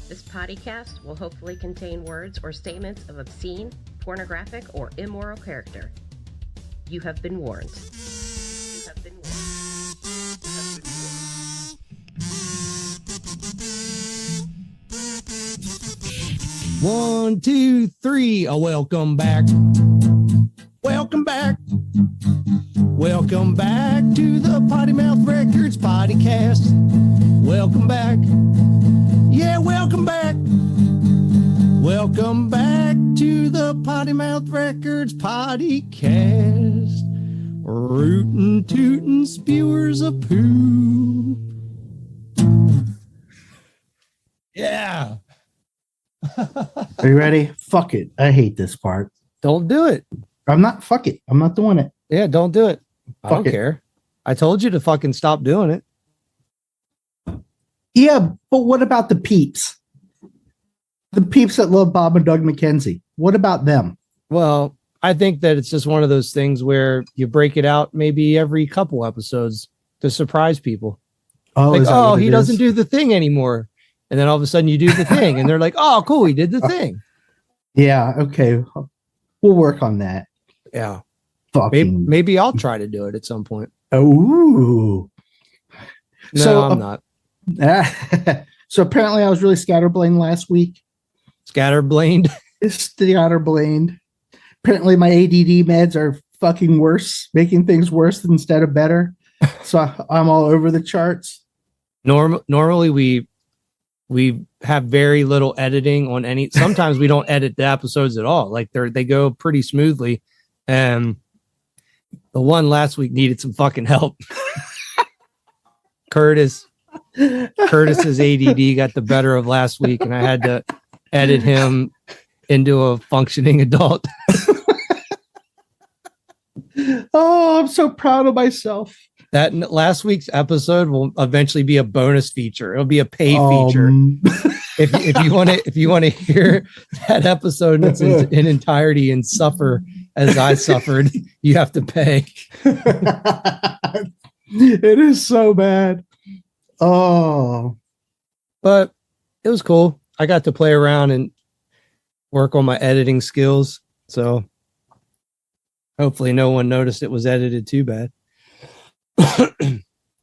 This podcast will hopefully contain words or statements of obscene, pornographic, or immoral character. You have been warned. You have been warned. You have been warned. 1, 2, 3. Welcome back. Welcome back. Welcome back to the Potty Mouth Records podcast. Welcome back. Yeah, welcome back. Welcome back to the Potty Mouth Records podcast. Rootin' tootin' spewers of poo. Yeah. Are you ready? Fuck it. I hate this part. Don't do it. Fuck it. I'm not doing it. Yeah, don't do it. I don't Fuck it. care. I told you to fucking stop doing it. Yeah, but what about the peeps? The peeps that love Bob and Doug McKenzie. What about them? Well, I think that it's just one of those things where you break it out maybe every couple episodes to surprise people. Oh, like, is that oh, what he it doesn't is? do the thing anymore. And then all of a sudden you do the thing and they're like, oh, cool, he did the thing. Yeah, okay. We'll work on that. Yeah. Fucking. Maybe I'll try to do it at some point. Ooh. No, So, I'm not. So apparently I was really scatterbrained last week. Scatterblaned. Scatterbrained. Apparently my ADD meds are fucking worse, making things worse instead of better. So I'm all over the charts. Normally we have very little editing on any. Sometimes we don't edit the episodes at all. Like they go pretty smoothly. And the one last week needed some fucking help. Curtis's ADD got the better of last week, and I had to edit him into a functioning adult. Oh, I'm so proud of myself. That last week's episode will eventually be a bonus feature. It'll be a paid feature. If you want to hear that episode in entirety and suffer as I suffered, you have to pay. It is so bad. Oh, But it was cool. I got to play around and work on my editing skills. So hopefully no one noticed it was edited too bad.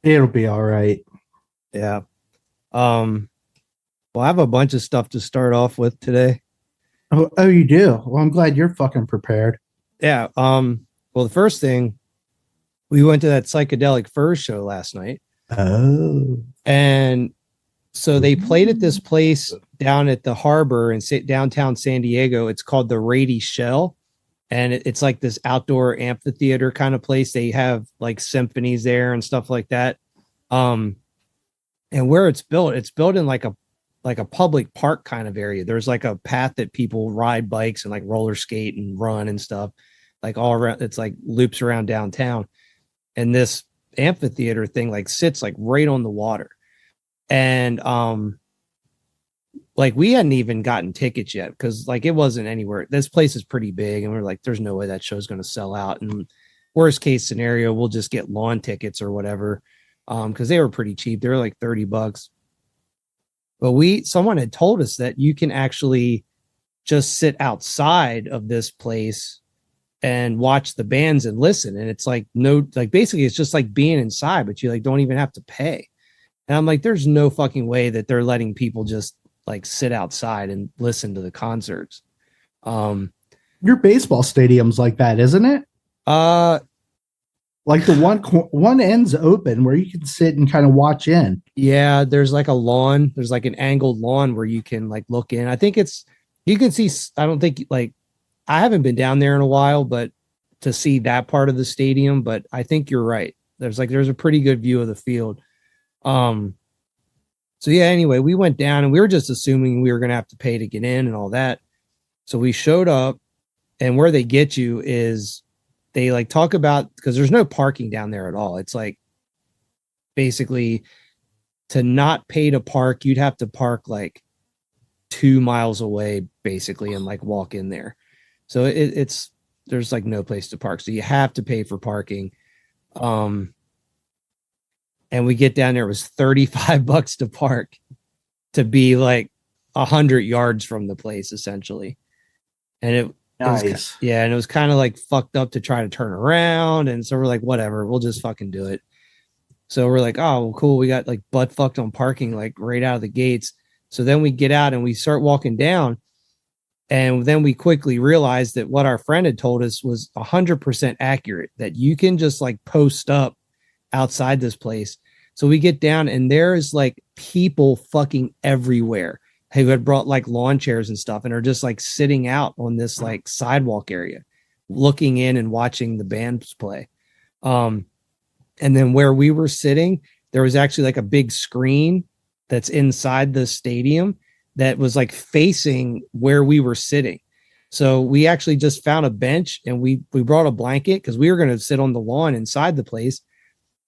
it'll be all right. Yeah. Well, I have a bunch of stuff to start off with today. Oh, you do? Well, I'm glad you're fucking prepared. Yeah. Well, the first thing, we went to that psychedelic furs show last night. Oh. And so they played at this place down at the harbor in downtown San Diego. It's called the Rady Shell. And it's like this outdoor amphitheater kind of place. They have like symphonies there and stuff like that. And where it's built in like a public park kind of area. There's like a path that people ride bikes and like roller skate and run and stuff like all around. It's like loops around downtown. And this amphitheater thing like sits like right on the water. And like we hadn't even gotten tickets yet because like it wasn't anywhere. This place is pretty big and we're like, there's no way that show's going to sell out. And worst case scenario, we'll just get lawn tickets or whatever. Because they were pretty cheap. They were like $30. But someone had told us that you can actually just sit outside of this place and watch the bands and listen. And it's like basically it's just like being inside, but you like don't even have to pay. And I'm like, there's no fucking way that they're letting people just like sit outside and listen to the concerts. Your baseball stadium's like that, isn't it? Like the one end's open where you can sit and kind of watch in. Yeah, there's like a lawn. There's like an angled lawn where you can like look in. I think you can see. I don't think like I haven't been down there in a while, but to see that part of the stadium. But I think you're right. There's a pretty good view of the field. So yeah. Anyway, we went down and we were just assuming we were going to have to pay to get in and all that. So we showed up, and where they get you is they like talk about, because there's no parking down there at all. It's like basically to not pay to park, you'd have to park like 2 miles away basically and like walk in there. So there's like no place to park. So you have to pay for parking. And we get down there, it was $35 to park to be like 100 yards from the place essentially. And Nice. and it was kind of like fucked up to try to turn around. And so we're like, whatever, we'll just fucking do it. So we're like, oh, well, cool. We got like butt fucked on parking, like right out of the gates. So then we get out and we start walking down. And then we quickly realized that what our friend had told us was 100% accurate, that you can just like post up outside this place. So we get down and there's like people fucking everywhere who had brought like lawn chairs and stuff and are just like sitting out on this like sidewalk area, looking in and watching the bands play. And then where we were sitting, there was actually like a big screen that's inside the stadium that was like facing where we were sitting. So we actually just found a bench and we brought a blanket because we were going to sit on the lawn inside the place.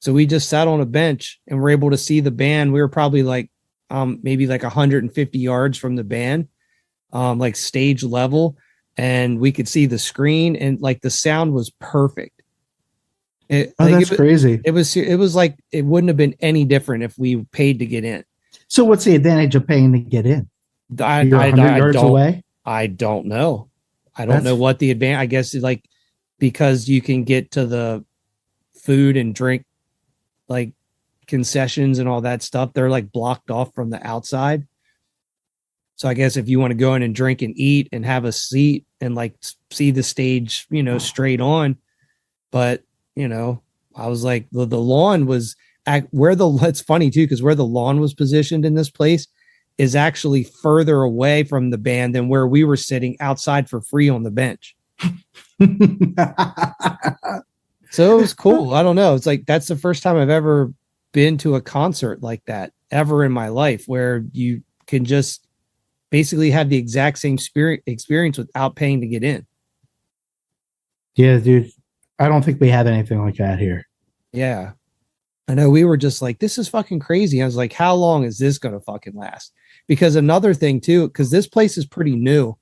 So we just sat on a bench and were able to see the band. We were probably like maybe like 150 yards from the band, like stage level, and we could see the screen and like the sound was perfect. That's crazy. It was like it wouldn't have been any different if we paid to get in. So what's the advantage of paying to get in? You're 100 yards away? I don't know. I don't know what the advantage. I guess it's like because you can get to the food and drink like concessions and all that stuff. They're like blocked off from the outside. So I guess if you want to go in and drink and eat and have a seat and like see the stage, you know, straight on. But, you know, I was like, the lawn was it's funny too, because where the lawn was positioned in this place is actually further away from the band than where we were sitting outside for free on the bench. So it was cool. I don't know. It's like, that's the first time I've ever been to a concert like that ever in my life, where you can just basically have the exact same experience without paying to get in. Yeah, dude. I don't think we have anything like that here. Yeah. I know we were just like, this is fucking crazy. I was like, how long is this going to fucking last? Because another thing too, because this place is pretty new.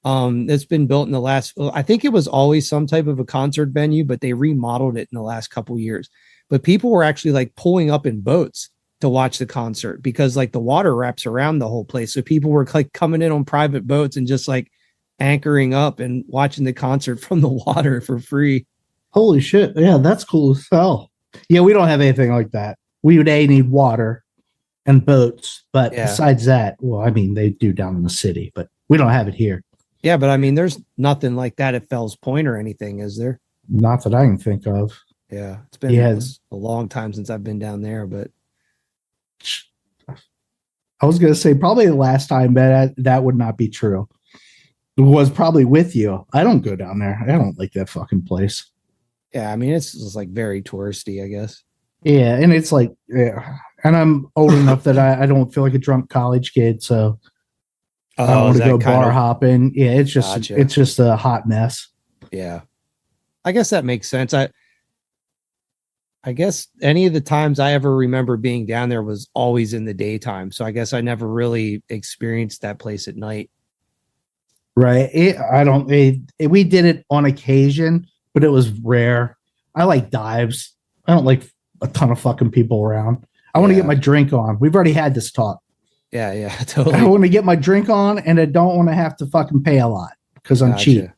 It's been built in the last, I think it was always some type of a concert venue, but they remodeled it in the last couple of years. But people were actually like pulling up in boats to watch the concert because like the water wraps around the whole place. So people were like coming in on private boats and just like anchoring up and watching the concert from the water for free. Holy shit. Yeah, that's cool as hell. Yeah, we don't have anything like that. We would need water and boats, but besides that, well, I mean, they do down in the city, but we don't have it here. Yeah, but I mean, there's nothing like that at Fells Point or anything, is there? Not that I can think of. Yeah, it's been a long time since I've been down there, but I was going to say probably the last time, but that would not be true. It was probably with you. I don't go down there. I don't like that fucking place. Yeah, I mean, it's just like very touristy, I guess. Yeah, and it's like, yeah. And I'm old enough that I don't feel like a drunk college kid, so I don't want to go bar hopping. Yeah, it's just a hot mess. Yeah, I guess that makes sense. I guess any of the times I ever remember being down there was always in the daytime, so I guess I never really experienced that place at night. Right. We did it on occasion, but it was rare. I like dives. I don't like a ton of fucking people around. I want to get my drink on. We've already had this talk. Yeah, totally. I want to get my drink on, and I don't want to have to fucking pay a lot because I'm cheap.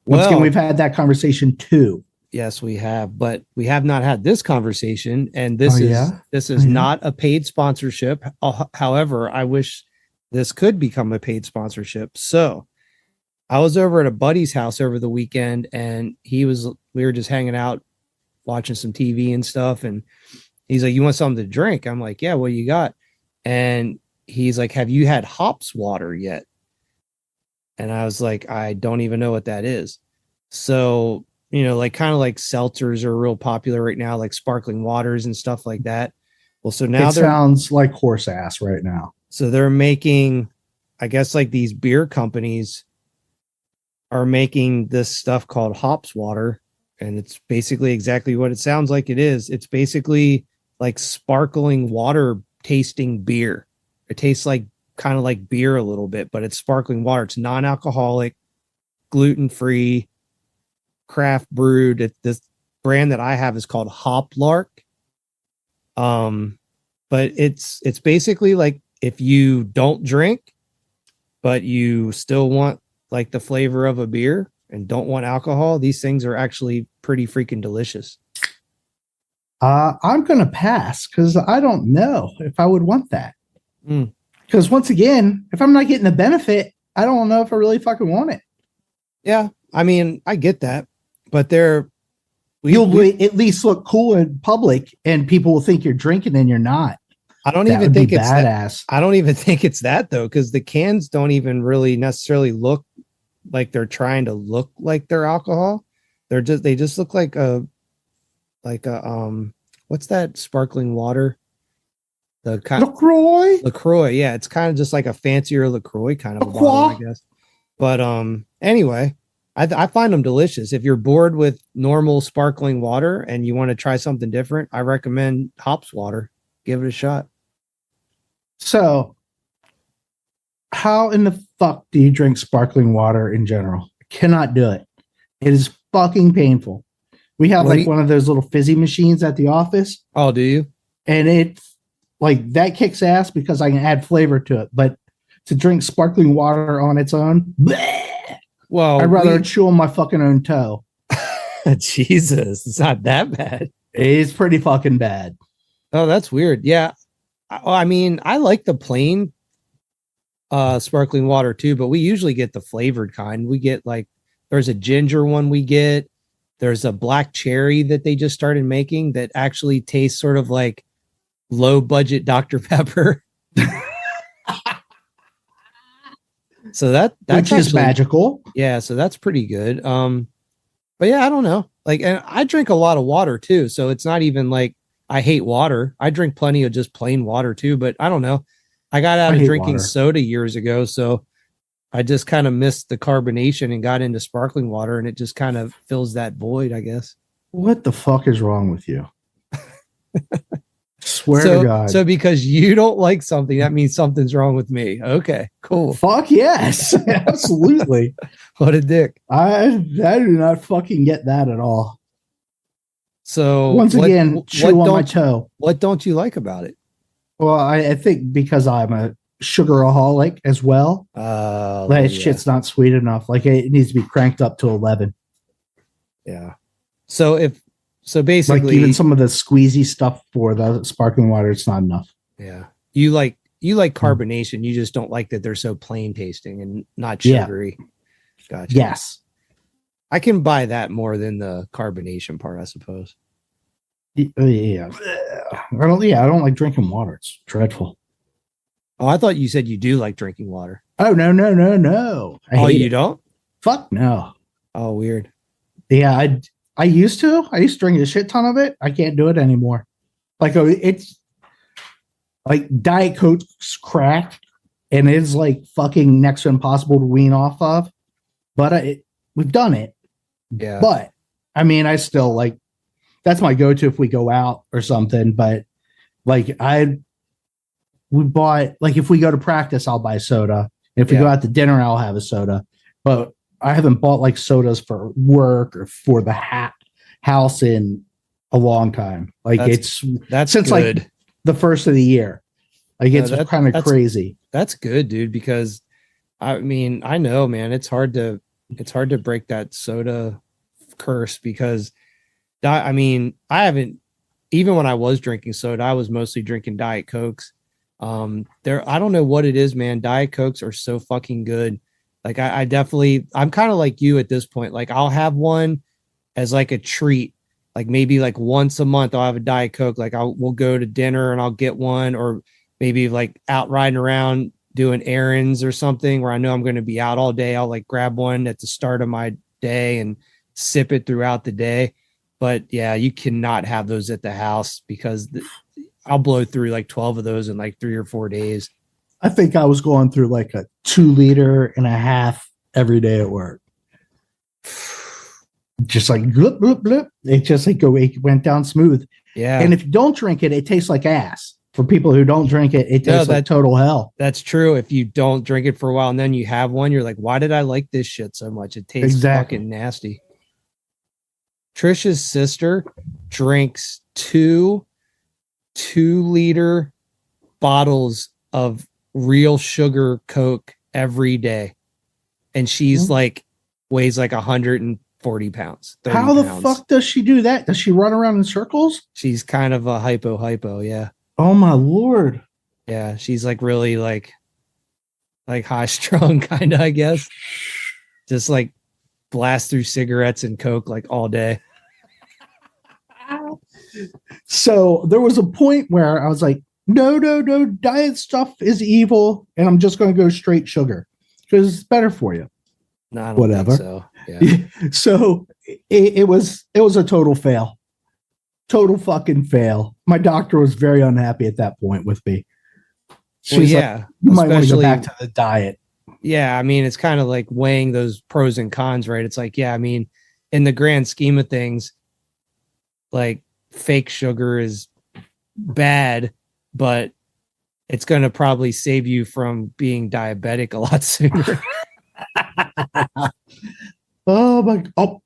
Once again, we've had that conversation too. Yes, we have, but we have not had this conversation, and this is not a paid sponsorship. However, I wish this could become a paid sponsorship. So I was over at a buddy's house over the weekend, and we were just hanging out, watching some TV and stuff. And he's like, "You want something to drink?" I'm like, "Yeah, what you got?" And he's like, "Have you had hops water yet?" And I was like, "I don't even know what that is." So, like kind of like seltzers are real popular right now, like sparkling waters and stuff like that. Well, so now it sounds like horse ass right now. So they're making, I guess, like these beer companies are making this stuff called hops water. And it's basically exactly what it sounds like it is. It's basically like sparkling water tasting beer. It tastes like kind of like beer a little bit, but it's sparkling water. It's non-alcoholic, gluten-free, craft brewed. This brand that I have is called Hoplark. But it's basically like if you don't drink but you still want like the flavor of a beer and don't want alcohol, these things are actually pretty freaking delicious. I'm gonna pass because I don't know if I would want that. Mm. Because once again, if I'm not getting the benefit, I don't know if I really fucking want it. Yeah, I mean, I get that, but you'll at least look cool in public, and people will think you're drinking and you're not. I don't That even would think be it's badass. I don't even think it's that though, because the cans don't even really necessarily look like they're trying to look like they're alcohol. They just look like a what's that sparkling water? The LaCroix. Yeah, it's kind of just like a fancier LaCroix kind of a bottle, I guess. But anyway, I find them delicious. If you're bored with normal sparkling water and you want to try something different, I recommend hops water. Give it a shot. So, how in the fuck do you drink sparkling water in general? I cannot do it. It is fucking painful. We have one of those little fizzy machines at the office. Oh, do you? And it's like that kicks ass because I can add flavor to it. But to drink sparkling water on its own, bleh, well, I'd rather chew on my fucking own toe. Jesus, it's not that bad. It's pretty fucking bad. Oh, that's weird. Yeah. I mean, I like the plain sparkling water too, but we usually get the flavored kind. We get like, there's a ginger one we get. There's a black cherry that they just started making that actually tastes sort of like low budget Dr. Pepper. So that's which is magical. Yeah, so that's pretty good. But yeah, I don't know. Like, and I drink a lot of water too, so it's not even like I hate water. I drink plenty of just plain water too, but I don't know. I got out of drinking soda years ago, so I just kind of missed the carbonation and got into sparkling water, and it just kind of fills that void, I guess. What the fuck is wrong with you? Swear to God. So because you don't like something, that means something's wrong with me. Okay, cool. Fuck yes. Absolutely. What a dick. I do not fucking get that at all. So once again, chew on my toe. What don't you like about it? Well, I think because I'm a sugaraholic as well. That shit's not sweet enough. Like it needs to be cranked up to 11. Yeah. So basically, like even some of the squeezy stuff for the sparkling water, it's not enough. Yeah. You like carbonation. You just don't like that they're so plain tasting and not sugary. Yeah. Gotcha. Yes. I can buy that more than the carbonation part, I suppose. Yeah. I don't like drinking water. It's dreadful. Oh, I thought you said you do like drinking water. Oh, no. Oh, you don't? Fuck no. Oh, weird. Yeah, I used to drink a shit ton of it. I can't do it anymore. Like it's like Diet Coke's crack, and it's like fucking next to impossible to wean off of. But we've done it. Yeah. But I mean, I still like that's my go-to if we go out or something. But like we bought like if we go to practice, I'll buy soda. If we go out to dinner, I'll have a soda. But I haven't bought like sodas for work or for the house in a long time. Like that's since good. Like the first of the year. Like it's kind of crazy. That's good, dude, because I mean, I know, man, it's hard to break that soda curse because I mean, I haven't, even when I was drinking soda, I was mostly drinking Diet Cokes. I don't know what it is, man. Diet Cokes are so fucking good. Like I'm kind of like you at this point. Like I'll have one as like a treat, like maybe like once a month I'll have a Diet Coke. Like we'll go to dinner and I'll get one, or maybe like out riding around doing errands or something where I know I'm going to be out all day. I'll like grab one at the start of my day and sip it throughout the day. But yeah, you cannot have those at the house because I'll blow through like 12 of those in like 3 or 4 days. I think I was going through like a 2.5 liter every day at work. Just like bloop, bloop, bloop. It just like it went down smooth. Yeah. And if you don't drink it, it tastes like ass. For people who don't drink it, it tastes like total hell. That's true. If you don't drink it for a while and then you have one, you're like, why did I like this shit so much? It tastes fucking nasty. Trisha's sister drinks 2 2-liter bottles of real sugar Coke every day. And she's like, weighs like 140 pounds. 30 How the pounds. fuck does she do that? Does she run around in circles? She's kind of a hypo. Yeah. Oh my Lord. Yeah. She's like really like high strung kind of, I guess. Just like blast through cigarettes and Coke like all day. So there was a point where I was like, no, diet stuff is evil. And I'm just going to go straight sugar because it's better for you. No, I don't Whatever. think so. Yeah. So it was a total fail. Total fucking fail. My doctor was very unhappy at that point with me. She's like, you might want to go back to the diet. Yeah, I mean, it's kind of like weighing those pros and cons, right? It's like, yeah, I mean, in the grand scheme of things, like fake sugar is bad, but it's going to probably save you from being diabetic a lot sooner. Oh,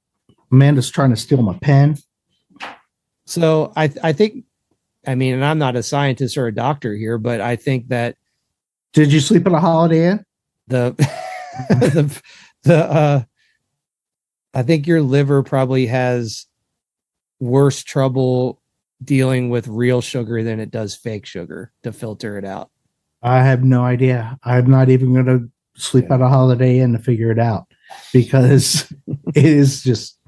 Amanda's trying to steal my pen. So I think, I mean, and I'm not a scientist or a doctor here, but I think that. Did you sleep at a Holiday Inn? I think your liver probably has worse trouble dealing with real sugar than it does fake sugar to filter it out. I have no idea. I'm not even going to sleep at a Holiday Inn to figure it out because it is just,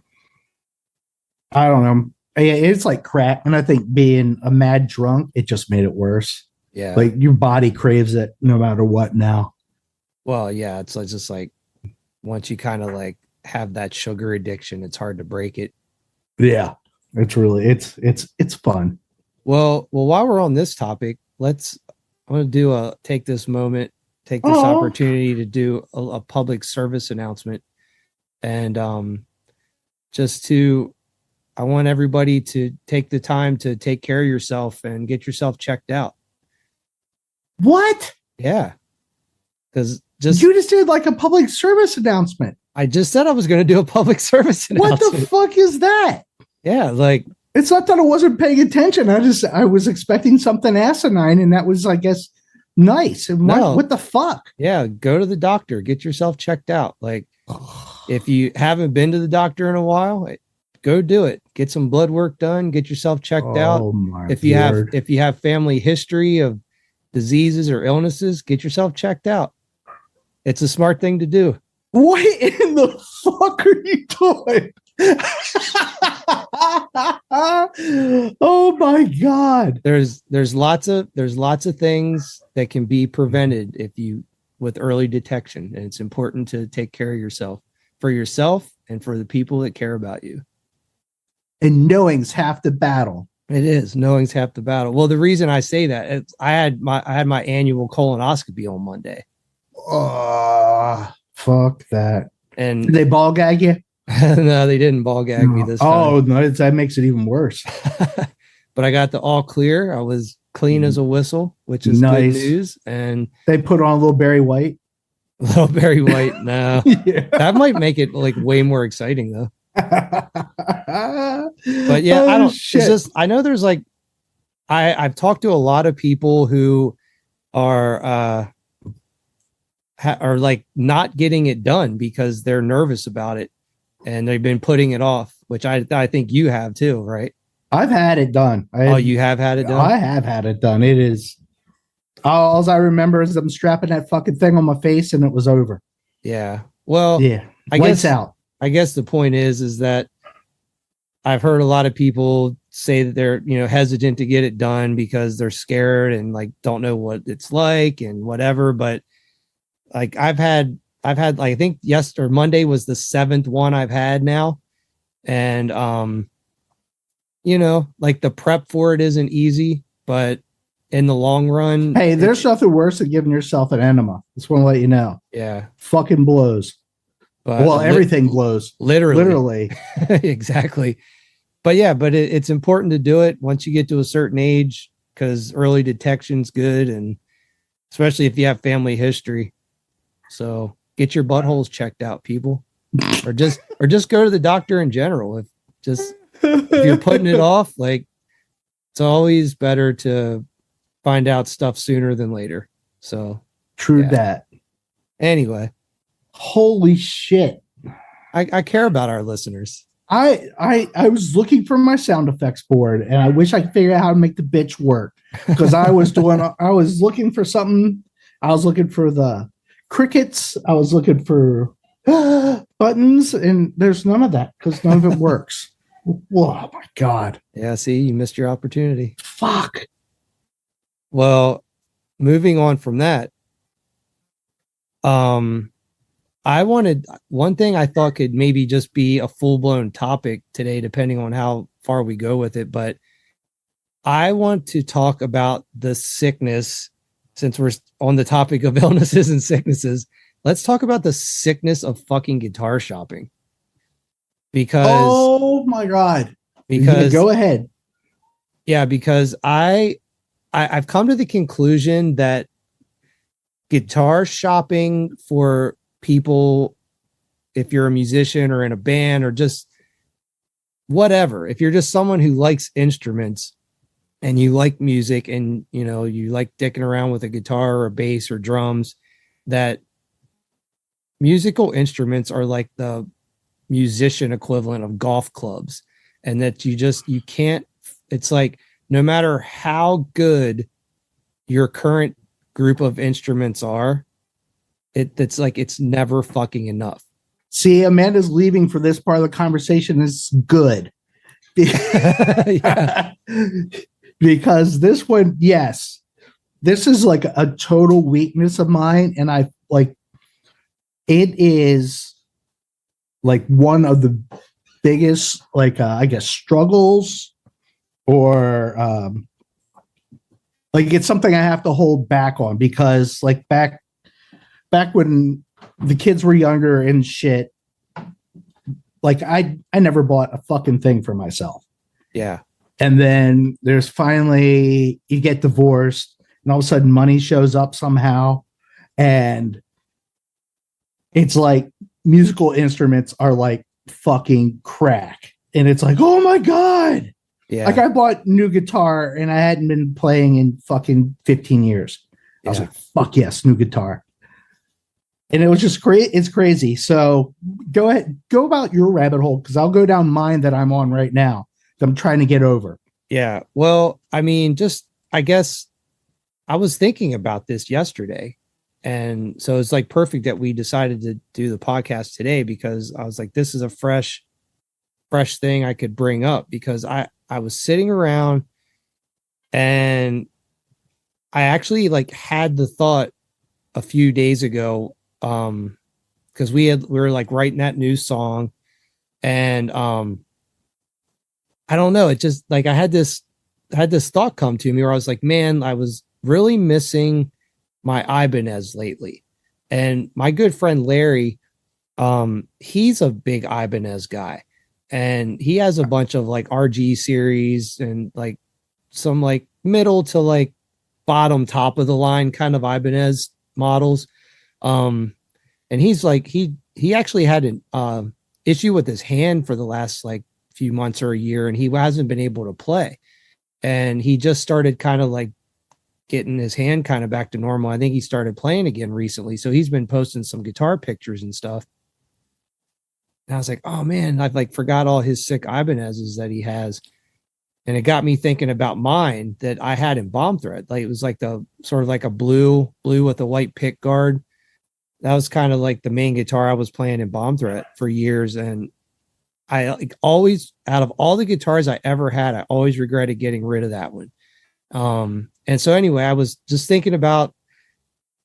I don't know. It's like crack. And I think being a mad drunk, it just made it worse. Yeah. Like your body craves it no matter what now. Well, yeah, it's just like once you kind of like have that sugar addiction, it's hard to break it. Yeah. It's really it's fun. Well, while we're on this topic, I want to take this opportunity to do a public service announcement. And I want everybody to take the time to take care of yourself and get yourself checked out. What? Yeah. Because you just did like a public service announcement. I just said I was going to do a public service announcement. What the fuck is that? Yeah, like it's not that I wasn't paying attention. I was expecting something asinine, and that was, I guess, nice. And what the fuck? Yeah, go to the doctor, get yourself checked out. Like, if you haven't been to the doctor in a while, go do it. Get some blood work done. Get yourself checked out. If you have family history of diseases or illnesses, get yourself checked out. It's a smart thing to do. What in the fuck are you doing? Oh my God. There's lots of things that can be prevented with early detection, and it's important to take care of yourself and for the people that care about you. And knowing's half the battle. It is. Knowing's half the battle. Well, the reason I say that is I had my annual colonoscopy on Monday. Fuck that. And did they ball gag you? No, they didn't ball gag me this time. Oh, no, that makes it even worse. But I got the all clear. I was clean as a whistle, which is nice. Good news. And they put on a little Barry White. No. Yeah. That might make it like way more exciting though. But yeah, I know there's like, I've talked to a lot of people who are like not getting it done because they're nervous about it and they've been putting it off, which I think you have too, right? I've had it done. You have had it done? I have had it done. It is. All I remember is I'm strapping that fucking thing on my face and it was over. Yeah. Well, yeah. I guess the point is that I've heard a lot of people say that they're, hesitant to get it done because they're scared and like don't know what it's like and whatever. But like I've had like, I think Monday was the 7th one I've had now. And, like the prep for it isn't easy, but in the long run, hey, there's nothing worse than giving yourself an enema. Just want to let you know. Yeah. Fucking blows. But everything blows. Literally. Exactly. But yeah, it's important to do it once you get to a certain age because early detection's good. And especially if you have family history. So get your buttholes checked out, people, or just go to the doctor in general. If you're putting it off, like it's always better to find out stuff sooner than later. So true that. Anyway, Holy shit. I care about our listeners. I was looking for my sound effects board, and I wish I could figure out how to make the bitch work, because I was looking for something. I was looking for the crickets. I was looking for buttons, and there's none of that because none of it works. Whoa, my God. Yeah, see, you missed your opportunity. Fuck. Well, moving on from that, I wanted one thing I thought could maybe just be a full-blown topic today, depending on how far we go with it. But I want to talk about the sickness, since we're on the topic of illnesses and sicknesses. Let's talk about the sickness of fucking guitar shopping. Because, oh my God. Because go ahead. Yeah, because I've come to the conclusion that guitar shopping for people, if you're a musician or in a band or just whatever, if you're just someone who likes instruments and you like music and you like dicking around with a guitar or a bass or drums, that musical instruments are like the musician equivalent of golf clubs, and that you can't, it's like no matter how good your current group of instruments are, it's like it's never fucking enough. See, Amanda's leaving for this part of the conversation is good. Yeah. Because this one, yes, this is like a total weakness of mine, and I like it is like one of the biggest, like I guess, struggles, or like it's something I have to hold back on, because like back when the kids were younger and shit, like I never bought a fucking thing for myself. Yeah. And then there's finally, you get divorced and all of a sudden money shows up somehow. And it's like musical instruments are like fucking crack. And it's like, oh my God. Yeah. Like I bought new guitar and I hadn't been playing in fucking 15 years. I was like, fuck yes, new guitar. And it was just great. It's crazy. So go ahead, go about your rabbit hole, because I'll go down mine that I'm on right now that I'm trying to get over. Yeah. Well, I mean, I guess I was thinking about this yesterday. And so it's like perfect that we decided to do the podcast today, because I was like, this is a fresh thing I could bring up, because I was sitting around and I actually like had the thought a few days ago, because we were like writing that new song, and I don't know, it just like I had this thought come to me where I was like, man, I was really missing my Ibanez lately. And my good friend Larry, he's a big Ibanez guy, and he has a bunch of like RG series and like some like middle to like bottom top of the line kind of Ibanez models. And he's like, he actually had an issue with his hand for the last like few months or a year, and he hasn't been able to play. And he just started kind of like getting his hand kind of back to normal. I think he started playing again recently. So he's been posting some guitar pictures and stuff. And I was like, oh man, I've like forgot all his sick Ibanez's that he has. And it got me thinking about mine that I had in Bomb Thread. Like it was like the sort of like a blue with a white pick guard. That was kind of like the main guitar I was playing in Bomb Threat for years. And I like always, out of all the guitars I ever had, I always regretted getting rid of that one. And so anyway, I was just thinking about,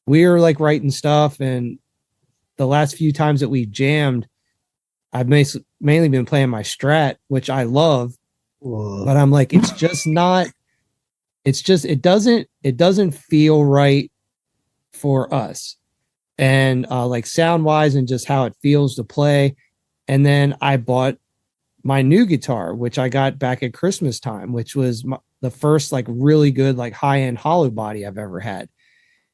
we were like writing stuff, and the last few times that we jammed, I've mainly been playing my Strat, which I love. Whoa. But I'm like, it doesn't feel right for us. And like sound wise and just how it feels to play. And then I bought my new guitar, which I got back at Christmas time, which was the first like really good, like high end hollow body I've ever had.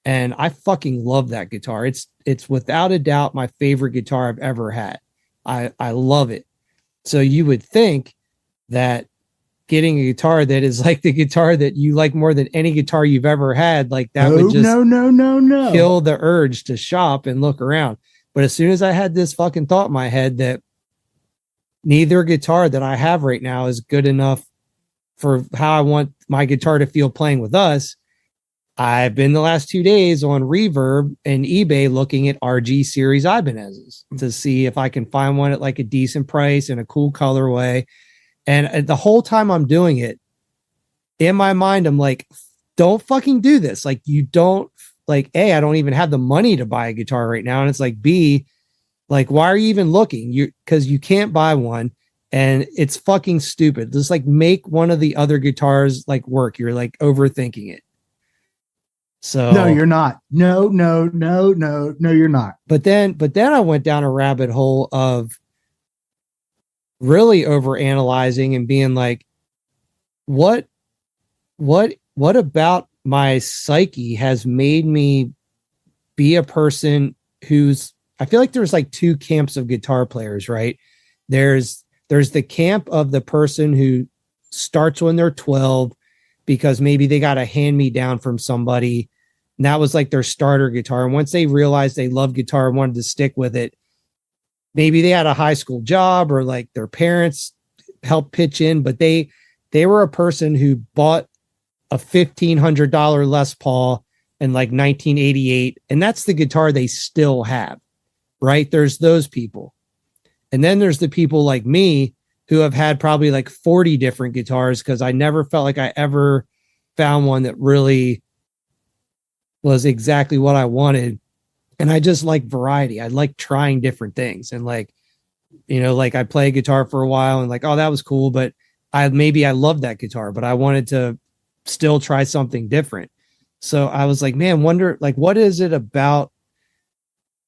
And I fucking love that guitar. It's without a doubt my favorite guitar I've ever had. I love it. So you would think that getting a guitar that is like the guitar that you like more than any guitar you've ever had, like that would just no kill the urge to shop and look around. But as soon as I had this fucking thought in my head that neither guitar that I have right now is good enough for how I want my guitar to feel playing with us, I've been the last 2 days on Reverb and eBay looking at RG series Ibanez's to see if I can find one at like a decent price and a cool colorway. And the whole time I'm doing it, in my mind, I'm like, don't fucking do this. Like, you don't, like, A, I don't even have the money to buy a guitar right now. And it's like, B, like, why are you even looking? Because you can't buy one. And it's fucking stupid. Just like make one of the other guitars like work. You're like overthinking it. So no, you're not. No, you're not. But then I went down a rabbit hole of really over analyzing and being like, what about my psyche has made me be a person who's, I feel like there's like two camps of guitar players, right? There's the camp of the person who starts when they're 12 because maybe they got a hand me down from somebody. And that was like their starter guitar. And once they realized they loved guitar and wanted to stick with it, maybe they had a high school job or like their parents helped pitch in, but they were a person who bought a $1,500 Les Paul in like 1988. And that's the guitar they still have, right? There's those people. And then there's the people like me who have had probably like 40 different guitars because I never felt like I ever found one that really was exactly what I wanted. And I just like variety. I like trying different things. And like, you know, like I play guitar for a while and like, oh, that was cool. But I loved that guitar, but I wanted to still try something different. So I was like, man, wonder like, what is it about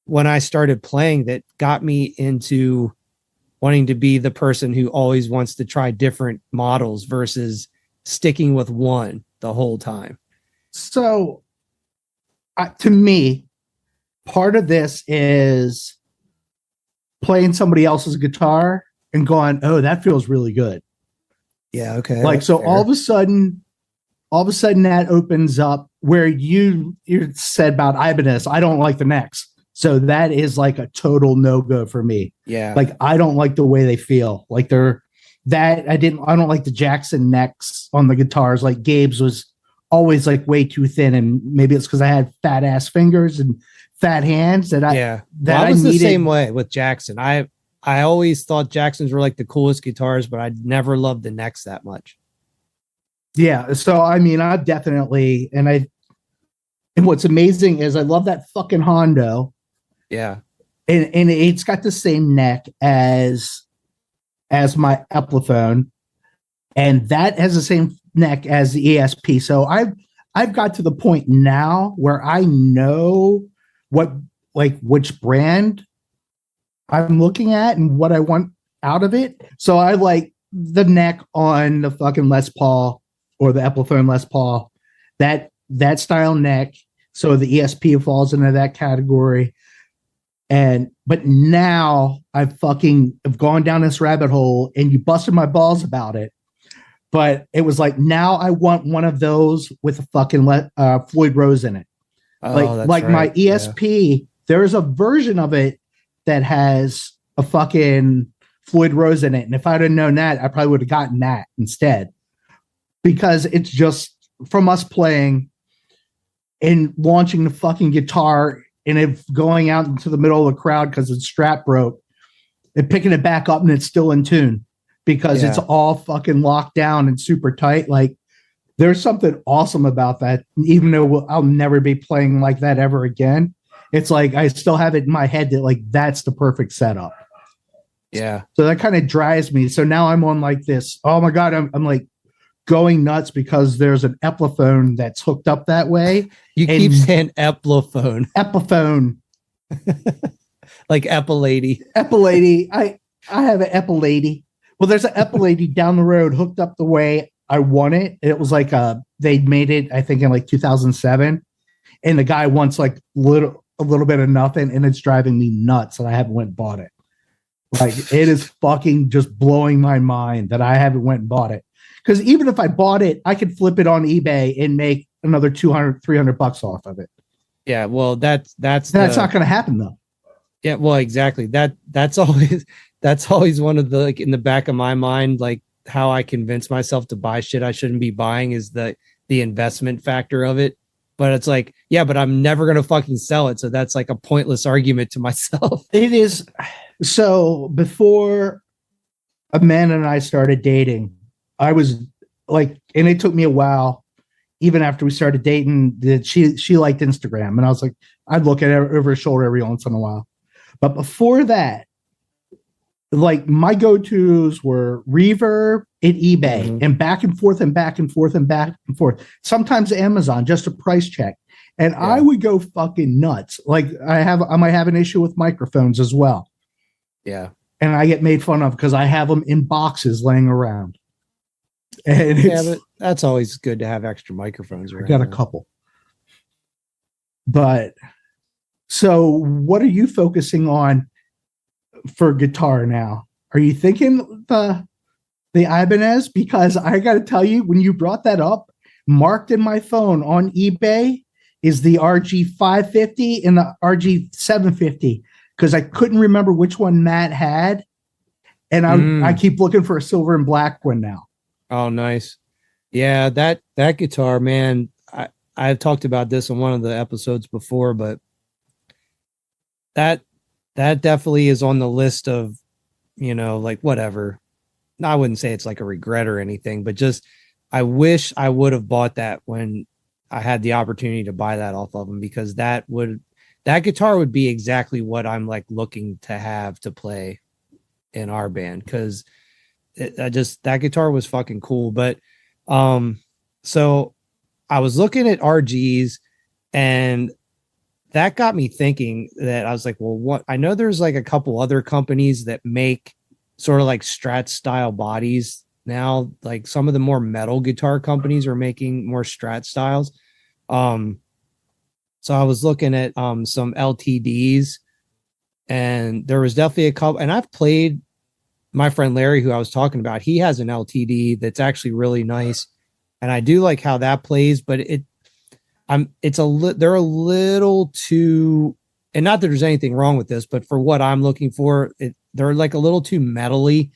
when I started playing that got me into wanting to be the person who always wants to try different models versus sticking with one the whole time? So to me, part of this is playing somebody else's guitar and going, oh, that feels really good. Yeah. Okay. Like, so fair. all of a sudden that opens up where you said about Ibanez, I don't like the necks. So that is like a total no-go for me. Yeah. Like, I don't like the way they feel. Like I don't like the Jackson necks on the guitars. Like Gabe's was always like way too thin. And maybe it's because I had fat ass fingers and fat hands that I was the same way with Jackson. I always thought Jacksons were like the coolest guitars, but I never loved the necks that much. Yeah. So, I mean, I definitely, and what's amazing is I love that fucking Hondo. Yeah. And it's got the same neck as my Epiphone. And that has the same neck as the ESP. So I've got to the point now where I know which brand I'm looking at and what I want out of it. So I like the neck on the fucking Les Paul or the Epiphone Les Paul, that style neck. So the ESP falls into that category. But now I've gone down this rabbit hole and you busted my balls about it. But it was like, now I want one of those with a fucking Floyd Rose in it. Oh, like my ESP, there's a version of it that has a fucking Floyd Rose in it. And if I'd have known that, I probably would have gotten that instead. Because it's just from us playing and launching the fucking guitar and it going out into the middle of the crowd because its strap broke and picking it back up and it's still in tune because it's all fucking locked down and super tight. Like, there's something awesome about that. Even though I'll never be playing like that ever again. It's like, I still have it in my head that like, that's the perfect setup. Yeah. So that kind of drives me. So now I'm on like this, oh my God, I'm like going nuts because there's an Epiphone that's hooked up that way. You keep saying Epiphone. Epiphone. Like Epilady. Epilady. I have an Epilady. Well, there's an Epilady down the road hooked up the way I want it. It was like they made it, I think, in like 2007. And the guy wants like a little bit of nothing, and it's driving me nuts that I haven't went and bought it. Like, it is fucking just blowing my mind that I haven't went and bought it. because even if I bought it, I could flip it on eBay and make another 200, $300 off of it. Yeah, well, that's not going to happen though. Yeah, well, exactly. That's always one of the, like, in the back of my mind, like how I convince myself to buy shit I shouldn't be buying is the investment factor of it. But it's like, yeah, but I'm never gonna fucking sell it, so that's like a pointless argument to myself. It is. So before Amanda and I started dating, I was like, and it took me a while, even after we started dating, that she liked Instagram, and I was like, I'd look at it over her shoulder every once in a while. But before that, like my go-tos were Reverb and eBay, and back and forth and back and forth and back and forth. Sometimes Amazon, just a price check. And I would go fucking nuts. Like I might have an issue with microphones as well. Yeah. And I get made fun of because I have them in boxes laying around. And but that's always good to have extra microphones around. I got a couple. But so what are you focusing on for guitar now? Are you thinking the Ibanez? Because I got to tell you, when you brought that up, marked in my phone on eBay is the RG 550 and the RG 750, because I couldn't remember which one Matt had, and I keep looking for a silver and black one now. Oh, nice. Yeah, that guitar, man. I've talked about this on one of the episodes before, but that definitely is on the list of, like whatever. I wouldn't say it's like a regret or anything, but just I wish I would have bought that when I had the opportunity to buy that off of them, because that guitar would be exactly what I'm like looking to have to play in our band, because that guitar was fucking cool. But so I was looking at RGs, and that got me thinking that I was like, well, what, I know there's like a couple other companies that make sort of like Strat style bodies now. Like some of the more metal guitar companies are making more Strat styles. So I was looking at some LTDs, and there was definitely a couple, and I've played, my friend Larry, who I was talking about, he has an LTD that's actually really nice, and I do like how that plays, but they're a little too, and not that there's anything wrong with this, but for what I'm looking for, they're like a little too metally.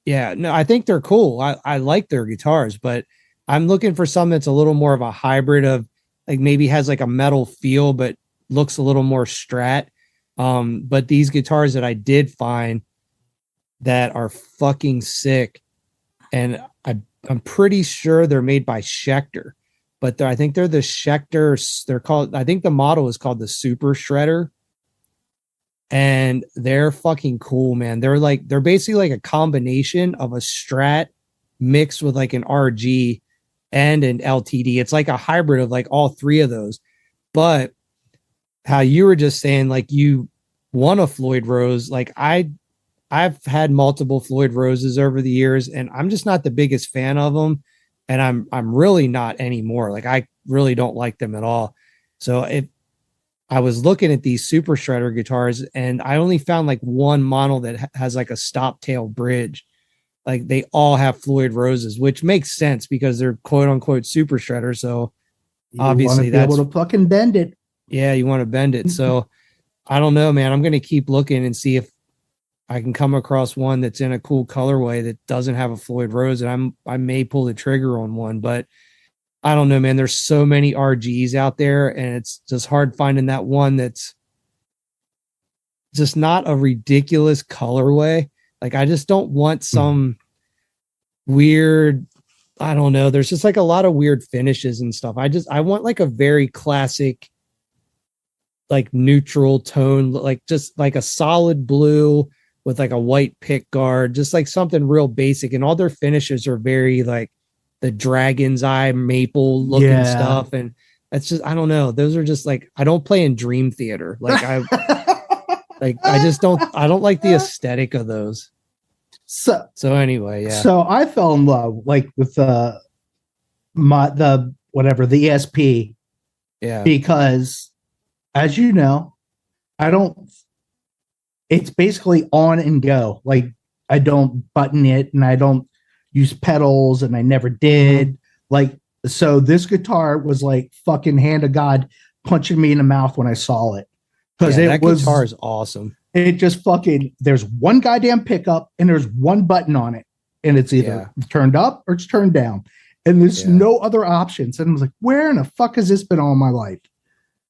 Yeah, no, I think they're cool. I like their guitars, but I'm looking for something that's a little more of a hybrid of, like, maybe has like a metal feel, but looks a little more Strat. But these guitars that I did find that are fucking sick, and I'm pretty sure they're made by Schecter, but I think they're the Schecter. They're called, I think the model is called the Super Shredder, and they're fucking cool, man. They're basically like a combination of a Strat mixed with like an RG and an LTD. It's like a hybrid of like all three of those. But how you were just saying, like, you want a Floyd Rose, like I've had multiple Floyd Roses over the years, and I'm just not the biggest fan of them, and I'm really not anymore. Like, I really don't like them at all. So I was looking at these Super Shredder guitars, and I only found like one model that has like a stop tail bridge. Like, they all have Floyd Roses, which makes sense because they're quote unquote Super Shredder. So obviously that's able to fucking bend it. Yeah, you want to bend it. So I don't know, man. I'm going to keep looking and see if I can come across one that's in a cool colorway that doesn't have a Floyd Rose, and I may pull the trigger on one. But I don't know, man. There's so many RGs out there, and it's just hard finding that one that's just not a ridiculous colorway. Like, I just don't want some weird, I don't know. There's just like a lot of weird finishes and stuff. I want like a very classic, like neutral tone, like just like a solid blue with like a white pick guard, just like something real basic. And all their finishes are very like the dragon's eye maple looking stuff. And that's just, I don't know. Those are just like, I don't play in Dream Theater. Like I don't like the aesthetic of those. So anyway, yeah. So I fell in love like with the ESP. Yeah. Because as you know, it's basically on and go. Like, I don't button it, and I don't use pedals, and I never did. Like, so this guitar was like fucking hand of God punching me in the mouth when I saw it. Because that guitar is awesome. It just fucking, there's one goddamn pickup and there's one button on it. And it's either turned up or it's turned down. And there's no other options. And I was like, where in the fuck has this been all my life?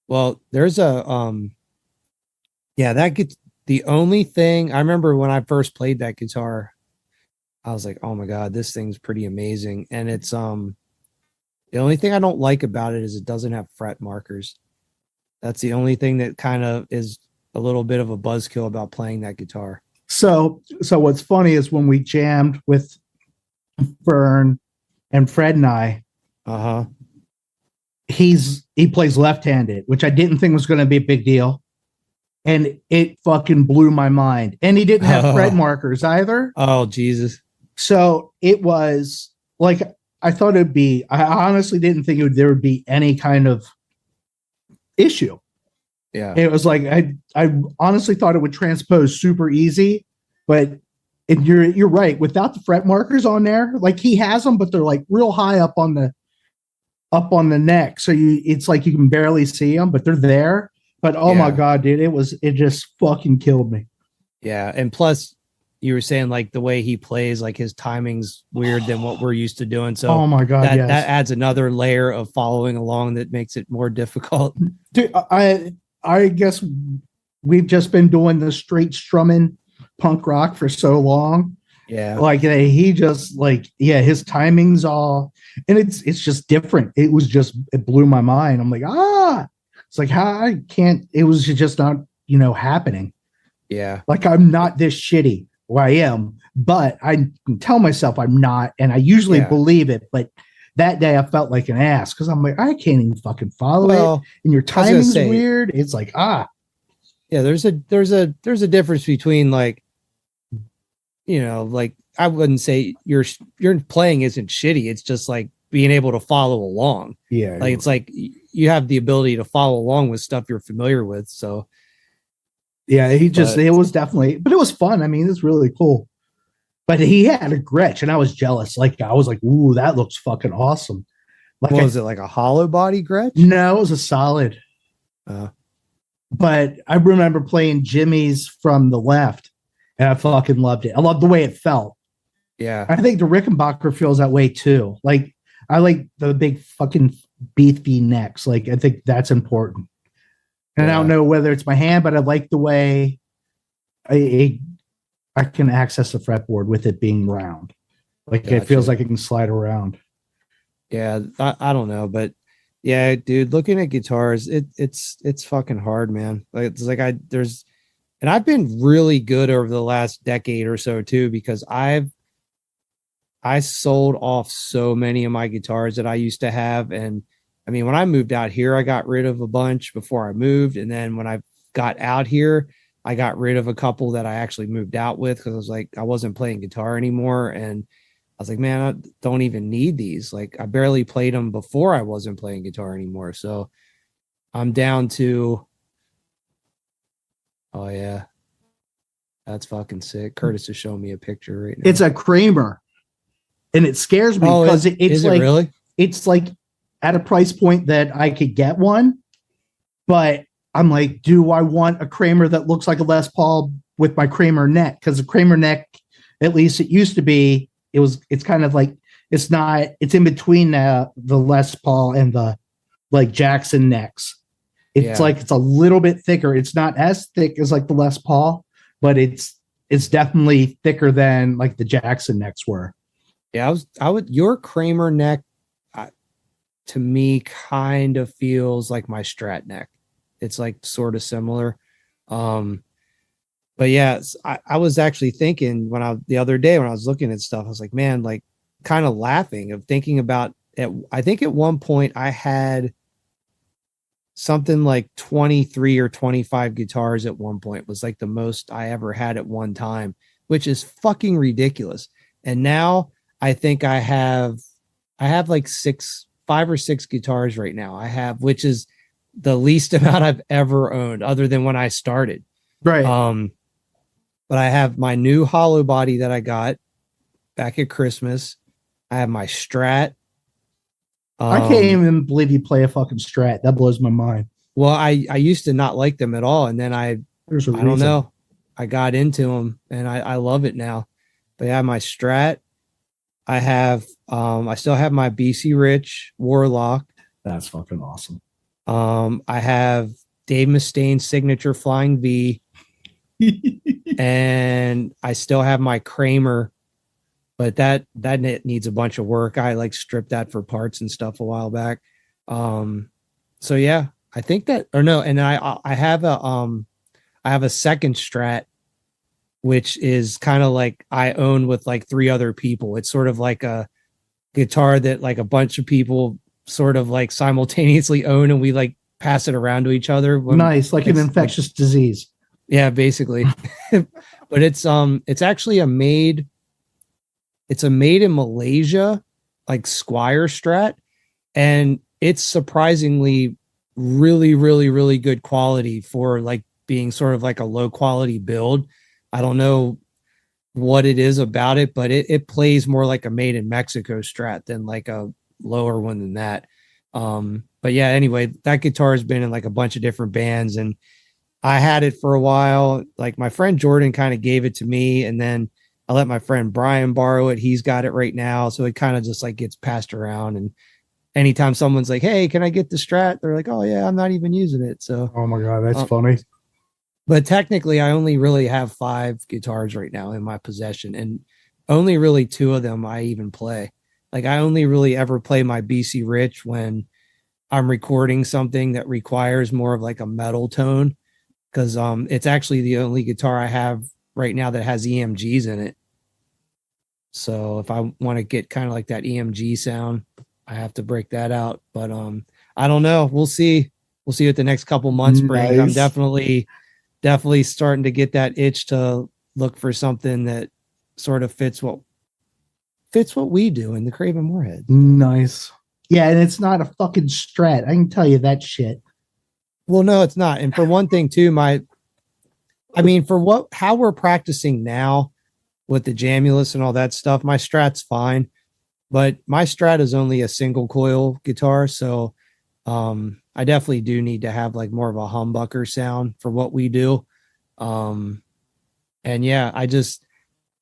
Well, there's that gets the only thing I remember when I first played that guitar, I was like, oh my God, this thing's pretty amazing. And it's the only thing I don't like about it is it doesn't have fret markers. That's the only thing that kind of is a little bit of a buzzkill about playing that guitar. So what's funny is when we jammed with Vern and Fred and I, he plays left-handed, which I didn't think was going to be a big deal. And it fucking blew my mind. And he didn't have fret markers either. Oh, Jesus. So it was like, I thought it'd be, I honestly didn't think there would be any kind of issue. Yeah. It was like, I honestly thought it would transpose super easy, but you're right. Without the fret markers on there, like he has them, but they're like real high up on the neck. So it's like you can barely see them, but they're there. But oh my God, dude, it just fucking killed me. Yeah. And plus you were saying like the way he plays, like his timing's weird than what we're used to doing. So oh my God, that adds another layer of following along that makes it more difficult. Dude, I guess we've just been doing the straight strumming punk rock for so long. Yeah. Like he just like, his timing's all, and it's just different. It blew my mind. I'm like, it's like, how I can't, it was just not, happening. Yeah. Like I'm not this shitty. Well, I am, but I can tell myself I'm not. And I usually believe it, but that day I felt like an ass because I'm like, I can't even fucking follow it. And your timing's weird. It's like, yeah, there's a difference between like, like I wouldn't say your playing isn't shitty. It's just like being able to follow along. Yeah. Like it's like you have the ability to follow along with stuff you're familiar with. So yeah, it was definitely, but it was fun. I mean, it's really cool. But he had a Gretsch and I was jealous. Like I was like, ooh, that looks fucking awesome. Like, was it like a hollow body Gretsch? No, it was a solid. But I remember playing Jimmy's from the left and I fucking loved it. I loved the way it felt. Yeah. I think the Rickenbacker feels that way too. Like I like the big fucking beefy necks. Like I think that's important. And I don't know whether it's my hand, but I like the way I can access the fretboard with it being round. Like it feels like it can slide around. Yeah, I don't know, but yeah, dude, looking at guitars, it's fucking hard, man. Like it's like and I've been really good over the last decade or so too, because I sold off so many of my guitars that I used to have. And I mean, when I moved out here, I got rid of a bunch before I moved. And then when I got out here, I got rid of a couple that I actually moved out with because I was like, I wasn't playing guitar anymore. And I was like, man, I don't even need these. Like I barely played them before I wasn't playing guitar anymore. So I'm down to, oh yeah, that's fucking sick. Curtis is showing me a picture right now. It's a Kramer. And it scares me because it's like, really? It's like at a price point that I could get one, but I'm like, do I want a Kramer that looks like a Les Paul with my Kramer neck? Because the Kramer neck, at least it used to be, it's kind of like, it's in between the Les Paul and the like Jackson necks. It's like, it's a little bit thicker. It's not as thick as like the Les Paul, but it's definitely thicker than like the Jackson necks were. Yeah, your Kramer neck to me kind of feels like my Strat neck. It's like sort of similar. But yeah, I was actually thinking the other day when I was looking at stuff, I was like, man, like kind of laughing of thinking about it. I think at one point I had something like 23 or 25 guitars at one point. It was like the most I ever had at one time, which is fucking ridiculous. And now I think I have like 5 or 6 guitars right now. Which is the least amount I've ever owned other than when I started. Right. But I have my new hollow body that I got back at Christmas. I have my Strat. I can't even believe you play a fucking Strat. That blows my mind. Well, I used to not like them at all, and then There's a I reason. don't know. I got into them, and I love it now. But yeah, my Strat. I have I still have my BC Rich Warlock. That's fucking awesome. I have Dave Mustaine's signature Flying V, and I still have my Kramer, but that needs a bunch of work. I like stripped that for parts and stuff a while back. So yeah, I think that, or no, and I have a second Strat, which is kind of like I own with like 3 other people. It's sort of like a guitar that like a bunch of people sort of like simultaneously own, and we like pass it around to each other. Nice, like an infectious disease. Yeah, basically. But it's actually a made in Malaysia, like Squire Strat, and it's surprisingly really, really, really good quality for like being sort of like a low quality build. I don't know what it is about it, but it plays more like a made in Mexico Strat than like a lower one than that. But yeah, anyway, that guitar has been in like a bunch of different bands, and I had it for a while. Like my friend Jordan kind of gave it to me, and then I let my friend Brian borrow it. He's got it right now. So it kind of just like gets passed around. And anytime someone's like, hey, can I get the Strat? They're like, oh yeah, I'm not even using it. So, oh my God, that's funny. But technically I only really have 5 guitars right now in my possession, and only really 2 of them I even play. Like I only really ever play my BC Rich when I'm recording something that requires more of like a metal tone. Cause it's actually the only guitar I have right now that has EMGs in it. So if I want to get kind of like that EMG sound, I have to break that out. But I don't know. We'll see. We'll see what the next couple months bring. I'm definitely starting to get that itch to look for something that sort of fits what we do in the Craven Moorhead. Nice. Yeah, and it's not a fucking Strat. I can tell you that shit. Well, no, it's not. And for one thing too, for how we're practicing now with the Jamulus and all that stuff, my Strat's fine, but my Strat is only a single coil guitar. So, I definitely do need to have like more of a humbucker sound for what we do. And yeah,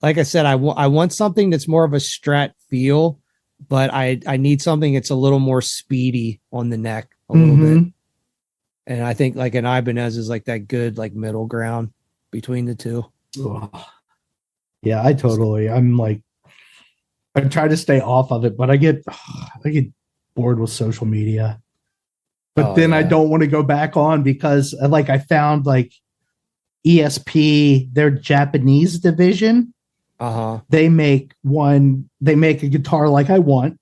like I said, I want something that's more of a Strat feel, but I need something that's a little more speedy on the neck a little bit. And I think like an Ibanez is like that good, like middle ground between the two. Ugh. Yeah, I'm like, I try to stay off of it, but I get bored with social media. But then I don't want to go back on because like I found like ESP, their Japanese division. They make a guitar like I want.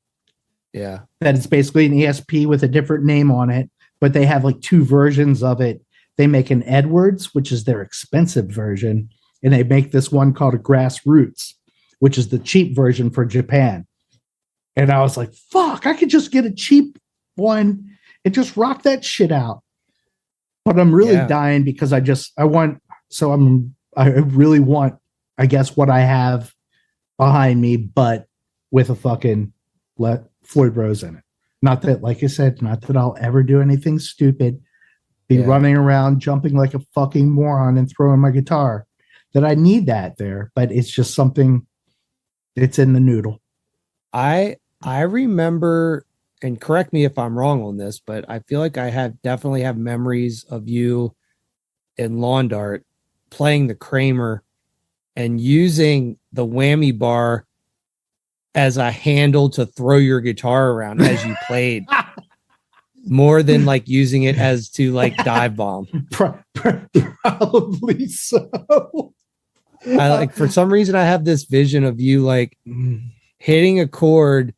Yeah. That it's basically an ESP with a different name on it, but they have like 2 versions of it. They make an Edwards, which is their expensive version, and they make this one called a Grassroots, which is the cheap version for Japan. And I was like, fuck, I could just get a cheap one and just rock that shit out. But I'm really dying because I really want, I guess, what I have behind me, but with a fucking Floyd Rose in it. Not that, like I said, not that I'll ever do anything stupid, be running around jumping like a fucking moron and throwing my guitar. That I need that there, but it's just something. It's in the noodle. I remember, and correct me if I'm wrong on this, but I feel like I definitely have memories of you in Lawn Dart playing the Kramer and using the whammy bar as a handle to throw your guitar around as you played. More than like using it as to like dive bomb. Probably so. I like, for some reason I have this vision of you like hitting a chord,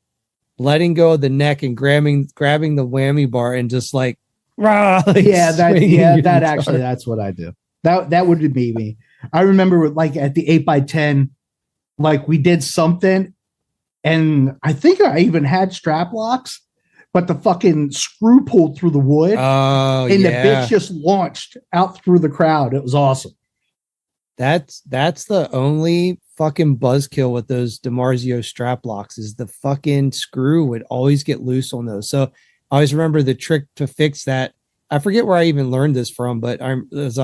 letting go of the neck and grabbing the whammy bar and just like, rah, like that's what I do. That would be me. I remember like at the 8x10, like we did something, and I think I even had strap locks, but the fucking screw pulled through the wood. Oh, and the bitch just launched out through the crowd. It was awesome. That's the only fucking buzzkill with those DiMarzio strap locks is the fucking screw would always get loose on those. So I always remember the trick to fix that. I forget where I even learned this from, but I was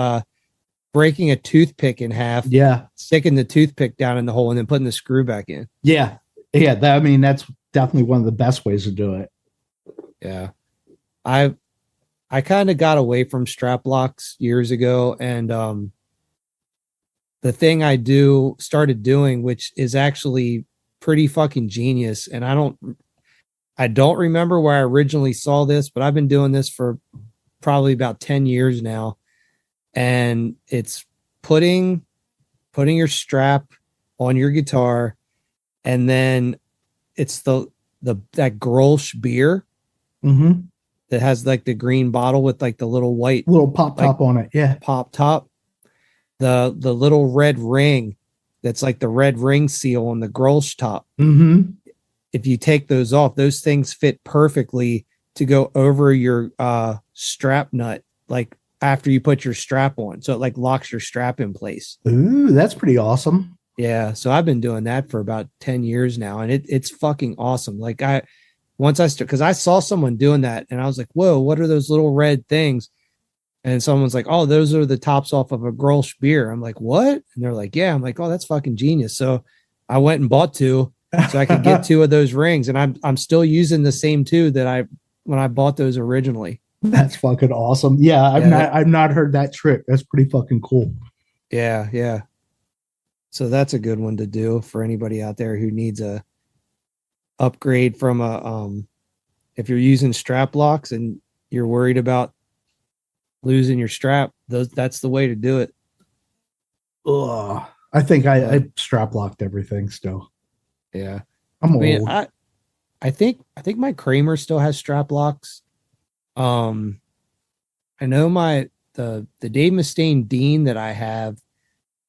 breaking a toothpick in half, Yeah. sticking the toothpick down in the hole, and then putting the screw back in. Yeah. Yeah. That, I mean, that's definitely one of the best ways to do it. Yeah. I kind of got away from strap locks years ago, and the thing I started doing, which is actually pretty fucking genius, and I don't remember where I originally saw this, but I've been doing this for probably about 10 years now. And it's putting your strap on your guitar, and then it's that Grolsch beer that has like the green bottle with like the little white little pop top on it. Yeah. Pop top. The little red ring that's like the red ring seal on the Grolsch top. If you take those off, those things fit perfectly to go over your strap nut, like after you put your strap on. So it like locks your strap in place. Ooh, that's pretty awesome. Yeah. So I've been doing that for about 10 years now, and it's fucking awesome. Like because I saw someone doing that and I was like, whoa, what are those little red things? And someone's like, oh, those are the tops off of a Grolsch beer. I'm like, what? And they're like, yeah. I'm like, oh, that's fucking genius. So I went and bought two so I could get two of those rings. And I'm still using the same two that when I bought those originally. That's fucking awesome. Yeah, I've not heard that trick. That's pretty fucking cool. Yeah, yeah. So that's a good one to do for anybody out there who needs a upgrade from if you're using strap locks and you're worried about losing your strap, that's the way to do it. Ugh. I think I strap locked everything still. Yeah. I'm old. I think my Kramer still has strap locks. I know the Dave Mustaine Dean that I have,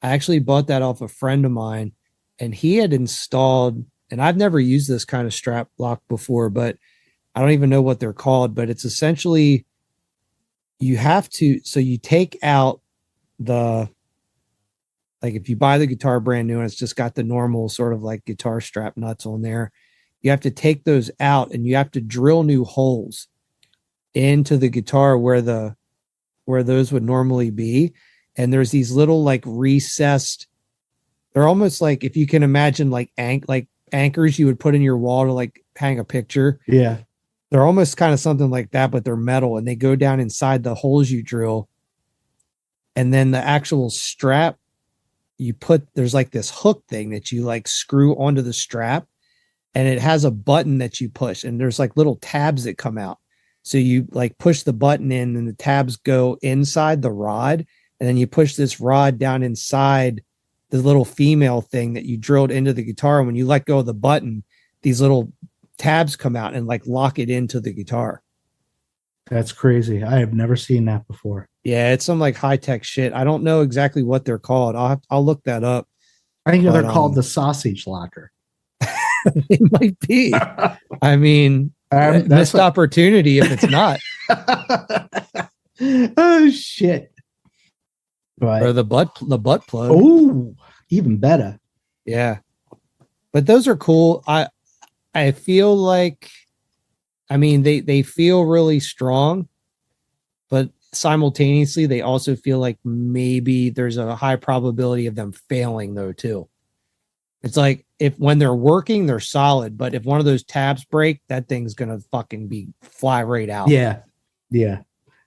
I actually bought that off a friend of mine, and he had installed, and I've never used this kind of strap lock before, but I don't even know what they're called, but it's essentially so you take out if you buy the guitar brand new and it's just got the normal sort of like guitar strap nuts on there, you have to take those out and you have to drill new holes into the guitar where those would normally be. And there's these little like recessed, they're almost like, if you can imagine like anchors you would put in your wall to like hang a picture. Yeah. They're almost kind of something like that, but they're metal and they go down inside the holes you drill. And then the actual strap there's like this hook thing that you like screw onto the strap, and it has a button that you push, and there's like little tabs that come out. So you like push the button in and the tabs go inside the rod, and then you push this rod down inside the little female thing that you drilled into the guitar. And when you let go of the button, these little tabs come out and like lock it into the guitar. That's crazy. I have never seen that before. Yeah, it's some like high-tech shit. I don't know exactly what they're called. I'll look that up. I think they're called the sausage locker. It might be. I mean, missed opportunity if it's not. Oh shit. But, or the butt plug. Oh, even better. Yeah. But those are cool. I feel like, I mean, they feel really strong, but simultaneously they also feel like maybe there's a high probability of them failing though too. It's like when they're working, they're solid, but if one of those tabs break, that thing's gonna fucking fly right out. Yeah.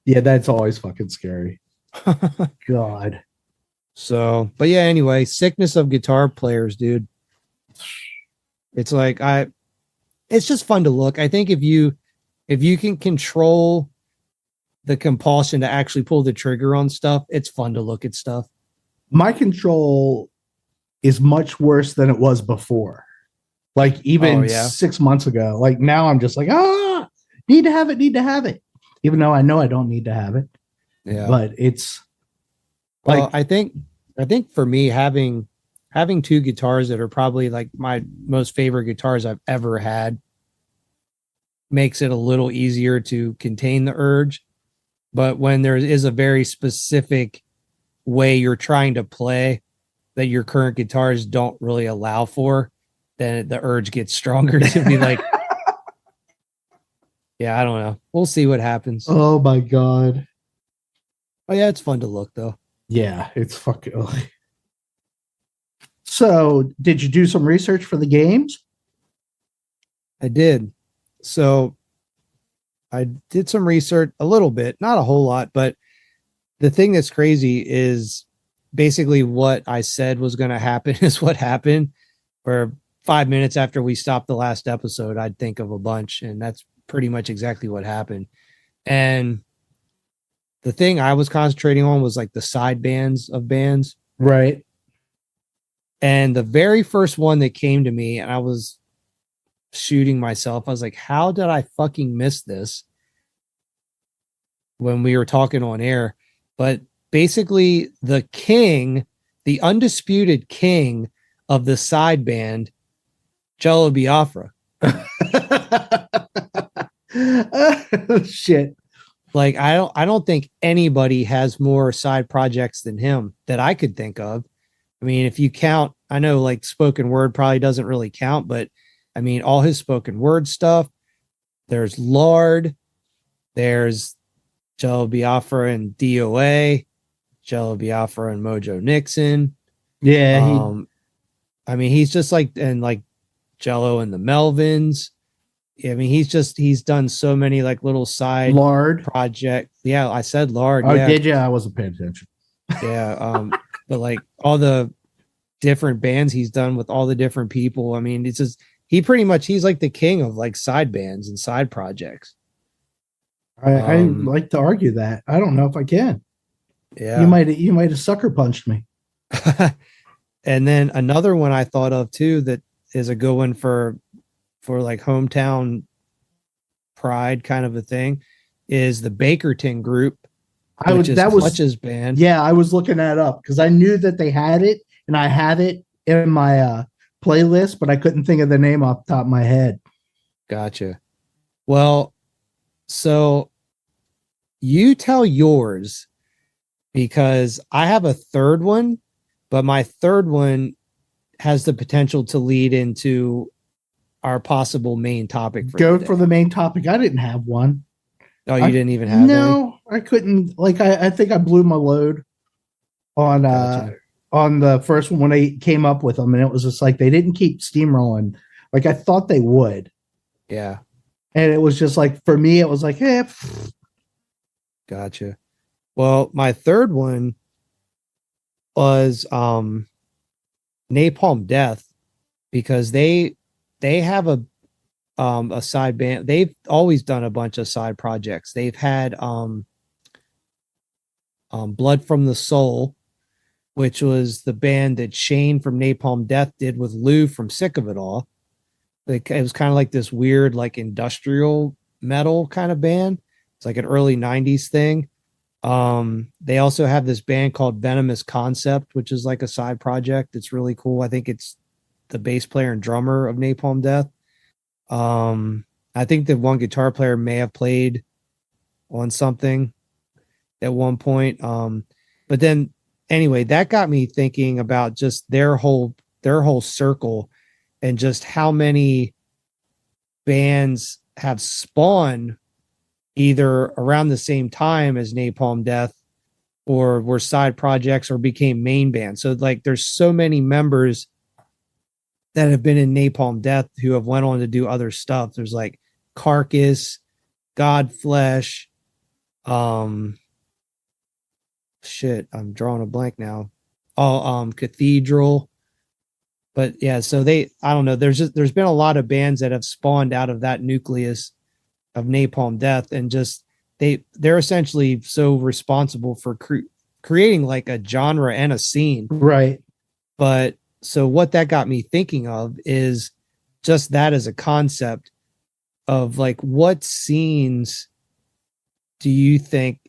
That's always fucking scary. God. So, but yeah, anyway, sickness of guitar players, dude. It's like it's just fun to look. I think if you can control the compulsion to actually pull the trigger on stuff, it's fun to look at stuff. My control is much worse than it was before. Like even 6 months ago. Like now I'm just like, need to have it. Even though I know I don't need to have it. Yeah. But it's like, I think for me, having two guitars that are probably like my most favorite guitars I've ever had makes it a little easier to contain the urge. But when there is a very specific way you're trying to play that your current guitars don't really allow for, then the urge gets stronger to be like, yeah, I don't know. We'll see what happens. Oh my God. Oh yeah, it's fun to look though. Yeah, it's fucking. Ugh. So, did you do some research for the games? I did. So I did some research a little bit, not a whole lot, but the thing that's crazy is basically what I said was going to happen is what happened. Where 5 minutes after we stopped the last episode, I'd think of a bunch, and that's pretty much exactly what happened. And the thing I was concentrating on was like the side bands of bands. Right. And the very first one that came to me, and I was shooting myself, I was like, how did I fucking miss this when we were talking on air? But basically, the king, the undisputed king of the side band, Jello Biafra. Oh, shit. Like I don't think anybody has more side projects than him that I could think of. I mean, if you count, I know like spoken word probably doesn't really count, but I mean, all his spoken word stuff. There's Lard, there's Jello Biafra and DOA, Jello Biafra and Mojo Nixon. Yeah. I mean, he's just like, and like Jello and the Melvins. I mean, he's done so many like little side Lard project. Yeah, I said Lard. Oh, yeah. did you? I wasn't paying attention. Yeah. But like all the different bands he's done with all the different people. I mean, it's just he's like the king of like side bands and side projects. I like to argue that. I don't know if I can. Yeah. You might have sucker punched me. And then another one I thought of too that is a good one for like hometown pride kind of a thing is the Bakerton group, which is Clutch's band. Yeah, I was looking that up because I knew that they had it and I had it in my playlist, but I couldn't think of the name off the top of my head. Gotcha. Well, so you tell yours because I have a third one, but my third one has the potential to lead into our possible main topic. Go for the main topic. I didn't have one. Oh, you didn't even have No, I couldn't. Like, I think I blew my load on on the first one when they came up with them, and it was just like they didn't keep steamrolling like I thought they would. Yeah. And it was just like, for me, it was like, eh. Gotcha. Well, my third one was Napalm Death, because they have a side band. They've always done a bunch of side projects. They've had Blood from the Soul, which was the band that Shane from Napalm Death did with Lou from Sick of It All. It was kind of like this weird, like industrial metal kind of band. It's like an early 90s thing. They also have this band called Venomous Concept, which is like a side project. It's really cool. I think it's the bass player and drummer of Napalm Death. I think that one guitar player may have played on something at one point. But then anyway, that got me thinking about just their whole circle and just how many bands have spawned either around the same time as Napalm Death or were side projects or became main bands. So like there's so many members that have been in Napalm Death who have went on to do other stuff. There's like Carcass, Godflesh, shit, I'm drawing a blank now. Cathedral. But yeah, so I don't know. There's been a lot of bands that have spawned out of that nucleus of Napalm Death, and just they're essentially so responsible for creating like a genre and a scene. Right. But so what that got me thinking of is just that as a concept of like, what scenes do you think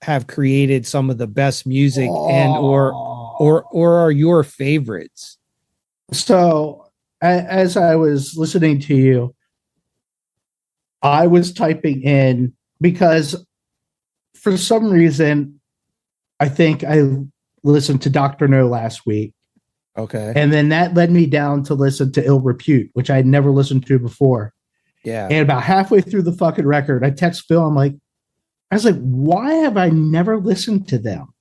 have created some of the best music and or are your favorites? So as I was listening to you, I was typing in because for some reason, I think I listened to Dr. No last week, Okay. And then that led me down to listen to Ill Repute, which I had never listened to before. Yeah. And about halfway through the fucking record, I text Phil. I was like, why have I never listened to them?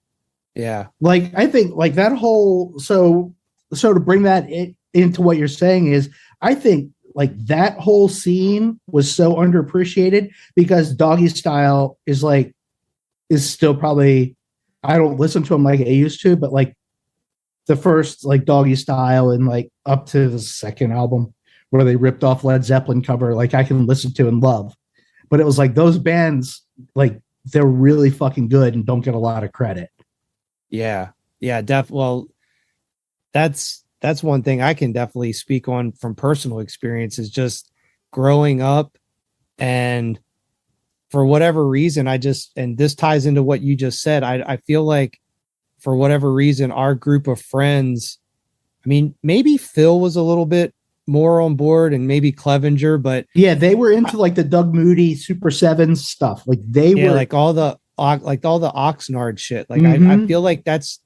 Yeah. Like, I think like that whole, so to bring that into what you're saying is, I think like that whole scene was so underappreciated because Doggy Style is still probably, I don't listen to them like I used to, but like the first like Doggy Style and like up to the second album where they ripped off Led Zeppelin cover, like I can listen to and love. But it was like those bands, like they're really fucking good and don't get a lot of credit. Yeah. Yeah. Well, that's one thing I can definitely speak on from personal experience is just growing up. And for whatever reason, and this ties into what you just said. I feel like for whatever reason, our group of friends, I mean, maybe Phil was a little bit more on board and maybe Clevenger, but yeah, they were into like the Doug Moody Super Sevens stuff. Like they were like all the Oxnard shit. Like I feel like that's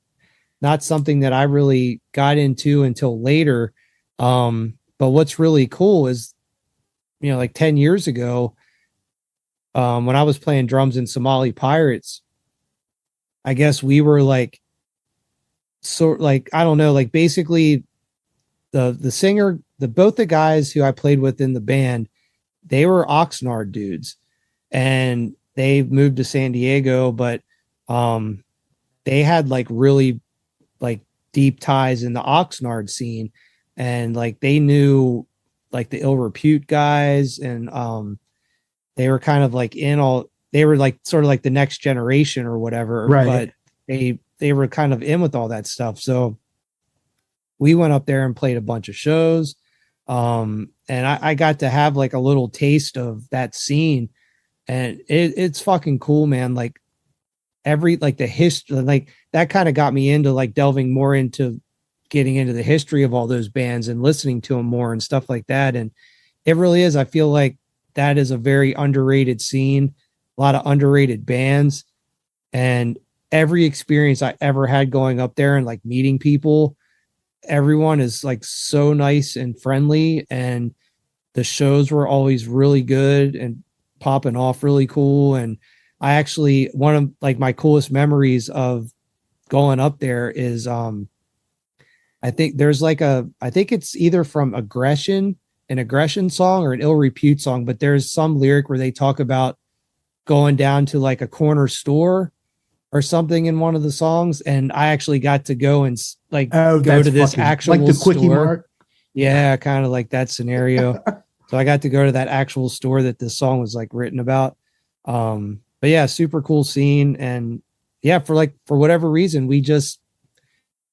not something that I really got into until later. But what's really cool is, like 10 years ago, when I was playing drums in Somali Pirates, I guess we were like, I don't know, like basically the singer, both the guys who I played with in the band, they were Oxnard dudes and they moved to San Diego, but they had like really like deep ties in the Oxnard scene, and like they knew like the Ill Repute guys, and they were kind of like they were like sort of like the next generation or whatever, right. But they were kind of in with all that stuff. So we went up there and played a bunch of shows. And I got to have like a little taste of that scene, and it's fucking cool, man. Like the history, like that kind of got me into like delving more into getting into the history of all those bands and listening to them more and stuff like that. And it really is. I feel like that is a very underrated scene, a lot of underrated bands, and every experience I ever had going up there and like meeting people, everyone is like so nice and friendly, and the shows were always really good and popping off really cool. And I actually, one of like my coolest memories of going up there is I think there's like I think it's either from an aggression song or an Ill Repute song, but there's some lyric where they talk about going down to like a corner store or something in one of the songs, and I actually got to go and like go to this actual like the Quickie store. Mart. Yeah, kind of like that scenario. So I got to go to that actual store that this song was like written about. But yeah, super cool scene. And yeah, for whatever reason,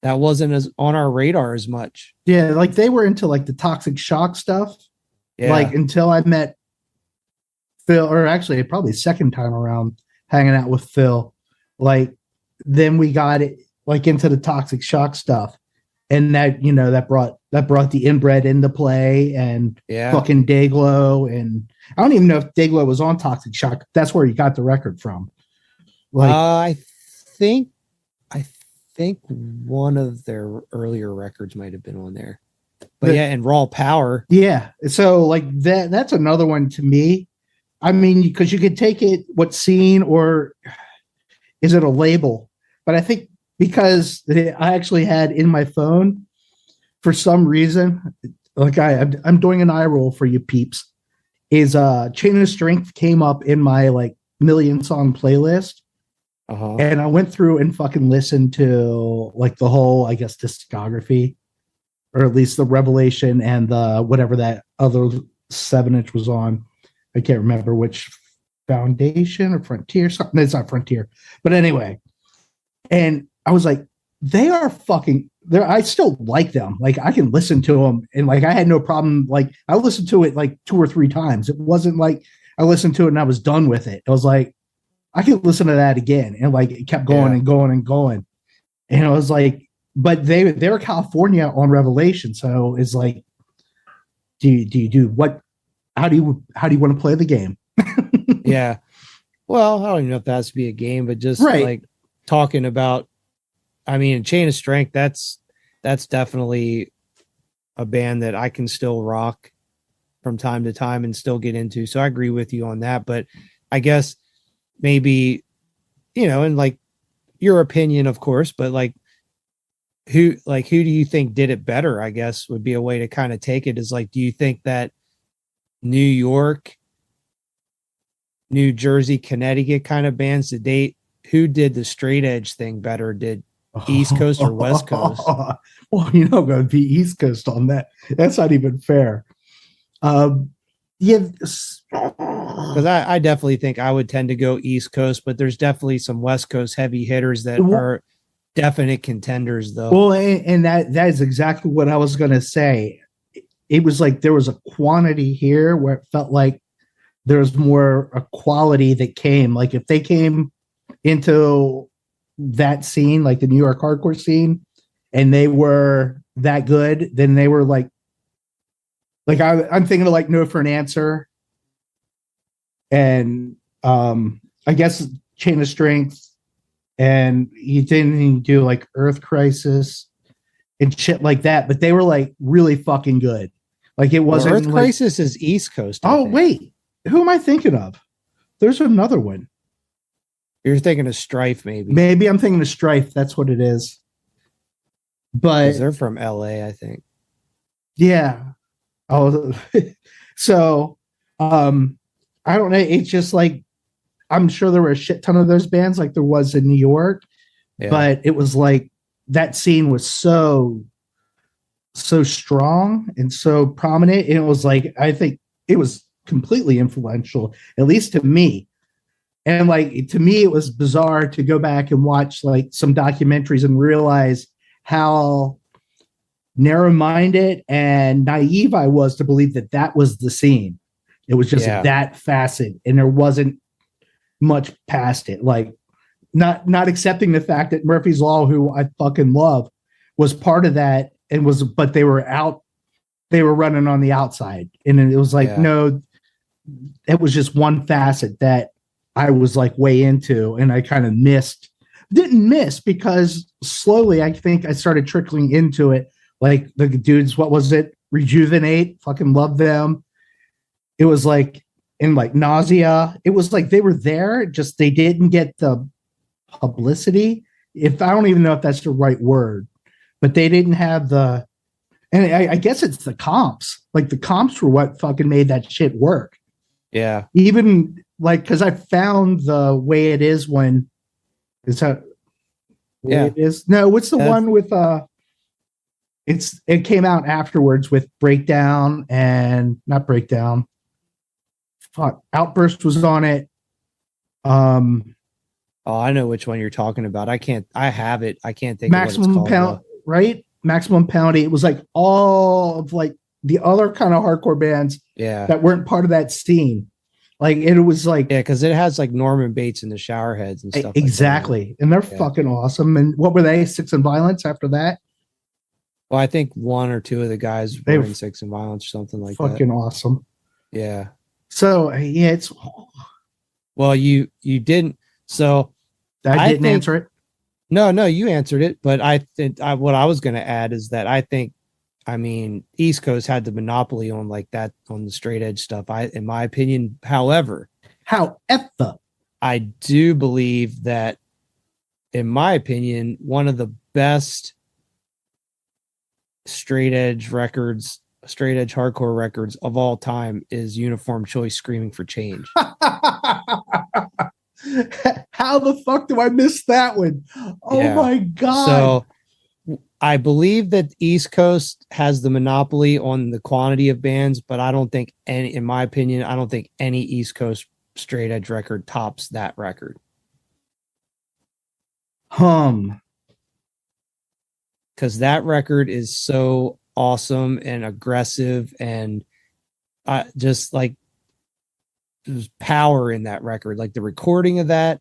that wasn't as on our radar as much. Yeah, like they were into like the Toxic Shock stuff. Yeah. Like until I met Phil, or actually probably second time around hanging out with Phil. Like then we got it like into the Toxic Shock stuff. And that, that brought the inbred into play, and fucking Dayglow. And I don't even know if Dayglow was on Toxic Shock. That's where you got the record from. Like I think one of their earlier records might have been on there. But and Raw Power. Yeah. So like that's another one to me. I mean, because you could take it what scene, or is it a label? But I think because I actually had in my phone for some reason, like I'm doing an eye roll for you peeps, is Chain of Strength came up in my like million song playlist. And I went through and fucking listened to like the whole, I guess, discography, or at least the Revelation and the whatever that other 7-inch was on. I can't remember which, Foundation or Frontier. Something. It's not Frontier, but anyway. And I was like, they are fucking there. I still like them. Like I can listen to them, and like I had no problem. Like I listened to it like 2 or 3 times. It wasn't like I listened to it and I was done with it. It was like I could listen to that again, and like it kept going and going and going. And it was like, but they were California on Revelation, so it's like, do you do what? How do you want to play the game? Yeah. Well, I don't even know if that has to be a game, but just like talking about, I mean, Chain of Strength, that's that's definitely a band that I can still rock from time to time and still get into. So I agree with you on that. But I guess maybe, and like your opinion, of course, but like who do you think did it better? I guess would be a way to kind of take it, is like, do you think that New York, New Jersey, Connecticut kind of bands, who did the straight edge thing better? Did East Coast or West Coast? Well, I'm going to be East Coast on that. That's not even fair. Yeah, because I definitely think I would tend to go East Coast, but there's definitely some West Coast heavy hitters that are definite contenders, though. Well, and that is exactly what I was going to say. It was like there was a quantity here where it felt like there was more a quality that came. Like if they came into that scene, like the New York hardcore scene, and they were that good, then they were like I'm thinking of like No for an Answer, and I guess Chain of Strength, and you didn't even do like Earth Crisis and shit like that, but they were like really fucking good. Like it wasn't Earth Crisis is East Coast. Oh wait, who am I thinking of? There's another one. You're thinking of Strife, maybe. Maybe I'm thinking of Strife. That's what it is. But they're from LA, I think. Yeah. Oh, so I don't know. It's just like I'm sure there were a shit ton of those bands, like there was in New York, but it was like that scene was so strong and so prominent. And it was like I think it was completely influential, at least to me. And like to me, it was bizarre to go back and watch like some documentaries and realize how narrow-minded and naive I was to believe that that was the scene. It was just that facet, and there wasn't much past it. Like not accepting the fact that Murphy's Law, who I fucking love, was part of that and but they were running on the outside, and it was like no, it was just one facet that I was like way into, and I kind of didn't miss because slowly I think I started trickling into it. Like the dudes, what was it? Rejuvenate, fucking love them. It was like in like Nausea. It was like they were there, just they didn't get the publicity. If I don't even know if that's the right word, but they didn't have the, and I guess it's the comps. Like the comps were what fucking made that shit work. Yeah. Even like, cause I found the way it is when it's how it is. No, what's the one with it came out afterwards with Breakdown and not Breakdown. Fuck, Outburst was on it. Oh, I know which one you're talking about. I have it. I can't think Maximum of what it's called, Pound, right? Maximum Pounding. It was like all of like the other kind of hardcore bands that weren't part of that scene. Like it was like because it has like Norman Bates and the Showerheads and stuff. Exactly. Like and they're fucking awesome. And what were they? Six and Violence after that? Well, I think one or two of the guys were in Six and Violence or something like that. Fucking awesome. Yeah. So it's well, you didn't. So I didn't answer it. No, you answered it. But I think what I was going to add is that I mean, East Coast had the monopoly on like that, on the straight edge stuff. In my opinion, however, I do believe that, in my opinion, one of the best straight edge hardcore records of all time is Uniform Choice Screaming for Change. How the fuck do I miss that one? Oh my God. So I believe that East Coast has the monopoly on the quantity of bands, but I don't think in my opinion, I don't think any East Coast straight edge record tops that record. Because that record is so awesome and aggressive, and just like there's power in that record. Like the recording of that,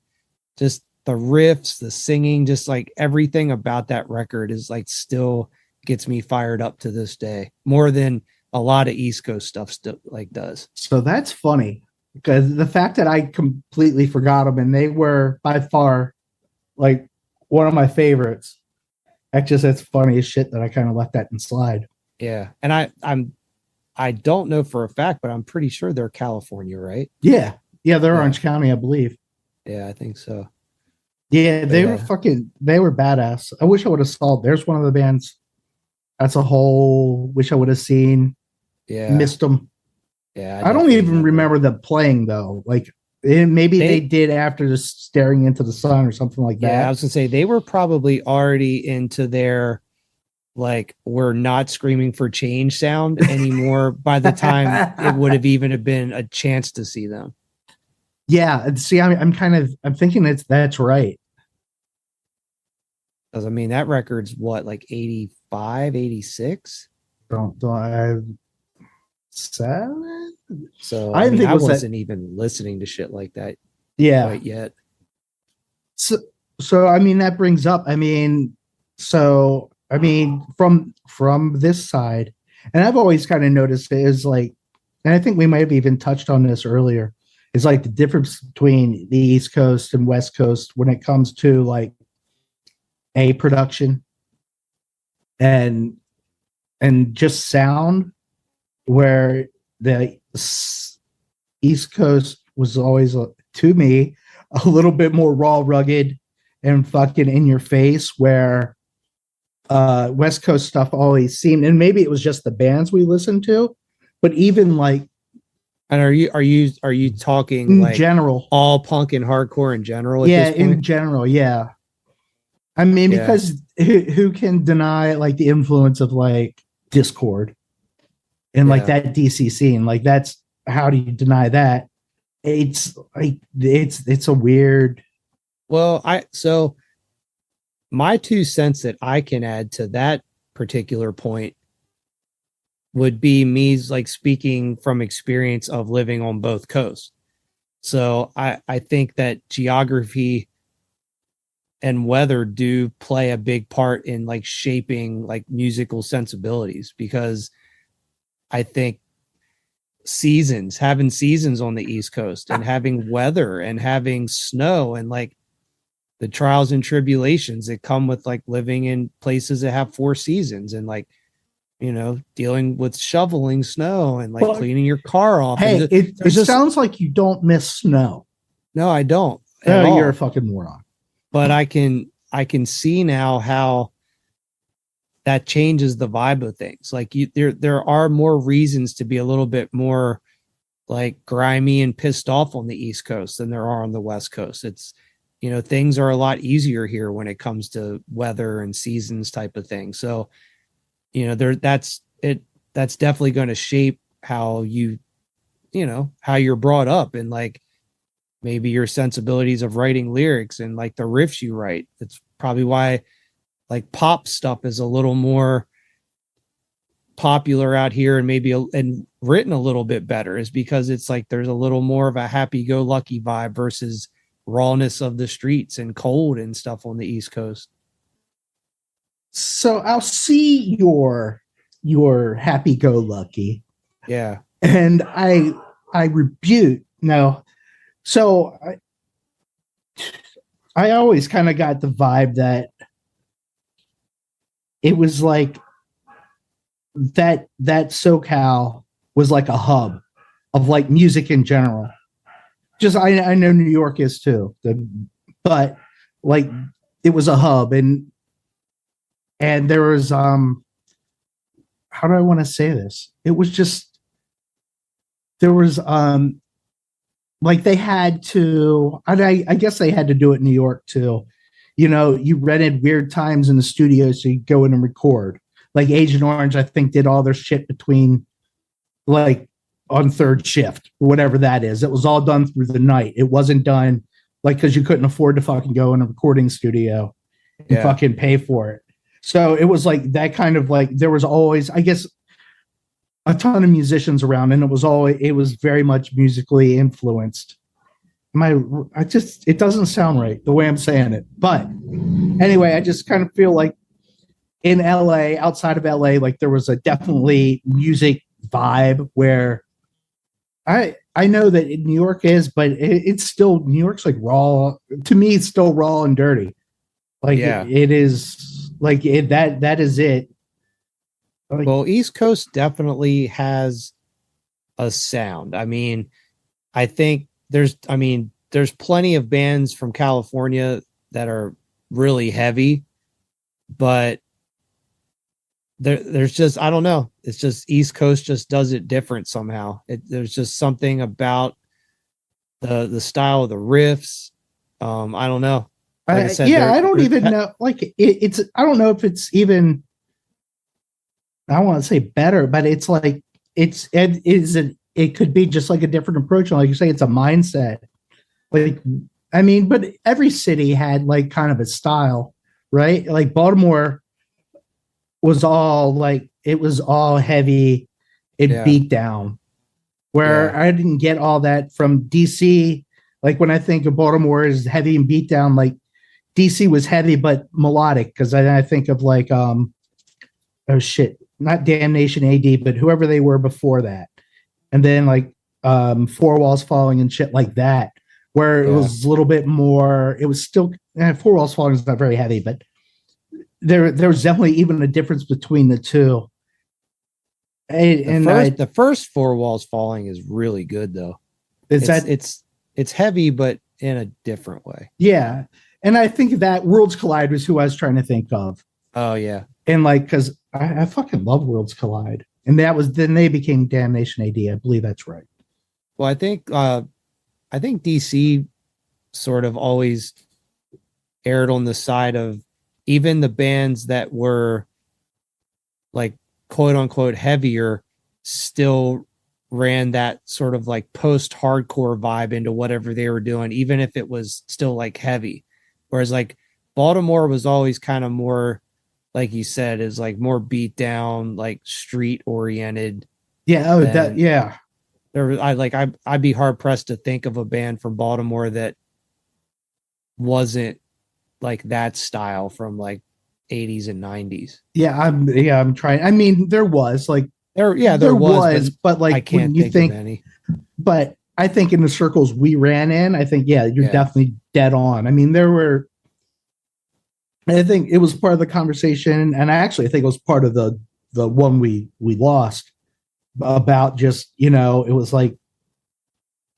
just the riffs, the singing, just like everything about that record is like still gets me fired up to this day, more than a lot of East Coast stuff still like does. So that's funny, because the fact that I completely forgot them, and they were by far like one of my favorites. That's funny as shit that I kind of let that in slide. Yeah. And I don't know for a fact, but I'm pretty sure they're California, right? Yeah. Yeah, they're Yeah. Orange County, I believe. Yeah, I think so. Yeah, But they yeah. were they were badass. I wish I would have saw. There's one of the bands. That's a whole wish I would have seen. Yeah. Missed them. Yeah. I don't even remember them playing though. Like maybe they did after just staring into the sun or something like that. Yeah, I was gonna say they were probably already into their like we're not screaming for change sound anymore by the time it would have even been a chance to see them. Yeah, see, I'm thinking that's right. Because I mean that record's what, like 85, 86? Don't I 7? So I didn't think I it was wasn't even listening to shit like that quite yet. So I mean that brings up from this side, and I've always kind of noticed it is like, and I think we might have even touched on this earlier, is like the difference between the East Coast and West Coast when it comes to like a production and just sound, where the East Coast was always to me a little bit more raw, rugged, and fucking in your face, where West Coast stuff always seemed, and maybe it was just the bands we listened to, but even like, and are you talking in like general, all punk and hardcore in general? At yeah, this point? in general, yeah. I mean, because who can deny like the influence of like Discord and like that DC scene? Like that's, how do you deny that? It's like it's a weird. Well, so my 2 cents that I can add to that particular point would be me like speaking from experience of living on both coasts. So I think that geography and weather do play a big part in like shaping like musical sensibilities, because I think having seasons on the East Coast and having weather and having snow and like the trials and tribulations that come with like living in places that have 4 seasons and like, dealing with shoveling snow and like cleaning your car off. Hey, it sounds like you don't miss snow. No, I don't. Oh, you're a fucking moron. But I can see now how that changes the vibe of things. Like there are more reasons to be a little bit more like grimy and pissed off on the East Coast than there are on the West Coast. It's, things are a lot easier here when it comes to weather and seasons type of thing. So, that's definitely going to shape how how you're brought up, and like maybe your sensibilities of writing lyrics and like the riffs you write. That's probably why like pop stuff is a little more popular out here and maybe and written a little bit better, is because it's like there's a little more of a happy-go-lucky vibe versus rawness of the streets and cold and stuff on the East Coast. So I'll see your happy-go-lucky, yeah, and I rebuke no. So I always kind of got the vibe that it was like that SoCal was like a hub of like music in general. Just I know New York is too, but like it was a hub, and there was how do I want to say this? It was just, there was like they had to, I guess they had to do it in New York too. You rented weird times in the studio so you go in and record. Like Agent Orange, I think, did all their shit between like on third shift or whatever that is. It was all done through the night. It wasn't done like because you couldn't afford to fucking go in a recording studio and fucking pay for it. So it was like that kind of like, there was always, I guess, a ton of musicians around, and it was very much musically influenced. It doesn't sound right the way I'm saying it. But anyway, I just kind of feel like in LA, outside of LA, like there was a definitely music vibe where I know that New York is, but it's still, New York's like raw. To me, it's still raw and dirty. Like it is. Like that is it. Like, Well, East Coast definitely has a sound. I mean, there's plenty of bands from California that are really heavy, but there's just, I don't know. It's just East Coast just does it different somehow. There's just something about the style of the riffs. I don't know. Like I said, I don't even know. Like it's I don't know if it's even. I don't want to say better, but it's like it could be just like a different approach. Like you say, it's a mindset. Like I mean, but every city had like kind of a style, right? Like Baltimore was all like it was all heavy, it Yeah. beat down. Where Yeah. I didn't get all that from DC. Like when I think of Baltimore as heavy and beat down, like DC was heavy but melodic because I think of like oh shit, not Damnation AD, but whoever they were before that, and then like Four Walls Falling and shit like that, where it Yeah. was a little bit more. It was still Four Walls Falling is not very heavy, but there was definitely even a difference between the two. The first Four Walls Falling is really good though. It's heavy, but in a different way. Yeah, and I think that Worlds Collide was who I was trying to think of. Oh yeah, and like because I fucking love Worlds Collide, and that was then they became Damnation AD. I believe that's right. Well, I think DC sort of always erred on the side of even the bands that were like quote unquote heavier still ran that sort of like post hardcore vibe into whatever they were doing, even if it was still like heavy. Whereas like Baltimore was always kind of more, like you said, is like more beat down, like street oriented. Yeah. Oh, that. Yeah. I'd be hard pressed to think of a band from Baltimore that wasn't like that style from like 80s and 90s. I'm trying. I mean, there was like there was, but like I can't when you think of any. But I think in the circles we ran in, I think you're definitely dead on. I mean, I think it was part of the conversation, and I think it was part of the one we lost about just it was like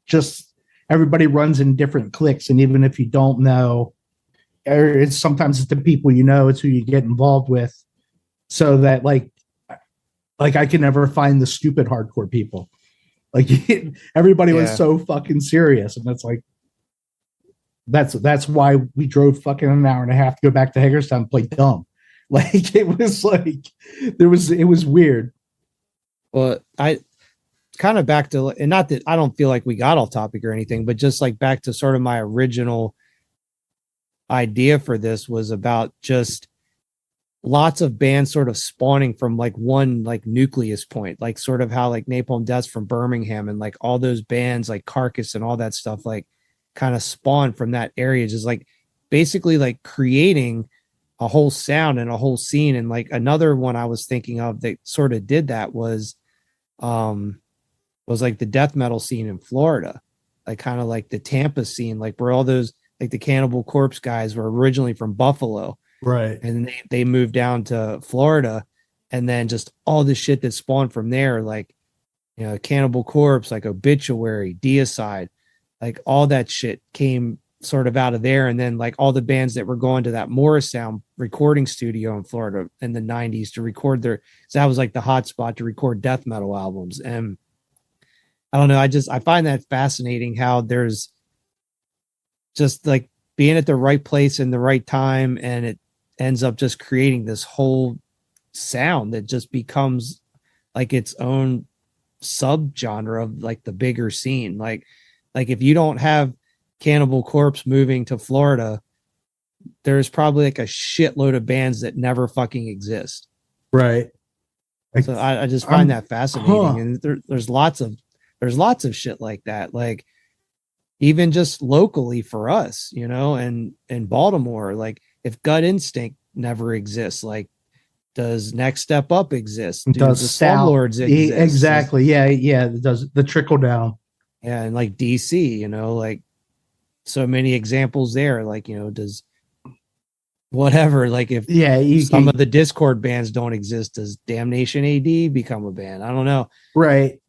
just everybody runs in different cliques, and even if you don't know, it's sometimes it's the people it's who you get involved with, so that like I can never find the stupid hardcore people. Like everybody was so fucking serious, and that's like that's why we drove fucking an hour and a half to go back to Hagerstown and play dumb. Like it was like it was weird. Well, I kind of back to, and not that I don't feel like we got off topic or anything, but just like back to sort of my original idea for this was about just lots of bands sort of spawning from like one like nucleus point, like sort of how like Napalm Death from Birmingham and like all those bands like Carcass and all that stuff like kind of spawned from that area, just like basically like creating a whole sound and a whole scene. And like another one I was thinking of that sort of did that was like the death metal scene in Florida, like kind of like the Tampa scene, like where all those like the Cannibal Corpse guys were originally from Buffalo, right? And they moved down to Florida, and then just all the shit that spawned from there, like Cannibal Corpse, like Obituary, Deicide, like all that shit came sort of out of there. And then like all the bands that were going to that Morrisound recording studio in Florida in the 90s to record so that was like the hot spot to record death metal albums. And I don't know, I find that fascinating how there's just like being at the right place in the right time, and it ends up just creating this whole sound that just becomes like its own subgenre of like the bigger scene. Like if you don't have Cannibal Corpse moving to Florida, there's probably like a shitload of bands that never fucking exist. Right. So I just find that fascinating. And there's lots of shit like that. Like even just locally for us, and in Baltimore, like if Gut Instinct never exists, like does Next Step Up exist? Does the Slumlords exist? Exactly. Yeah. Does the trickle down? Yeah, and like DC, like so many examples there. Like, does whatever. Like if you some can, of the Discord bands don't exist, does Damnation AD become a band? I don't know. right.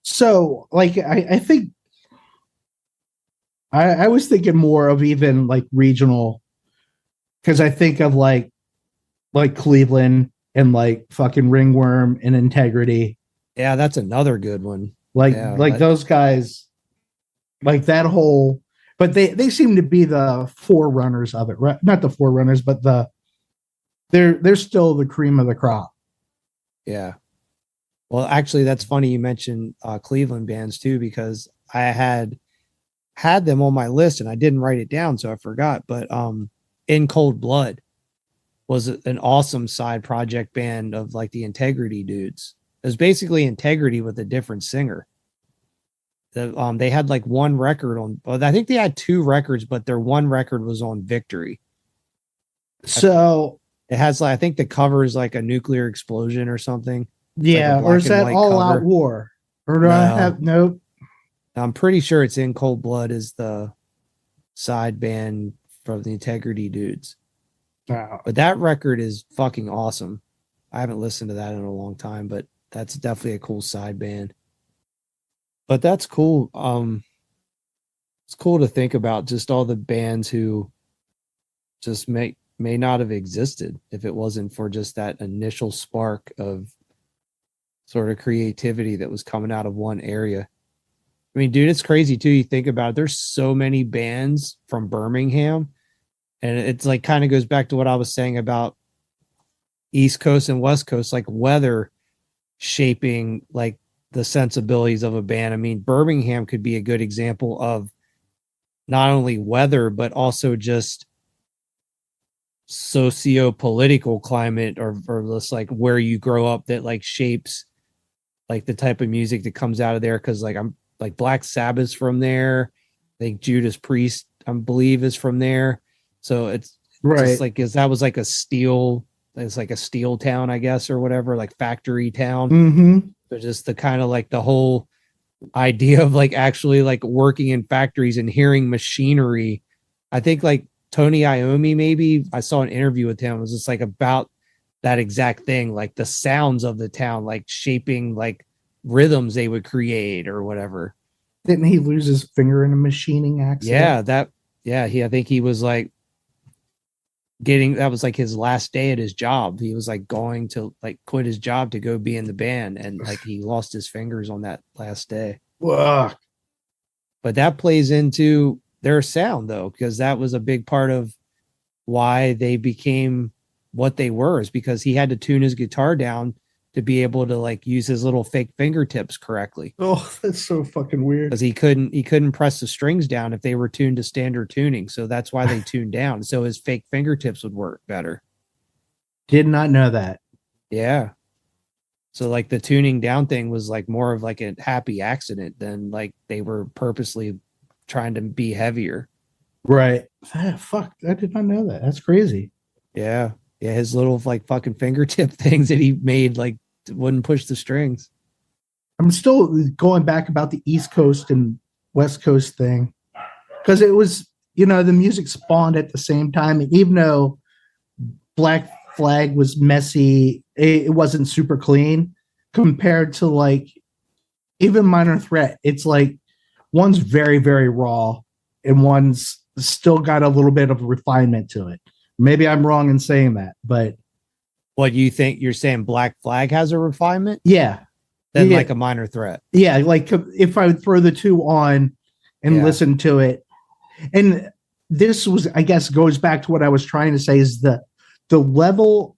So like I think I was thinking more of even like regional, because I think of like Cleveland and like fucking Ringworm and Integrity. Yeah, that's another good one. Like Yeah, those guys, like that whole, but they seem to be the forerunners of it, right? Not the forerunners, but they're still the cream of the crop. yeah. Well, actually, that's funny you mentioned Cleveland bands too, because I had them on my list and I didn't write it down, so I forgot. But In Cold Blood was an awesome side project band of like the Integrity dudes. It was basically Integrity with a different singer. They had like one record on, well, I think they had two records, but their one record was on Victory. So it has like, I think the cover is like a nuclear explosion or something. yeah, like or is that All cover. Out War? Or do I have nope? I'm pretty sure it's In Cold Blood is the side band from the Integrity dudes. Wow. But that record is fucking awesome. I haven't listened to that in a long time, but that's definitely a cool side band. But that's cool. It's cool to think about just all the bands who just may not have existed if it wasn't for just that initial spark of sort of creativity that was coming out of one area. I mean, dude, it's crazy too. You think about it, there's so many bands from Birmingham, and it's like kind of goes back to what I was saying about East Coast and West Coast, like weather shaping like the sensibilities of a band. I mean, Birmingham could be a good example of not only weather, but also just socio-political climate or just like where you grow up that like shapes like the type of music that comes out of there. Cause like I'm like Black Sabbath's from there. I think Judas Priest, I believe, is from there. So it's right. Just like, cause that was like it's like a steel town, I guess, or whatever, like factory town. Mm-hmm. So just the kind of like the whole idea of like actually like working in factories and hearing machinery. I think like Tony Iommi, maybe I saw an interview with him. It was just like about that exact thing, like the sounds of the town, like shaping like rhythms they would create or whatever. Didn't he lose his finger in a machining accident? I think he was like that was like his last day at his job. He was like going to like quit his job to go be in the band, and like he lost his fingers on that last day. Ugh. But that plays into their sound though, because that was a big part of why they became what they were, is because he had to tune his guitar down to be able to like use his little fake fingertips correctly. Oh, that's so fucking weird. Because he couldn't press the strings down if they were tuned to standard tuning. So that's why they tuned down. So his fake fingertips would work better. Did not know that. Yeah. So like the tuning down thing was like more of like a happy accident than like they were purposely trying to be heavier. Right. Fuck. I did not know that. That's crazy. Yeah. Yeah. His little like fucking fingertip things that he made like wouldn't push the strings. I'm still going back about the East Coast and West Coast thing, because it was, the music spawned at the same time. And even though Black Flag was messy, it wasn't super clean compared to like even Minor Threat. It's like one's very, very raw and one's still got a little bit of refinement to it. Maybe I'm wrong in saying that, but what you think you're saying Black Flag has a refinement? Yeah. Than like a Minor Threat. Yeah. Like if I would throw the two on and listen to it. And this was, I guess, goes back to what I was trying to say, is the level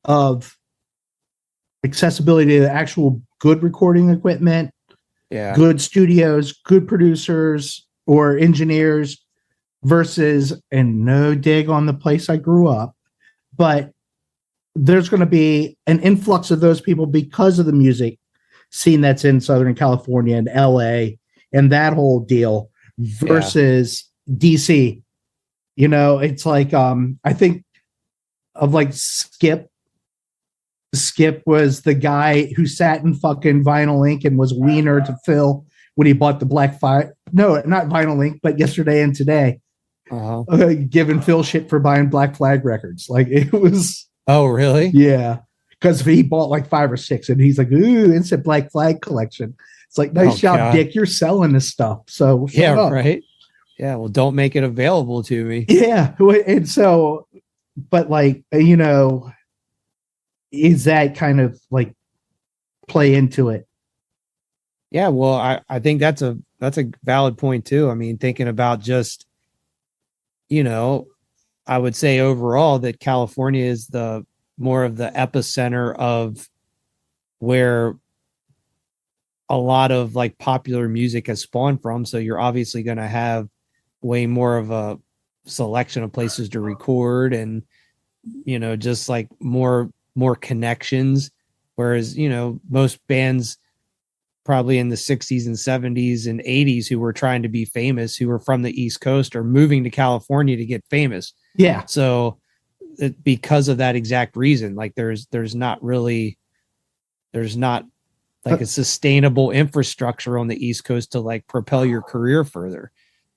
of accessibility to the actual good recording equipment, good studios, good producers or engineers versus, and no dig on the place I grew up, but there's going to be an influx of those people because of the music scene that's in Southern California and LA and that whole deal versus DC. It's like, I think of like Skip. Skip was the guy who sat in fucking Vinyl Ink and was wiener to Phil when he bought the Black Fire. No, not Vinyl Ink, but Yesterday and Today. Uh-huh. giving Phil shit for buying Black Flag records. Like it was, Oh, really? yeah. Because he bought like 5 or 6, and he's like, "Ooh, instant Black Flag collection." It's like, nice job, God. Dick. You're selling this stuff, so Yeah, up. right. Yeah, well, don't make it available to me. Yeah, and so, but like is that kind of like play into it? Yeah, well, I think that's a valid point too. I mean, thinking about just, I would say overall that California is the more of the epicenter of where a lot of like popular music has spawned from. So you're obviously going to have way more of a selection of places to record and, just like more connections. Whereas, most bands probably in the 60s and 70s and 80s who were trying to be famous, who were from the East Coast, are moving to California to get famous. Yeah. So because of that exact reason, like there's not like a sustainable infrastructure on the East Coast to like propel your career further.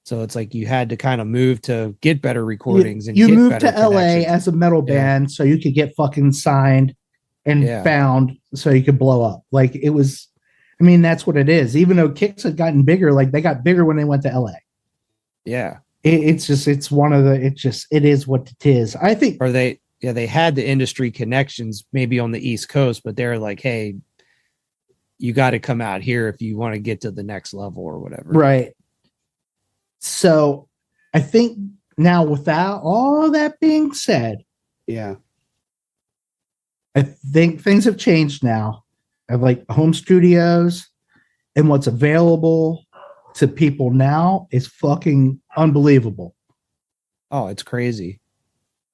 So it's like you had to kind of move to get better recordings and you get moved to LA connections. as a metal band so you could get fucking signed and found so you could blow up. Like it was, I mean, that's what it is. Even though Kicks had gotten bigger, like they got bigger when they went to LA. Yeah. It's one of the, it is what it is. I think. Or they had the industry connections maybe on the East Coast, but they're like, hey, you got to come out here if you want to get to the next level or whatever. Right. So I think now, without all that being said, yeah, I think things have changed now. I have like home studios, and what's available to people now is fucking unbelievable. Oh, it's crazy.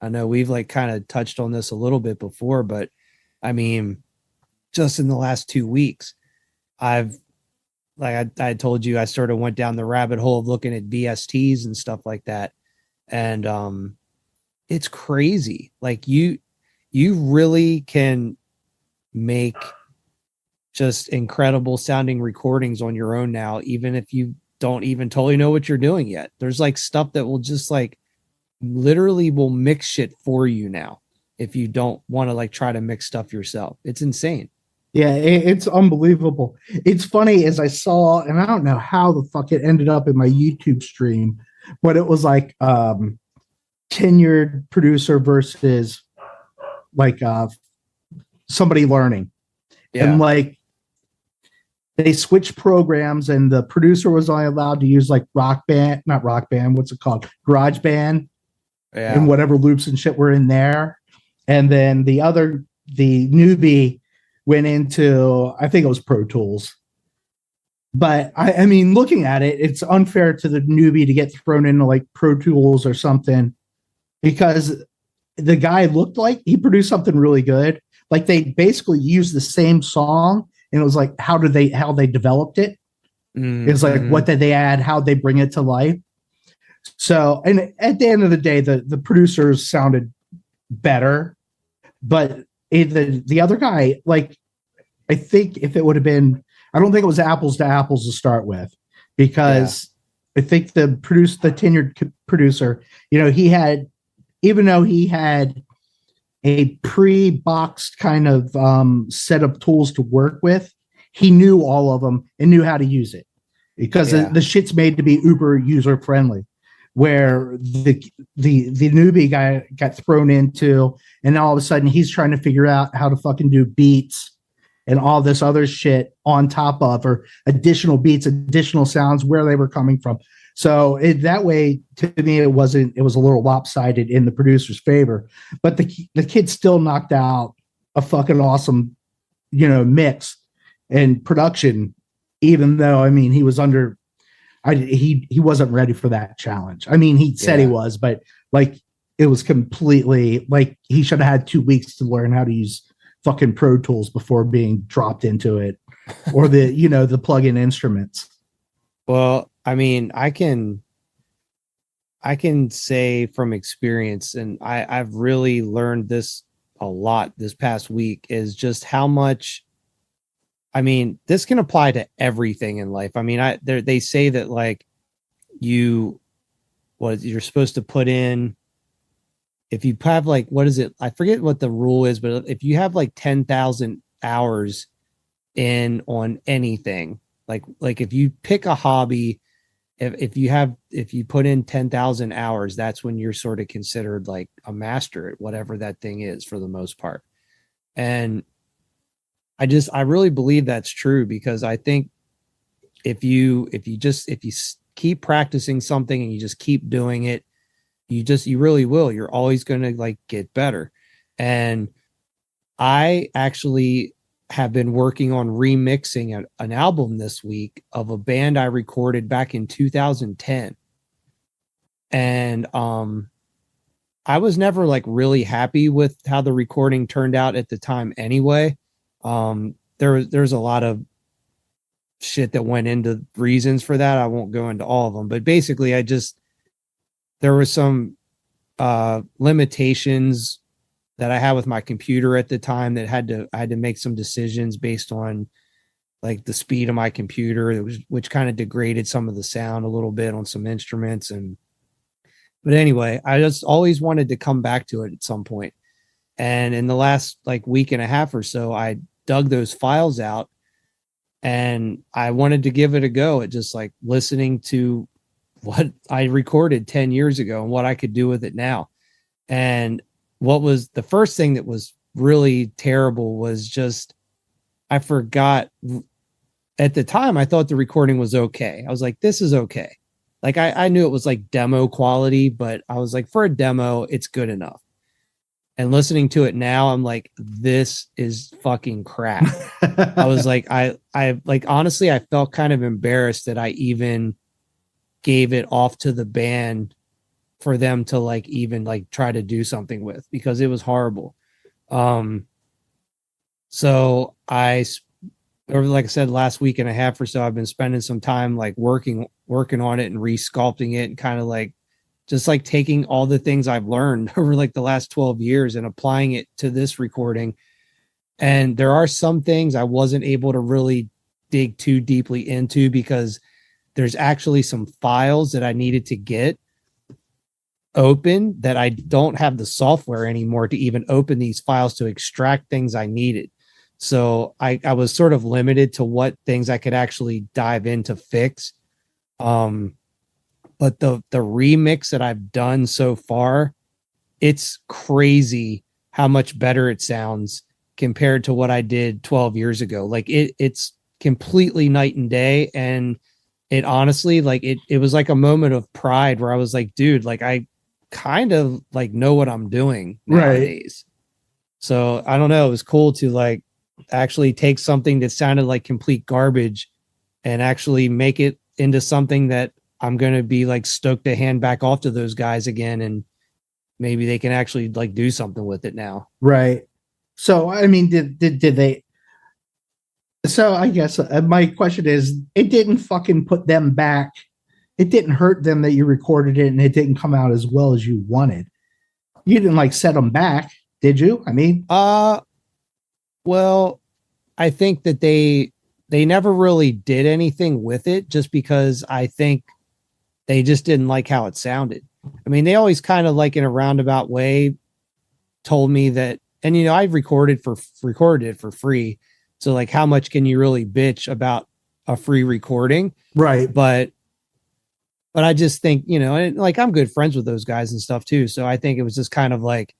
I know we've like kind of touched on this a little bit before, but I mean, just in the last 2 weeks, I've like I told you, I sort of went down the rabbit hole of looking at VSTs and stuff like that. And it's crazy. Like you really can make just incredible sounding recordings on your own now, even if you don't even totally know what you're doing yet. There's like stuff that will just like literally will mix shit for you now if you don't want to like try to mix stuff yourself. It's insane. Yeah, it's unbelievable. It's funny as I saw, and I don't know how the fuck it ended up in my YouTube stream, but it was like tenured producer versus like somebody learning. Yeah. And like they switched programs, and the producer was only allowed to use like not rock band, what's it called? Garage band. Yeah. And whatever loops and shit were in there. And then the newbie went into, I think it was Pro Tools. But I mean, looking at it, it's unfair to the newbie to get thrown into like Pro Tools or something, because the guy looked like he produced something really good. Like they basically used the same song, and it was like how they developed it. Mm-hmm. It's like what did they add, how they bring it to life. So, and at the end of the day, the producers sounded better, but the other guy, like, I think if it would have been, I don't think it was apples to apples to start with, because I think the tenured producer, he had, even though he had a pre-boxed kind of set of tools to work with, he knew all of them and knew how to use it, because the shit's made to be uber user friendly. Where the newbie guy got thrown into, and all of a sudden he's trying to figure out how to fucking do beats and all this other shit on top of, or additional beats, additional sounds, where they were coming from. So that way, to me, it was a little lopsided in the producer's favor. But the kid still knocked out a fucking awesome, mix and production, even though, I mean, he was under. He wasn't ready for that challenge. I mean, he said he was, but like it was completely like he should have had 2 weeks to learn how to use fucking Pro Tools before being dropped into it, or the plug-in instruments. Well, I mean, I can say from experience, and I've really learned this a lot this past week, is just how much. I mean, this can apply to everything in life. I mean, they say that like you what you're supposed to put in. If you have like, what is it? I forget what the rule is, but if you have like 10,000 hours in on anything, like if you pick a hobby, if you put in 10,000 hours, that's when you're sort of considered like a master at whatever that thing is for the most part. And I really believe that's true, because I think if you keep practicing something and you just keep doing it, you really will. You're always going to like get better. And I actually have been working on remixing an album this week of a band I recorded back in 2010. And I was never like really happy with how the recording turned out at the time anyway. There's a lot of shit that went into reasons for that. I won't go into all of them, but basically there was some limitations that I had with my computer at the time that I had to make some decisions based on like the speed of my computer, which kind of degraded some of the sound a little bit on some instruments. But anyway, I just always wanted to come back to it at some point. And in the last like week and a half or so, I dug those files out and I wanted to give it a go at just like listening to what I recorded 10 years ago and what I could do with it now. And what was the first thing that was really terrible was just, I forgot at the time, I thought the recording was okay. I was like, this is okay. Like I knew it was like demo quality, but I was like, for a demo, it's good enough. And listening to it now, I'm like, this is fucking crap. I was like, I like, honestly, I felt kind of embarrassed that I even gave it off to the band for them to like even like try to do something with, because it was horrible. So or like I said, last week and a half or so, I've been spending some time like working on it and resculpting it, and kind of like just like taking all the things I've learned over like the last 12 years and applying it to this recording. And there are some things I wasn't able to really dig too deeply into, because there's actually some files that I needed to get open that I don't have the software anymore to even open these files to extract things I needed. So I was sort of limited to what things I could actually dive in to fix. But the remix that I've done so far, it's crazy how much better it sounds compared to what I did 12 years ago. Like it's completely night and day. And it honestly, like it was like a moment of pride where I was like, dude, like I kind of like know what I'm doing nowadays. Right. So I don't know. It was cool to like actually take something that sounded like complete garbage and actually make it into something that I'm going to be like stoked to hand back off to those guys again. And maybe they can actually like do something with it now. Right. So, I mean, did they, so I guess my question is, it didn't fucking put them back. It didn't hurt them that you recorded it and it didn't come out as well as you wanted. You didn't like set them back, did you? I mean, well, I think that they never really did anything with it, just because I think they just didn't like how it sounded. I mean, they always kind of like in a roundabout way told me that, and you know, I recorded it for free. So like, how much can you really bitch about a free recording? Right. But I just think, you know, and like I'm good friends with those guys and stuff too. So I think it was just kind of like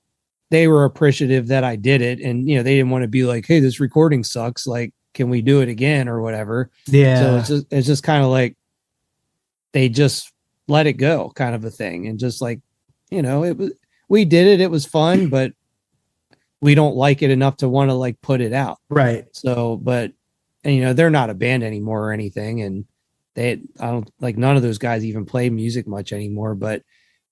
they were appreciative that I did it, and you know, they didn't want to be like, hey, this recording sucks, like can we do it again or whatever. Yeah. So it's just kind of like they just let it go, kind of a thing. And just like, you know, we did it, it was fun, but we don't like it enough to want to like put it out. Right. So, but, and you know, they're not a band anymore or anything, and I don't like, none of those guys even play music much anymore, but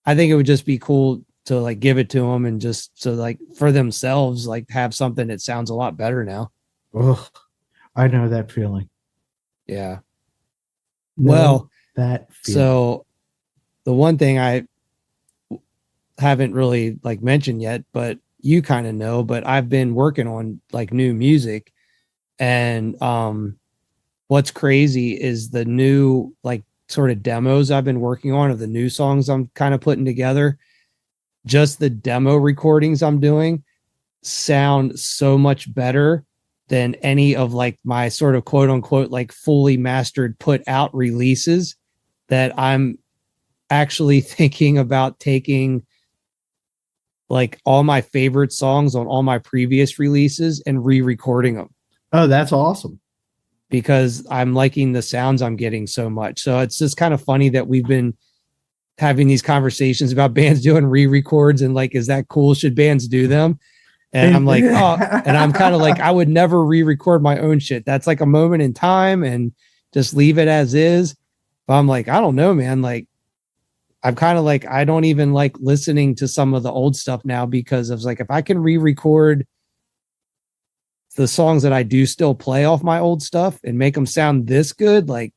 I think it would just be cool to like give it to them and just so like for themselves, like have something that sounds a lot better now. Oh, I know that feeling. Yeah. Well, that feeling. So the one thing I haven't really like mentioned yet, but you kind of know, but I've been working on like new music, and what's crazy is the new like sort of demos I've been working on of the new songs I'm kind of putting together, just the demo recordings I'm doing sound so much better than any of like my sort of quote unquote like fully mastered put out releases, that I'm actually thinking about taking like all my favorite songs on all my previous releases and re-recording them. Oh, that's awesome. Because I'm liking the sounds I'm getting so much. So it's just kind of funny that we've been having these conversations about bands doing re-records and like, is that cool? Should bands do them? And I'm like, oh, and I'm kind of like, I would never re-record my own shit. That's like a moment in time and just leave it as is. But I'm like, I don't know, man. Like, I'm kind of like, I don't even like listening to some of the old stuff now, because of like, if I can re-record the songs that I do still play off my old stuff and make them sound this good, like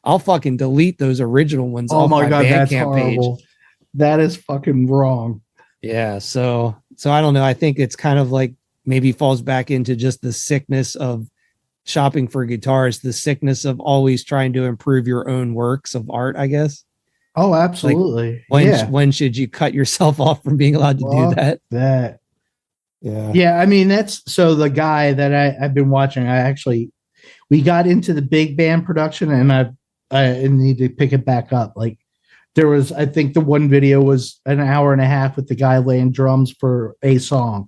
I'll fucking delete those original ones off my Bandcamp page. That is fucking wrong. Yeah. So I don't know. I think it's kind of like maybe falls back into just the sickness of shopping for guitars, the sickness of always trying to improve your own works of art, I guess. Oh, absolutely. Like when should you cut yourself off from being allowed to do that? Yeah. I mean, that's so the guy that I've been watching, we got into the big band production, and I need to pick it back up. Like there was, I think the one video was an hour and a half with the guy laying drums for a song.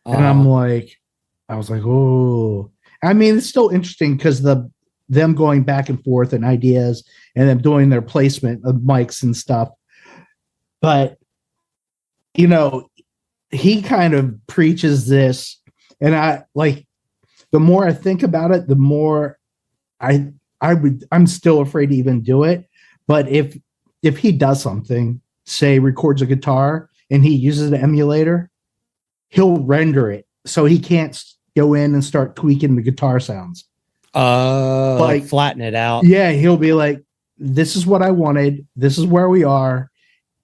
And I'm like, I was like, oh, I mean, it's still interesting because them going back and forth and ideas and them doing their placement of mics and stuff. But, you know, he kind of preaches this, and I like, the more I think about it, the more I'm still afraid to even do it. But if he does something, say records a guitar and he uses the emulator, he'll render it so he can't go in and start tweaking the guitar sounds. Like flatten it out. Yeah, he'll be like, this is what I wanted. This is where we are.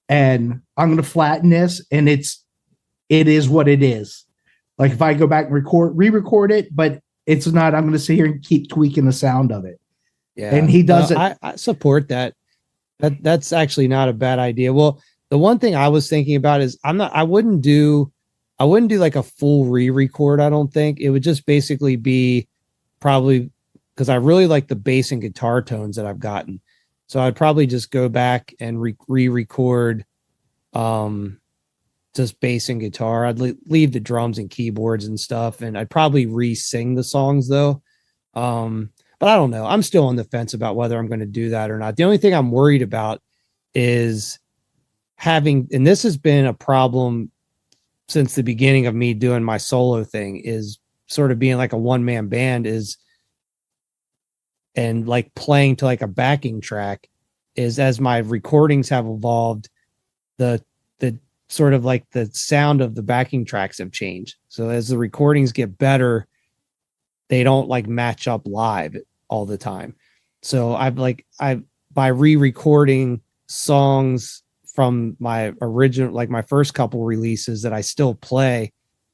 And I'm going to flatten this, and it is what it is. Like if I go back and re-record it, but it's not, I'm going to sit here and keep tweaking the sound of it. Yeah. And he does it. I support that. That's actually not a bad idea. Well, the one thing I was thinking about is I wouldn't do like a full re-record. I don't think. It would just basically be probably because I really like the bass and guitar tones that I've gotten. So I'd probably just go back and re-record just bass and guitar. I'd leave the drums and keyboards and stuff, and I'd probably re-sing the songs though. But I don't know. I'm still on the fence about whether I'm going to do that or not. The only thing I'm worried about is having, and this has been a problem since the beginning of me doing my solo thing, is sort of being like a one-man band and like playing to like a backing track, is as my recordings have evolved, the sort of like the sound of the backing tracks have changed. So as the recordings get better, they don't like match up live all the time. So by re-recording songs from my original, like my first couple releases that I still play,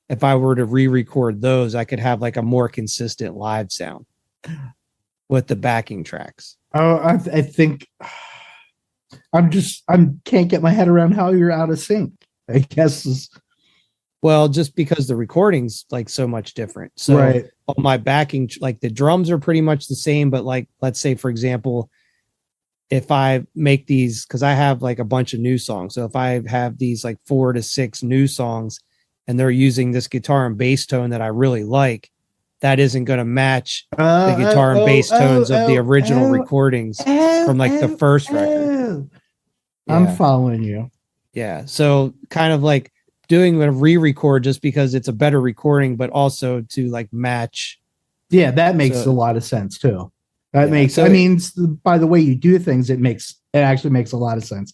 if I were to re-record those, I could have like a more consistent live sound with the backing tracks. Oh, I think I can't get my head around how you're out of sync. I guess. Well, just because the recording's like so much different. So right. On my backing, like the drums are pretty much the same, but like, let's say for example, if I make these, cause I have like a bunch of new songs. So if I have these like 4 to 6 new songs and they're using this guitar and bass tone that I really like, that isn't going to match the guitar and bass tones of the original recordings from like the first record. Yeah. I'm following you. Yeah. So kind of like doing a re-record just because it's a better recording, but also to like match. Yeah, that makes a lot of sense too. That makes, so I mean, by the way you do things, it actually makes a lot of sense.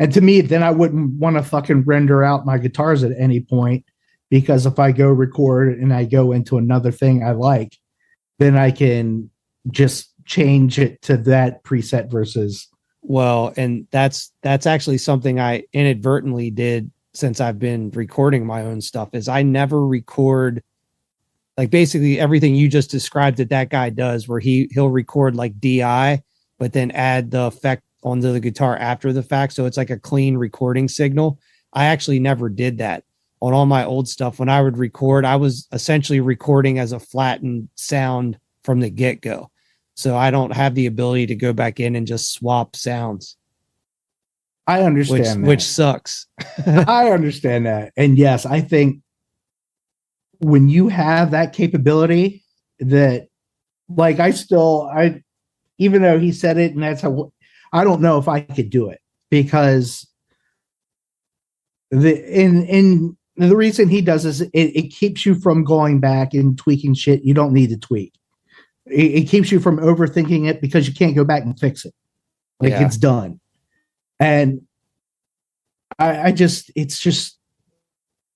And to me, then I wouldn't want to fucking render out my guitars at any point, because if I go record and I go into another thing I like, then I can just change it to that preset versus. Well, and that's actually something I inadvertently did since I've been recording my own stuff, is I never record like basically everything you just described that guy does, where he'll record like DI, but then add the effect onto the guitar after the fact, so it's like a clean recording signal. I actually never did that on all my old stuff. When I would record, I was essentially recording as a flattened sound from the get-go. So I don't have the ability to go back in and just swap sounds. I understand which sucks. I understand that. And yes, I think when you have that capability, that like I even though he said it and that's how, I don't know if I could do it, because the reason he does is it keeps you from going back and tweaking shit you don't need to tweak. It keeps you from overthinking it because you can't go back and fix it. Like it's done. And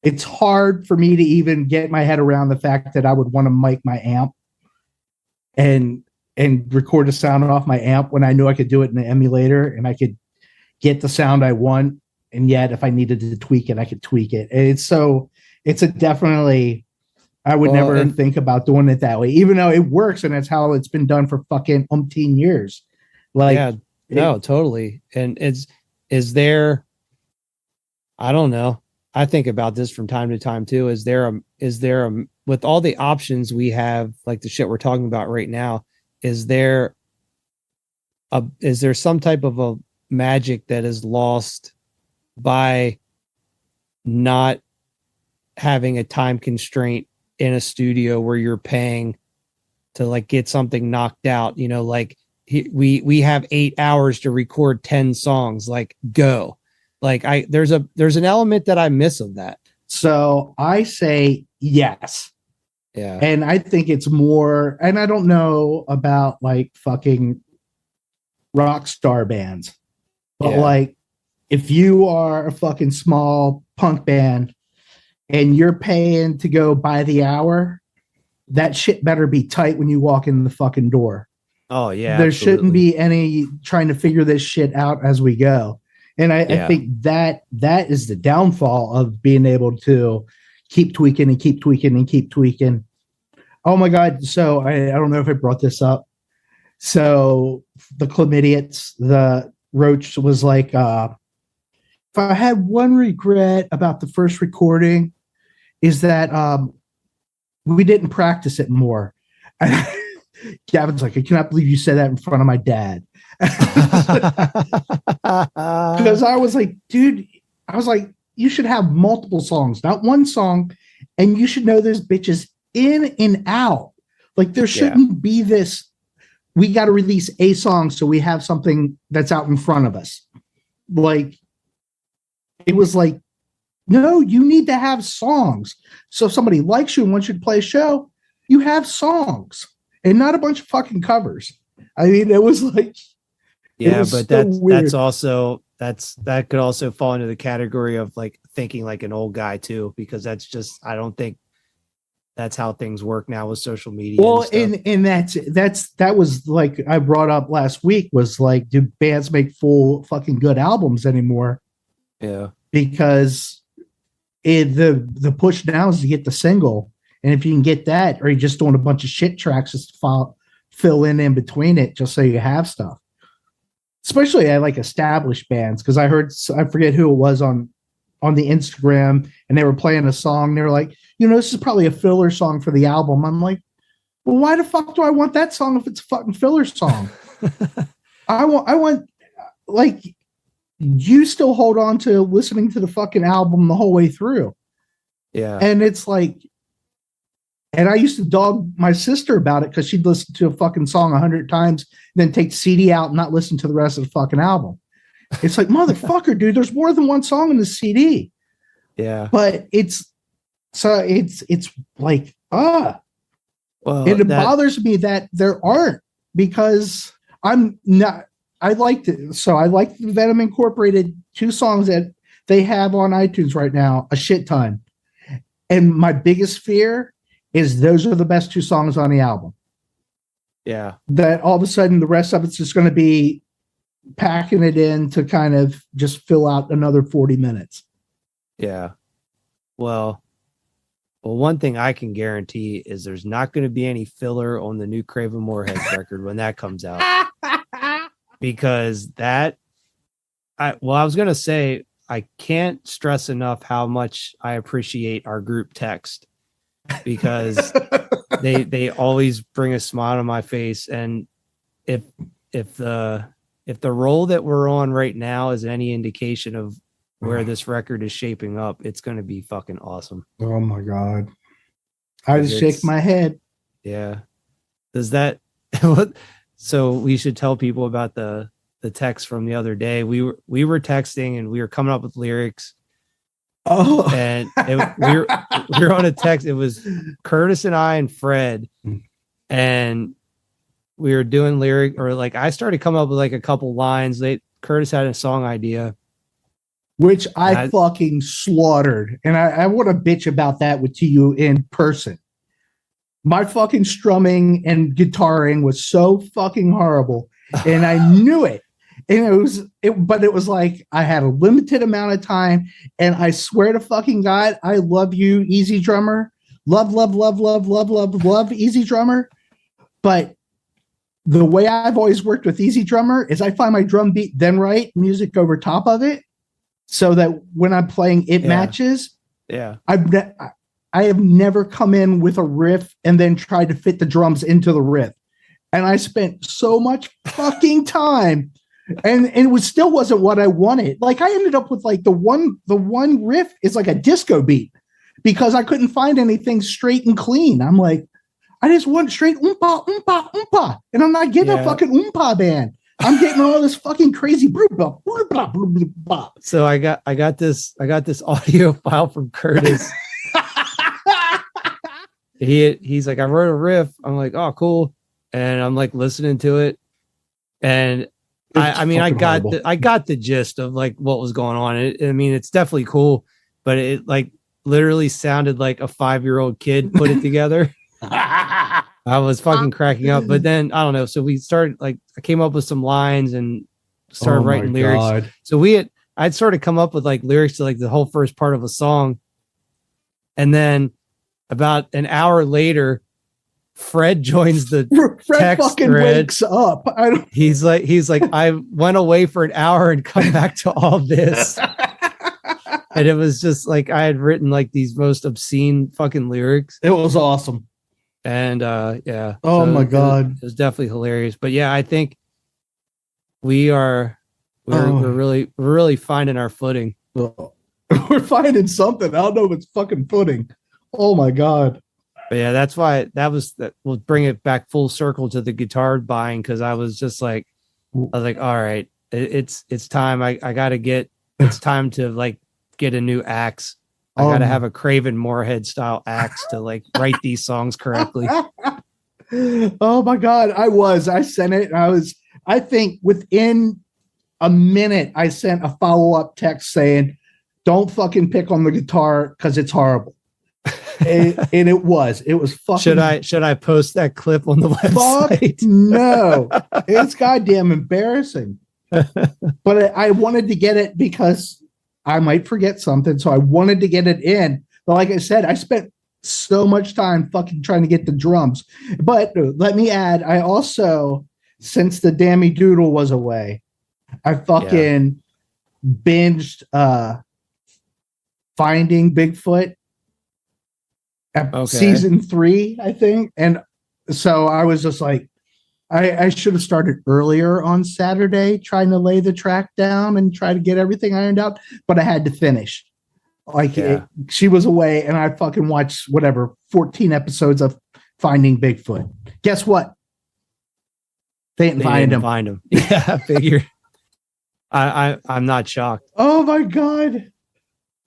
it's hard for me to even get my head around the fact that I would want to mic my amp and record a sound off my amp when I knew I could do it in the emulator and I could get the sound I want. And yet if I needed to tweak it, I could tweak it. Definitely, I would never think about doing it that way, even though it works and that's how it's been done for fucking umpteen years. Like, yeah, no, totally. And is there, I don't know. I think about this from time to time too. Is there with all the options we have, like the shit we're talking about right now, is there some type of a magic that is lost by not having a time constraint in a studio where you're paying to like get something knocked out? You know, like we have 8 hours to record 10 songs, like go. Like there's an element that I miss of that. So I say yes. Yeah. And I think it's more, and I don't know about like fucking rock star bands, but like if you are a fucking small punk band and you're paying to go by the hour, that shit better be tight when you walk in the fucking door. Oh yeah. There shouldn't be any trying to figure this shit out as we go. And I think that is the downfall of being able to keep tweaking and keep tweaking and keep tweaking. Oh my God. So I don't know if I brought this up. So the Chlamydians, the Roach was like, if I had one regret about the first recording is that we didn't practice it more. Gavin's like, I cannot believe you said that in front of my dad. Because I was like, dude, you should have multiple songs, not one song, and you should know those bitches in and out. Like there shouldn't be this, we got to release a song so we have something that's out in front of us. Like it was like, no, you need to have songs. So if somebody likes you and wants you to play a show, you have songs and not a bunch of fucking covers. I mean, it was like, yeah, but that's also that could also fall into the category of like thinking like an old guy too, because that's just, I don't think that's how things work now with social media. Well, and that was like I brought up last week was like, do bands make full fucking good albums anymore? Yeah, because the push now is to get the single, and if you can get that, or you're just doing a bunch of shit tracks just to fill in between it, just so you have stuff. Especially at like established bands, because I forget who it was on the Instagram, and they were playing a song. They were like, this is probably a filler song for the album. I'm like, well, why the fuck do I want that song if it's a fucking filler song? I want like, you still hold on to listening to the fucking album the whole way through. Yeah. And it's like, and I used to dog my sister about it because she'd listen to a fucking song 100 times, then take the CD out and not listen to the rest of the fucking album. It's like, motherfucker, dude, there's more than one song in the CD. Yeah. But it's like, well, it bothers me that there aren't, because I'm not, I like the Venom Incorporated 2 songs that they have on iTunes right now, a shit ton. And my biggest fear is those are the best 2 songs on the album. Yeah. That all of a sudden the rest of it's just going to be packing it in to kind of just fill out another 40 minutes. Yeah. Well, one thing I can guarantee is there's not going to be any filler on the new Craven Moorhead record when that comes out. because I was gonna say I can't stress enough how much I appreciate our group text because they always bring a smile on my face. And if the role that we're on right now is any indication of where this record is shaping up, it's going to be fucking awesome. Oh my God. I just shake my head. Yeah. Does that so we should tell people about the text from the other day. We were texting and we were coming up with lyrics. Oh, and we were on a text. It was Curtis and I and Fred, and we were doing lyric, or like I started coming up with like a couple lines. Curtis had a song idea, which I fucking slaughtered, and I want to bitch about that to you in person. My fucking strumming and guitaring was so fucking horrible, and I knew it. And but it was like I had a limited amount of time, and I swear to fucking God, I love you, Easy Drummer. Love, Easy Drummer. But the way I've always worked with Easy Drummer is I find my drum beat, then write music over top of it, so that when I'm playing, it matches. Yeah, I have never come in with a riff and then tried to fit the drums into the riff, and I spent so much fucking time. And it wasn't what I wanted. Like I ended up with like the one riff is like a disco beat because I couldn't find anything straight and clean. I'm like, I just want straight oompa, oompa, oompa. And I'm not getting a fucking oompa band. I'm getting all this fucking crazy blah, blah, blah, blah, blah, blah. So I got this audio file from Curtis. He's like, I wrote a riff. I'm like, oh cool. And I'm like listening to it. And I mean, I got the gist of like what was going on. I mean, it's definitely cool, but it like literally sounded like a 5-year-old kid put it together. I was fucking cracking up, but then I don't know. So we started I came up with some lines and started writing lyrics. God. So I'd sort of come up with like lyrics to like the whole first part of a song. And then about an hour later, Fred joins the Fred fucking thread. Wakes up. He's like, I went away for an hour and come back to all this. And it was just like I had written like these most obscene fucking lyrics. It was awesome. And yeah. Oh my God. It was definitely hilarious. But yeah, I think we're really finding our footing. We're finding something. I don't know if it's fucking footing. Oh my God. But yeah, that's why we'll bring it back full circle to the guitar buying, because I was like, all right, it's time. It's time to like get a new axe. I gotta have a Craven Moorhead style axe to like write these songs correctly. Oh my God. I sent it. I think within a minute, I sent a follow-up text saying, don't fucking pick on the guitar because it's horrible. And it was fucking. Should I post that clip on the website? No, it's goddamn embarrassing. But I wanted to get it because I might forget something, so I wanted to get it in. But like I said, I spent so much time fucking trying to get the drums. But let me add, I also, since the Dammy Doodle was away, I fucking binged Finding Bigfoot. Season 3, I think. And so I was just like, I should have started earlier on Saturday trying to lay the track down and try to get everything ironed out, but I had to finish. She was away and I fucking watched 14 episodes of Finding Bigfoot. Guess what? They didn't find him. Yeah, I figured. I'm not shocked. Oh my God.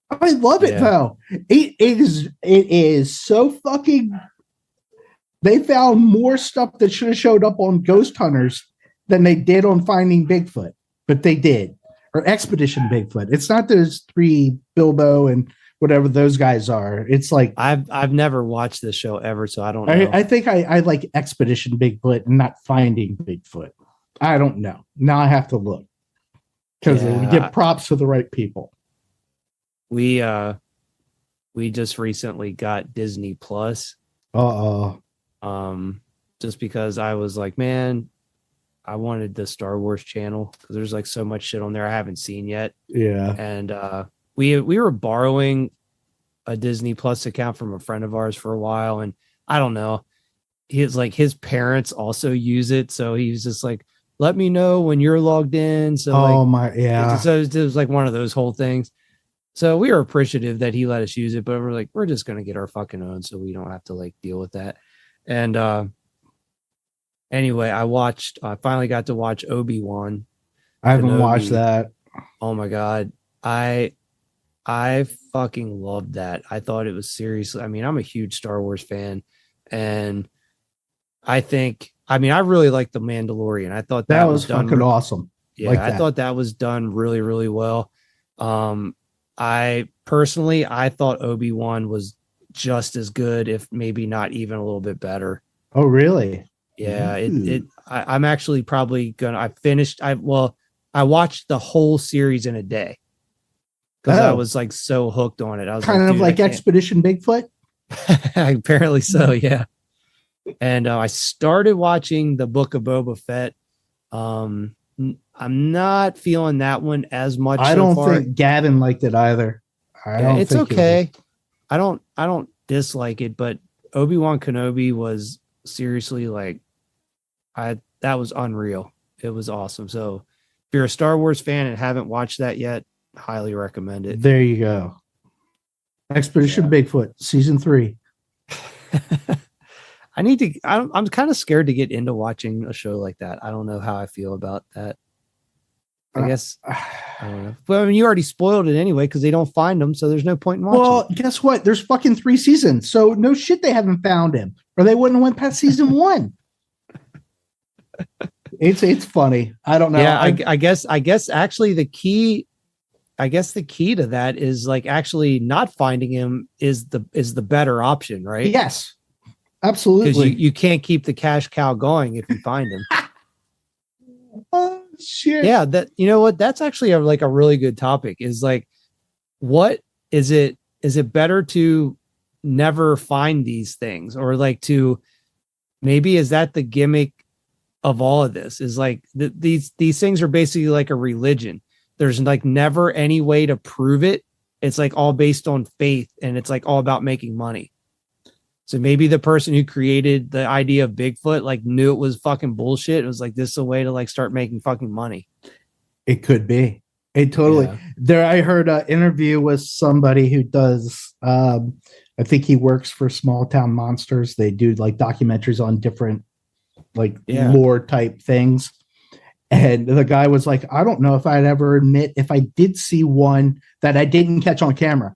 I love it though. It is so fucking. They found more stuff that should have showed up on Ghost Hunters than they did on Finding Bigfoot, but they did, or Expedition Bigfoot. It's not those 3 Bilbo and whatever those guys are. It's like I've never watched this show ever, so I don't know. I think I like Expedition Bigfoot and not Finding Bigfoot. I don't know. Now I have to look because we give props to the right people. We just recently got Disney Plus. Just Just because I was like, man, I wanted the Star Wars channel because there's like so much shit on there I haven't seen yet. Yeah. And we were borrowing a Disney Plus account from a friend of ours for a while, and I don't know, his parents also use it, so he's just like, let me know when you're logged in. So it was like one of those whole things. So we were appreciative that he let us use it, but we're like, we're just gonna get our fucking own so we don't have to like deal with that. And anyway, I finally got to watch Obi-Wan. I haven't Kenobi. watched that. Oh my God. I fucking loved that. I thought it was seriously, I mean, I'm a huge Star Wars fan, and I really liked The Mandalorian. I thought that was done fucking awesome. Yeah, I thought that was done really, really well. I thought Obi-Wan was just as good, if maybe not even a little bit better. Oh, really? Yeah, I'm actually probably gonna. I watched the whole series in a day because I was like so hooked on it. I was kind of like Expedition Bigfoot. Apparently so, yeah. And I started watching the Book of Boba Fett. I'm not feeling that one as much. I don't think Gavin liked it either. It's okay. I don't dislike it, but Obi-Wan Kenobi was seriously like, that was unreal. It was awesome. So if you're a Star Wars fan and haven't watched that yet, highly recommend it. There you go. Expedition Bigfoot season 3. I'm kind of scared to get into watching a show like that. I don't know how I feel about that. I guess I don't know. But I mean, you already spoiled it anyway because they don't find him, so there's no point in watching. Well, guess what? There's fucking 3 seasons, so no shit they haven't found him, or they wouldn't have went past season 1. It's funny. I don't know. Yeah, I guess actually the key to that is like actually not finding him is the better option, right? Yes, absolutely. Because you can't keep the cash cow going if you find him. Oh shit. Yeah, that, you know what? That's actually a really good topic. Is like, what is it? Is it better to never find these things, or like to maybe is that the gimmick of all of this? Is like these things are basically like a religion. There's like never any way to prove it. It's like all based on faith, and it's like all about making money. So maybe the person who created the idea of Bigfoot like knew it was fucking bullshit. It was like, this is a way to like start making fucking money. It could be. It totally. Yeah. There, I heard an interview with somebody who does. I think he works for Small Town Monsters. They do like documentaries on different lore type things. And the guy was like, I don't know if I'd ever admit if I did see one that I didn't catch on camera.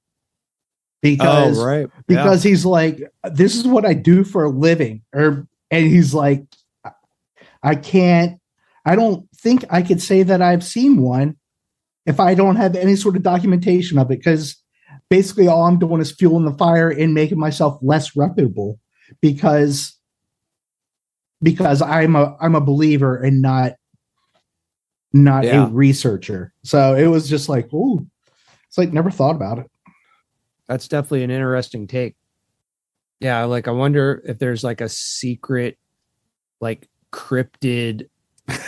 Because he's like, this is what I do for a living. And he's like, I don't think I could say that I've seen one if I don't have any sort of documentation of it, because basically all I'm doing is fueling the fire and making myself less reputable because I'm a believer and not a researcher. So it was just like, ooh, it's like never thought about it. That's definitely an interesting take. Yeah, like I wonder if there's like a secret, like cryptid,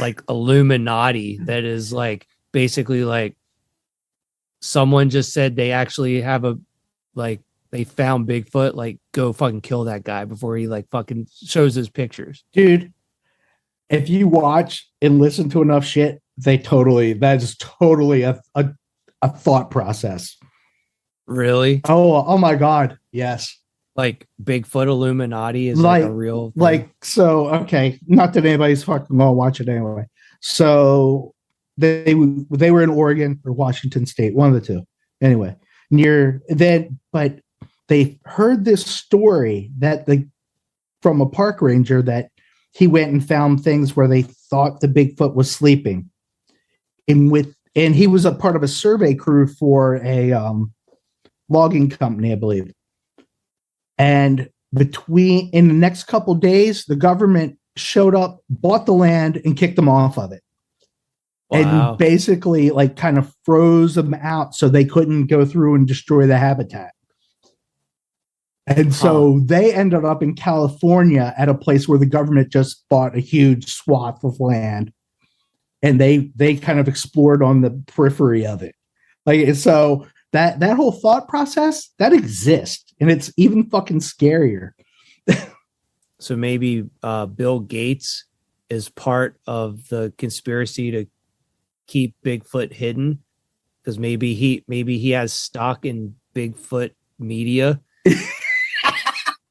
like Illuminati that is like basically like someone just said they actually have they found Bigfoot, like go fucking kill that guy before he like fucking shows his pictures. Dude, if you watch and listen to enough shit, that is totally a thought process. Really? Oh my God. Yes. Like Bigfoot Illuminati is like a real thing. Like, so, okay. Not that anybody's fucking gonna watch it anyway. So they were in Oregon or Washington State, one of the two. Anyway, but they heard this story that from a park ranger that he went and found things where they thought the Bigfoot was sleeping. And he was a part of a survey crew for a logging company, I believe. And in the next couple days, the government showed up, bought the land, and kicked them off of it. Wow. And basically like kind of froze them out so they couldn't go through and destroy the habitat. And so they ended up in California at a place where the government just bought a huge swath of land, and they kind of explored on the periphery of it. Like, so that whole thought process that exists, and it's even fucking scarier. So maybe Bill Gates is part of the conspiracy to keep Bigfoot hidden, because maybe he has stock in Bigfoot media.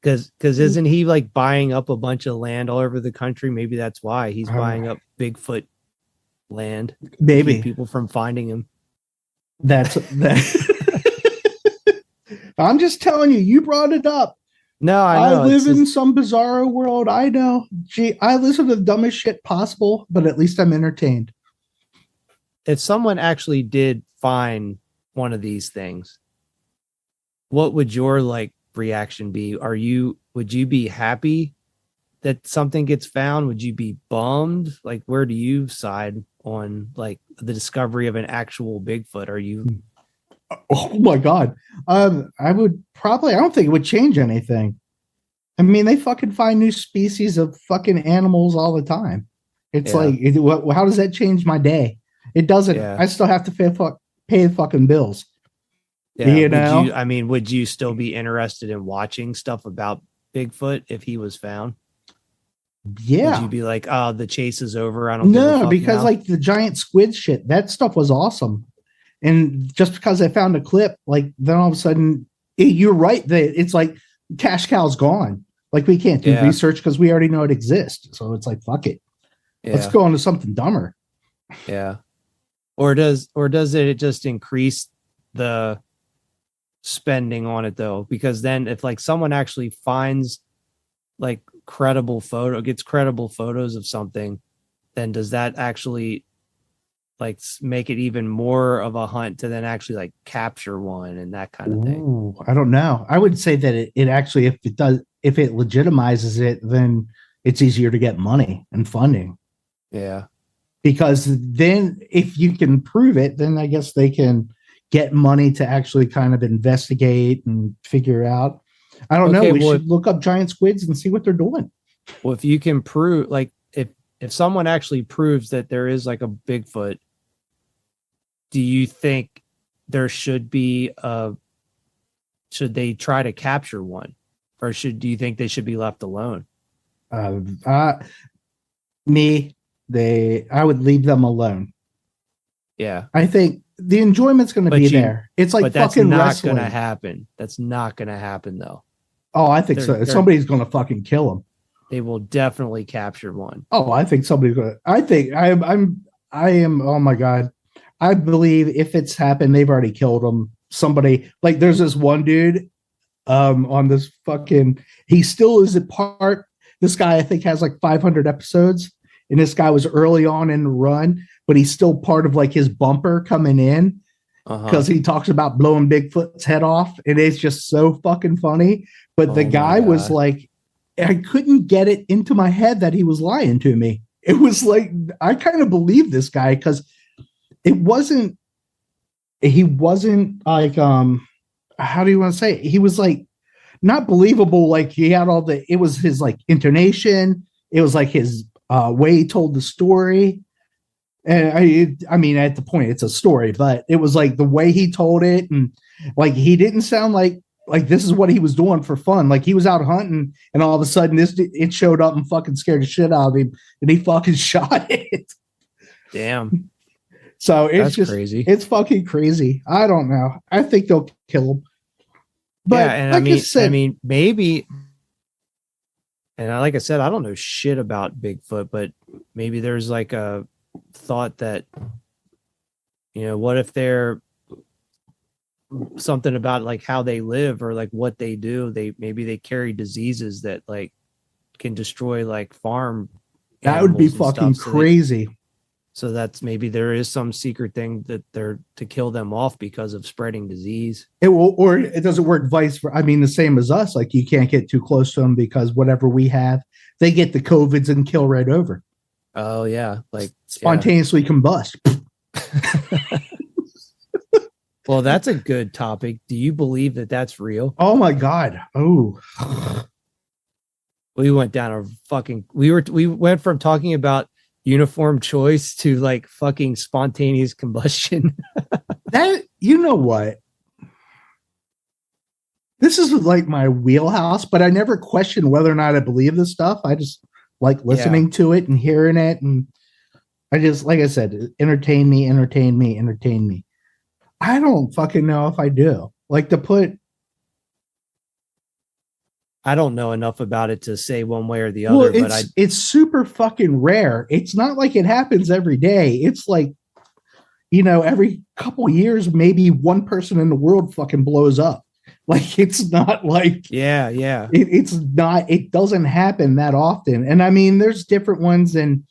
Because isn't he like buying up a bunch of land all over the country? Maybe that's why he's buying up Bigfoot land. Maybe to keep people from finding him. That. I'm just telling you. You brought it up. No, I know. I live in some bizarro world. I know. Gee, I listen to the dumbest shit possible, but at least I'm entertained. If someone actually did find one of these things, what would your reaction be? Would you be happy that something gets found? Would you be bummed? Like, where do you side on the discovery of an actual Bigfoot? Are you? Oh my God. I don't think it would change anything. I mean, they fucking find new species of fucking animals all the time. It's how does that change my day? It doesn't. Yeah. I still have to pay fucking bills. Yeah. Would you still be interested in watching stuff about Bigfoot if he was found? Yeah. Would you be like, oh, the chase is over? I don't know. Because the giant squid shit, that stuff was awesome. And just because I found a clip, then all of a sudden, you're right. It's like cash cow's gone. We can't do research because we already know it exists. So it's fuck it. Yeah. Let's go on to something dumber. Yeah. Or does it just increase the spending on it though? Because then if someone actually finds gets credible photos of something, then does that actually make it even more of a hunt to then actually capture one and that kind of thing? I don't know. I would say that it actually, if it legitimizes it, then it's easier to get money and funding. Yeah. Because then if you can prove it, then I guess they can get money to actually kind of investigate and figure out. I don't know. We should look up giant squids and see what they're doing. Well, if you can prove, if someone actually proves that there is a Bigfoot, do you think there should be should they try to capture one, or do you think they should be left alone? I would leave them alone. Yeah. I think the enjoyment's going to be there. It's but that's fucking not wrestling. Gonna happen. That's not going to happen though. Oh, I think so. Somebody's going to fucking kill them. They will definitely capture one. Oh, I think somebody's going to. I think I am. Oh my God. I believe if it's happened, they've already killed them. Somebody there's this one dude on this fucking, he still is a part. This guy, I think, has 500 episodes. And this guy was early on in the run, but he's still part of his bumper coming in because he talks about blowing Bigfoot's head off. And it's just so fucking funny. But the guy was I couldn't get it into my head that he was lying to me. It was I kind of believed this guy because he wasn't how do you want to say it? He was not believable. He had it was his intonation. It was his way he told the story. And I mean, at the point it's a story, but it was the way he told it. And he didn't sound like this is what he was doing for fun. He was out hunting and all of a sudden it showed up and fucking scared the shit out of him and he fucking shot it. Damn. So it's just crazy. It's fucking crazy. I don't know. I think they'll kill him. But yeah, and I mean, maybe. And like I said, I don't know shit about Bigfoot, but maybe there's a thought that, what if they're something about how they live or what they do? Maybe they carry diseases that can destroy farm. That would be fucking crazy. So that's maybe there is some secret thing that they're to kill them off because of spreading disease. Or it doesn't work vice versa. I mean, the same as us. You can't get too close to them because whatever we have, they get the COVIDs and kill right over. Oh yeah, spontaneously combust. Well, that's a good topic. Do you believe that that's real? Oh my God. Oh, We went down a fucking we went from talking about uniform choice to like fucking spontaneous combustion. that, you know what? This is like my wheelhouse, but I never question whether or not I believe this stuff. I just like listening to it and hearing it. And I just, like I said, entertain me, entertain me, entertain me. I don't fucking know if I do. Like to put, I don't know enough about it to say one way or the well, other, but it's super fucking rare. It's not like it happens every day. It's like, every couple years, maybe one person in the world fucking blows up. Like it's not like yeah. it's not. It doesn't happen that often. And I mean, there's different ones. And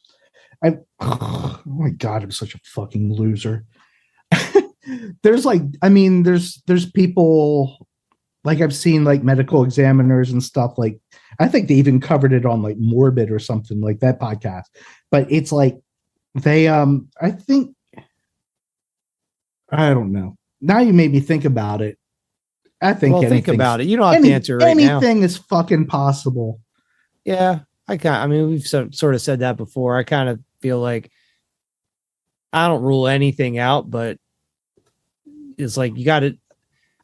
oh my God, I'm such a fucking loser. There's like, I mean, there's people like I've seen like medical examiners and stuff. Like I think they even covered it on like Morbid or something like that podcast. But it's like they I think, I don't know. Now you made me think about it. I think think about it. You don't have to answer right now. Anything is fucking possible. Yeah, I mean, we've sort of said that before. I kind of feel like I don't rule anything out, but it's like you got to.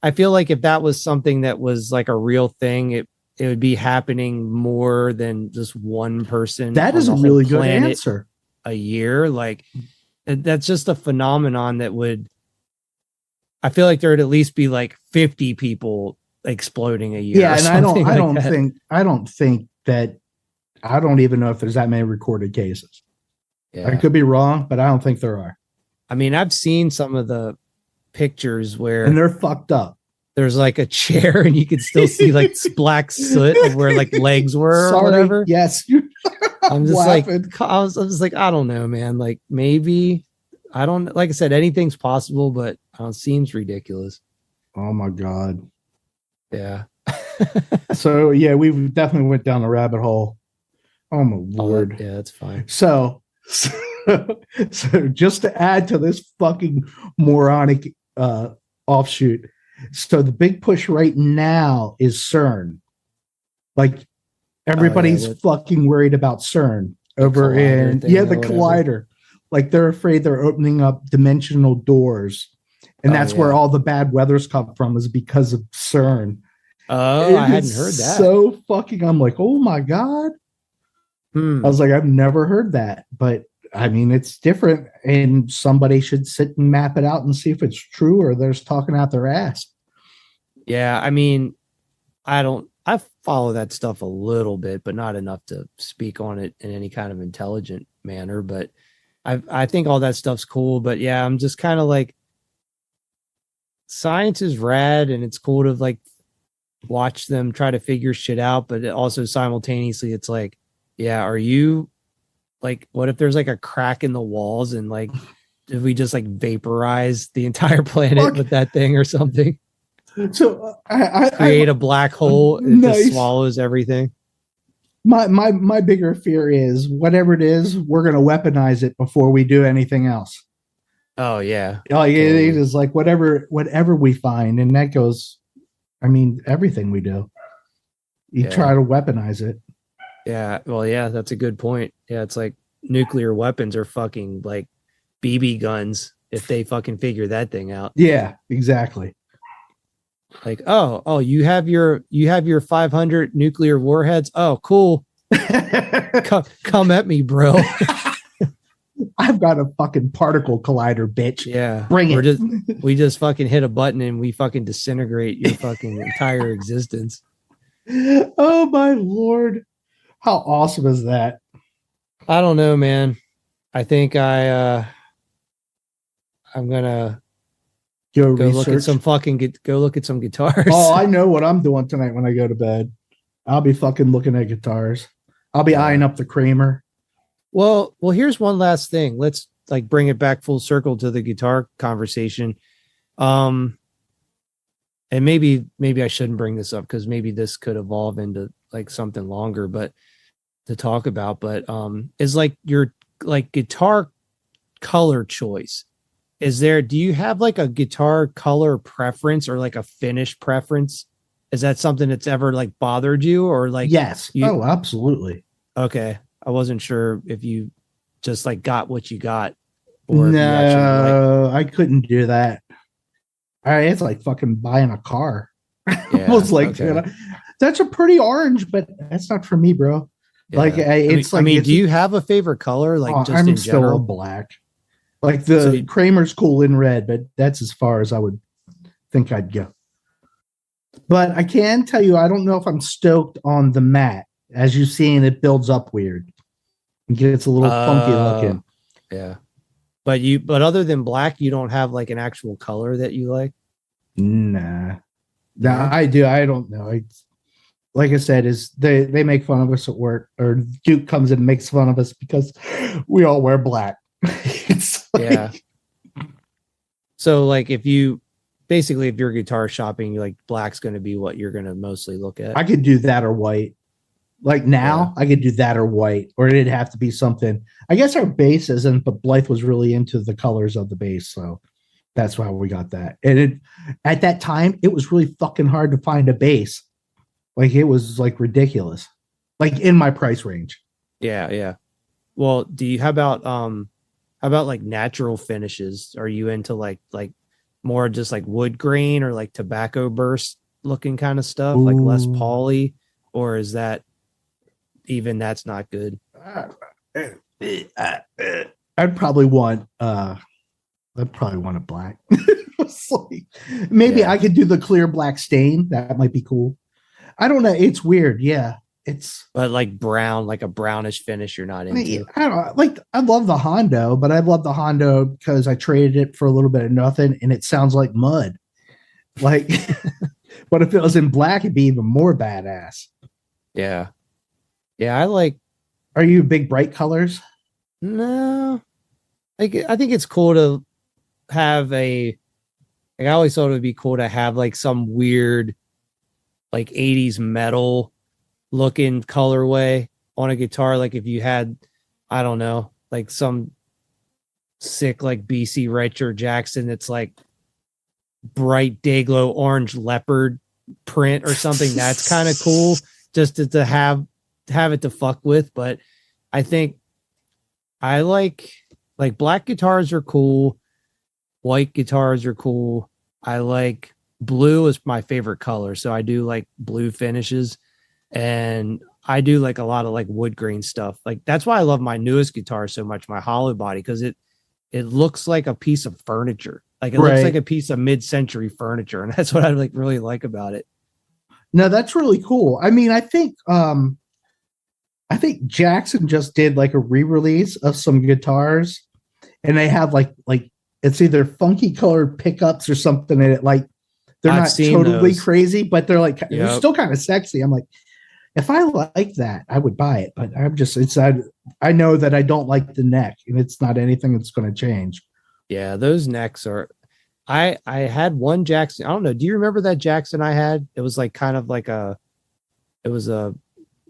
I feel like if that was something that was like a real thing, it would be happening more than just one person. That is a really good answer. A year, like that's just a phenomenon that would. I feel like there would at least be like 50 people exploding a year. Yeah, and I don't think that. I don't even know if there's that many recorded cases. Yeah. I could be wrong, but I don't think there are. I mean, I've seen some of the pictures where and they're fucked up. There's like a chair and you can still see like black soot of where like legs were or whatever. Yes. I'm just laughing. I'm just like, I don't know, man. Like maybe I don't, like I said, anything's possible, but it seems ridiculous. Oh my God. Yeah. So yeah, we definitely went down the rabbit hole. Oh my Lord. Yeah, that's fine. So just to add to this fucking moronic offshoot. So the big push right now is CERN. Like everybody's fucking worried about CERN over in the collider. Like they're afraid they're opening up dimensional doors. And that's where all the bad weather's come from, is because of CERN. Oh, I hadn't heard that. So fucking, I'm like, oh my God. I was like, I've never heard that. But I mean, it's different. And somebody should sit and map it out and see if it's true or they're just talking out their ass. Yeah. I mean, I follow that stuff a little bit, but not enough to speak on it in any kind of intelligent manner. But I think all that stuff's cool. But yeah, I'm just kind of like, science is rad and it's cool to like watch them try to figure shit out. But also simultaneously, it's like, yeah, are you like, what if there's like a crack in the walls and like, did we just like vaporize the entire planet with that thing or something? So I create a black hole that just swallows everything. My bigger fear is whatever it is, we're going to weaponize it before we do anything else. Oh yeah. Like it is like whatever we find. And that goes, I mean, everything we do, you try to weaponize it. Yeah. Well, yeah, that's a good point. Yeah. It's like nuclear weapons are fucking like BB guns if they fucking figure that thing out. Yeah, exactly. Like, oh, you have your 500 nuclear warheads. Oh, cool. Come at me, bro. I've got a fucking particle collider, bitch. Yeah. Bring it. We just fucking hit a button and we fucking disintegrate your fucking entire existence. Oh my Lord. How awesome is that? I don't know, man. I think I'm gonna go look at some guitars. Oh, I know what I'm doing tonight when I go to bed. I'll be fucking looking at guitars. I'll be eyeing up the Kramer. Well, here's one last thing. Let's like bring it back full circle to the guitar conversation. And maybe I shouldn't bring this up because maybe this could evolve into like something longer, but to talk about, but is like your like guitar color choice. do you have like a guitar color preference or like a finish preference? Is that something that's ever like bothered you or like Yes. you? Oh, absolutely. Okay. I wasn't sure if you just like got what you got or if you actually like, No, I couldn't do that. It's like fucking buying a car. yeah. Was like, Okay. that's a pretty orange, but that's not for me, bro. Like, Yeah. it's I like mean, it's. do you have a favorite color, like just I'm in still a general? black. Like So, the Kramer's cool in red, but that's as far as I would think I'd go. But I can tell you, I don't know if I'm stoked on the matte. As you've seen, it builds up weird. It gets a little funky looking. yeah. But other than black, you don't have like an actual color that you like? Nah. No? I do. I don't know. Like I said, is they make fun of us at work, or Duke comes in and makes fun of us because we all wear black. It's like, Yeah. So like if you're guitar shopping, like black's going to be what you're going to mostly look at. I could do that or white. Like now, Yeah. I could do that or white, or it'd have to be something. I guess our bass isn't, but Blythe was really into the colors of the bass, so that's why we got that. And at that time, it was really fucking hard to find a bass. Like it was like ridiculous, like in my price range. Yeah, yeah. Well, how about like natural finishes? Are you into like more just like wood grain or like tobacco burst looking kind of stuff, like less Ooh. poly, or is that even that's not good? I'd probably want a black. It's like, maybe Yeah. I could do the clear black stain. That might be cool. I don't know. It's weird. Yeah. It's But like brown, like a brownish finish you're not into. I don't know. Like I love the Hondo, but I love the Hondo because I traded it for a little bit of nothing and it sounds like mud. Like but if it was in black, it'd be even more badass. Yeah. Yeah, I like Are you big bright colors? no. Like I think it's cool to have like I always thought it would be cool to have like some weird like 80s metal looking colorway on a guitar. Like if you had, I don't know, like some sick like BC Richard Jackson that's like bright dayglow orange leopard print or something, that's kind of cool just to have it to fuck with. But I think I like black guitars are cool, white guitars are cool. I like blue is my favorite color, so I do like blue finishes, and I do like a lot of like wood grain stuff. Like that's why I love my newest guitar so much, my hollow body, because it looks like a piece of furniture. Like it looks like a piece of mid-century furniture, and that's what I like really like about it. No, that's really cool. I mean, I think Jackson just did like a re-release of some guitars, and they have like it's either funky colored pickups or something in it. Like they're I've not seen totally those. crazy, but they're like they're Yep. still kind of sexy. I'm like, if I like that, I would buy it. But I know that I don't like the neck, and it's not anything that's going to change. Yeah, those necks are. I had one Jackson. I don't know. Do you remember that Jackson I had? It was like kind of like it was a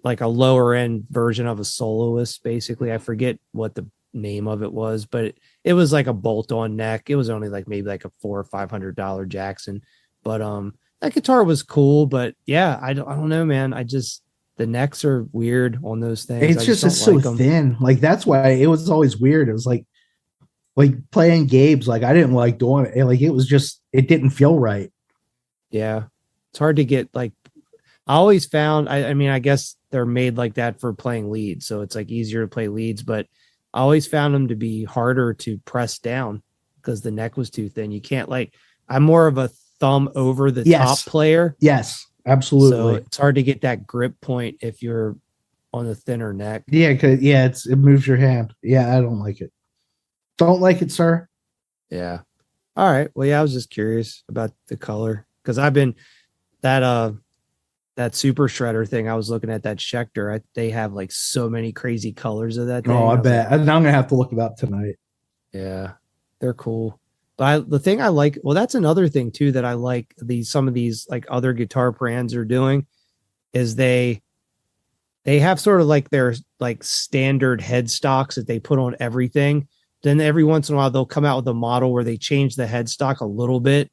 like a lower end version of a soloist, basically. I forget what the name of it was, but it was like a bolt on neck. It was only like maybe like a $400 or $500 Jackson, but that guitar was cool. But yeah, I don't know, man. I just the necks are weird on those things. It's I just don't it's so like them. thin. Like that's why it was always weird. It was like playing Gabe's. Like I didn't like doing it. Like it was just it didn't feel right. Yeah, it's hard to get like. I always found. I mean, I guess they're made like that for playing leads, so it's like easier to play leads. But I always found them to be harder to press down because the neck was too thin. You can't like. I'm more of a thumb over the top player. Yes, absolutely. So it's hard to get that grip point if you're on the thinner neck. Yeah, it moves your hand. Yeah, I don't like it. Don't like it, sir. Yeah. All right. Well, yeah, I was just curious about the color because I've been that super shredder thing. I was looking at that Schecter. They have like so many crazy colors of that thing. Oh, I bet. Like, I'm gonna have to look it up tonight. Yeah, they're cool. But the thing I like, well, that's another thing too that I like. Some of these like other guitar brands are doing is they have sort of like their like standard headstocks that they put on everything, then every once in a while they'll come out with a model where they change the headstock a little bit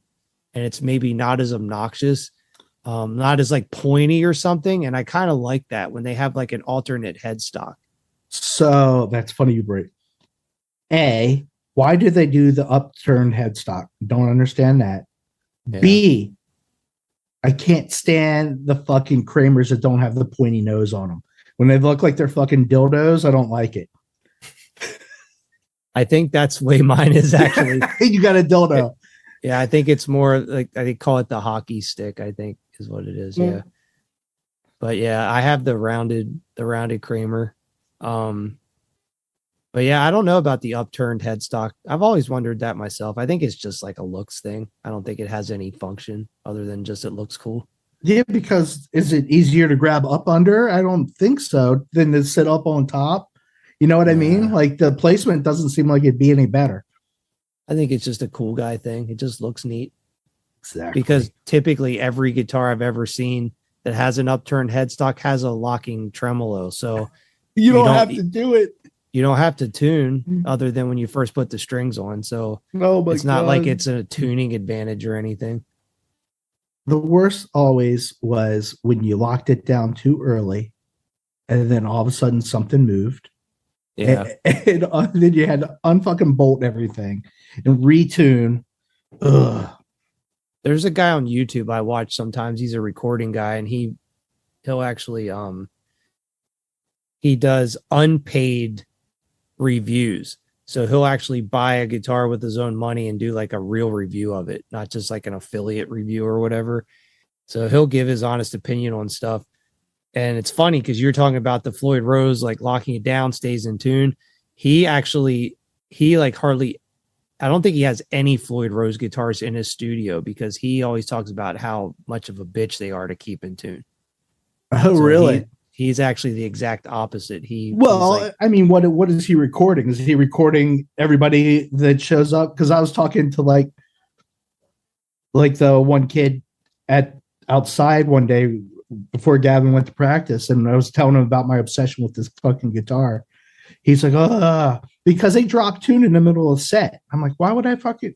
and it's maybe not as obnoxious, not as like pointy or something. And I kind of like that when they have like an alternate headstock. So that's funny you break. A, why do they do the upturned headstock? Don't understand that. Yeah. B, I can't stand the fucking Kramers that don't have the pointy nose on them. When they look like they're fucking dildos, I don't like it. I think that's the way mine is actually. You got a dildo. Yeah, I think it's more like I call it the hockey stick, I think is what it is. Yeah. But yeah, I have the rounded Kramer. But yeah, I don't know about the upturned headstock. I've always wondered that myself. I think it's just like a looks thing. I don't think it has any function other than just it looks cool. Yeah, because is it easier to grab up under? I don't think so, than to sit up on top. You know what I mean? Like the placement doesn't seem like it'd be any better. I think it's just a cool guy thing. It just looks neat. Exactly. Because typically every guitar I've ever seen that has an upturned headstock has a locking tremolo. So you don't have to do it. You don't have to tune other than when you first put the strings on. So it's not like it's a tuning advantage or anything. The worst always was when you locked it down too early and then all of a sudden something moved. Yeah. And then you had to unfucking bolt everything and retune. Ugh. There's a guy on YouTube I watch sometimes. He's a recording guy and he'll actually he does unpaid reviews. So he'll actually buy a guitar with his own money and do like a real review of it, not just like an affiliate review or whatever. So he'll give his honest opinion on stuff. And it's funny because you're talking about the Floyd Rose, like locking it down, stays in tune. He like hardly, I don't think he has any Floyd Rose guitars in his studio because he always talks about how much of a bitch they are to keep in tune. Oh, so really? He's actually the exact opposite. I mean, what is he recording? Is he recording everybody that shows up? Because I was talking to like the one kid outside one day before Gavin went to practice, and I was telling him about my obsession with this fucking guitar. He's like, because they drop tune in the middle of the set. I'm like, why would I fucking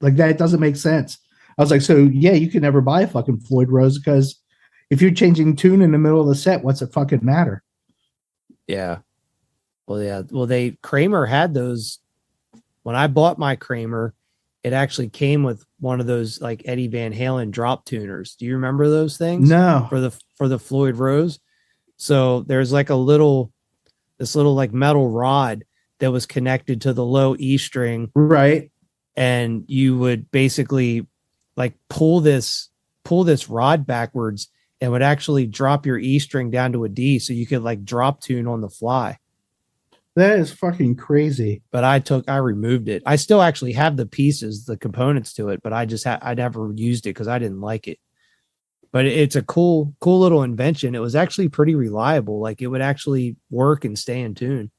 like that? It doesn't make sense. I was like, so yeah, you can never buy a fucking Floyd Rose because if you're changing tune in the middle of the set, what's it fucking matter? Yeah. Well, yeah. Well, Kramer had those. When I bought my Kramer, it actually came with one of those like Eddie Van Halen drop tuners. Do you remember those things? No. For the Floyd Rose. So there's like this little like metal rod that was connected to the low E string. Right. And you would basically like pull this rod backwards and would actually drop your E string down to a D so you could like drop tune on the fly. That is fucking crazy. But I removed it. I still actually have the pieces, the components to it, but I never used it because I didn't like it. But it's a cool little invention. It was actually pretty reliable. Like it would actually work and stay in tune.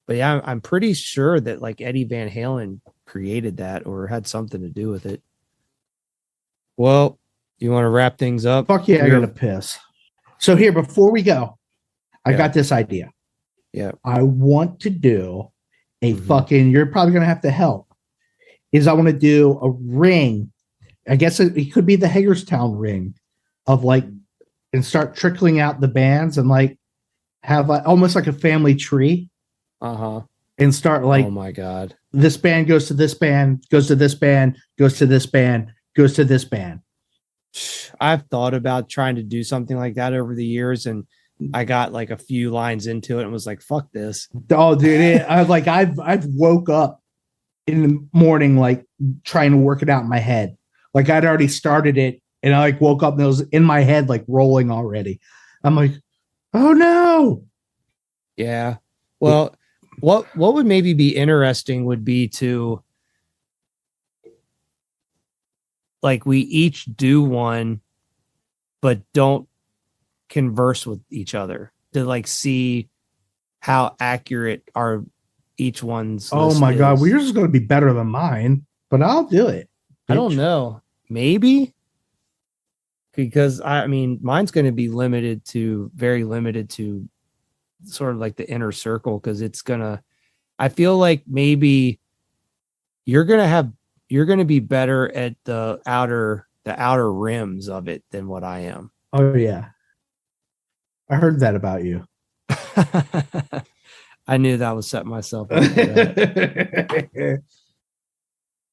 But yeah, I'm pretty sure that like Eddie Van Halen created that or had something to do with it. Well, you want to wrap things up? Fuck yeah, I got to piss. So here, before we go, I got this idea. Yeah. I want to do a fucking, you're probably going to have to help, is I want to do a ring. I guess it could be the Hagerstown ring of like, and start trickling out the bands and like have almost like a family tree. And start like, oh my God, this band goes to this band, goes to this band, goes to this band, goes to this band. I've thought about trying to do something like that over the years, and I got like a few lines into it and was like, fuck this. Oh, dude, I've woke up in the morning like trying to work it out in my head. Like I'd already started it and I like woke up and it was in my head like rolling already. I'm like, oh no. Yeah. Well, what would maybe be interesting would be to like we each do one, but don't converse with each other to like see how accurate our each one's. Oh my God, well, yours is going to be better than mine, but I'll do it. I don't know. Maybe because I mean, mine's going to be very limited to sort of like the inner circle because it's gonna I feel like maybe you're gonna be better at the outer rims of it than what I am. Oh yeah, I heard that about you. I knew that I was setting myself up for that.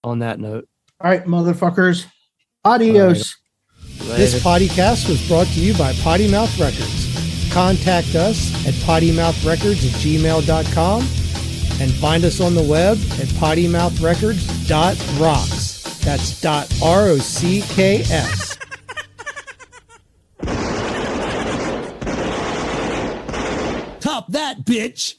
On that note, All right, motherfuckers. Adios. this podcast was brought to you by Potty Mouth Records. Contact us at pottymouthrecords@gmail.com and find us on the web at pottymouthrecords.rocks. That's .rocks. Top that, bitch!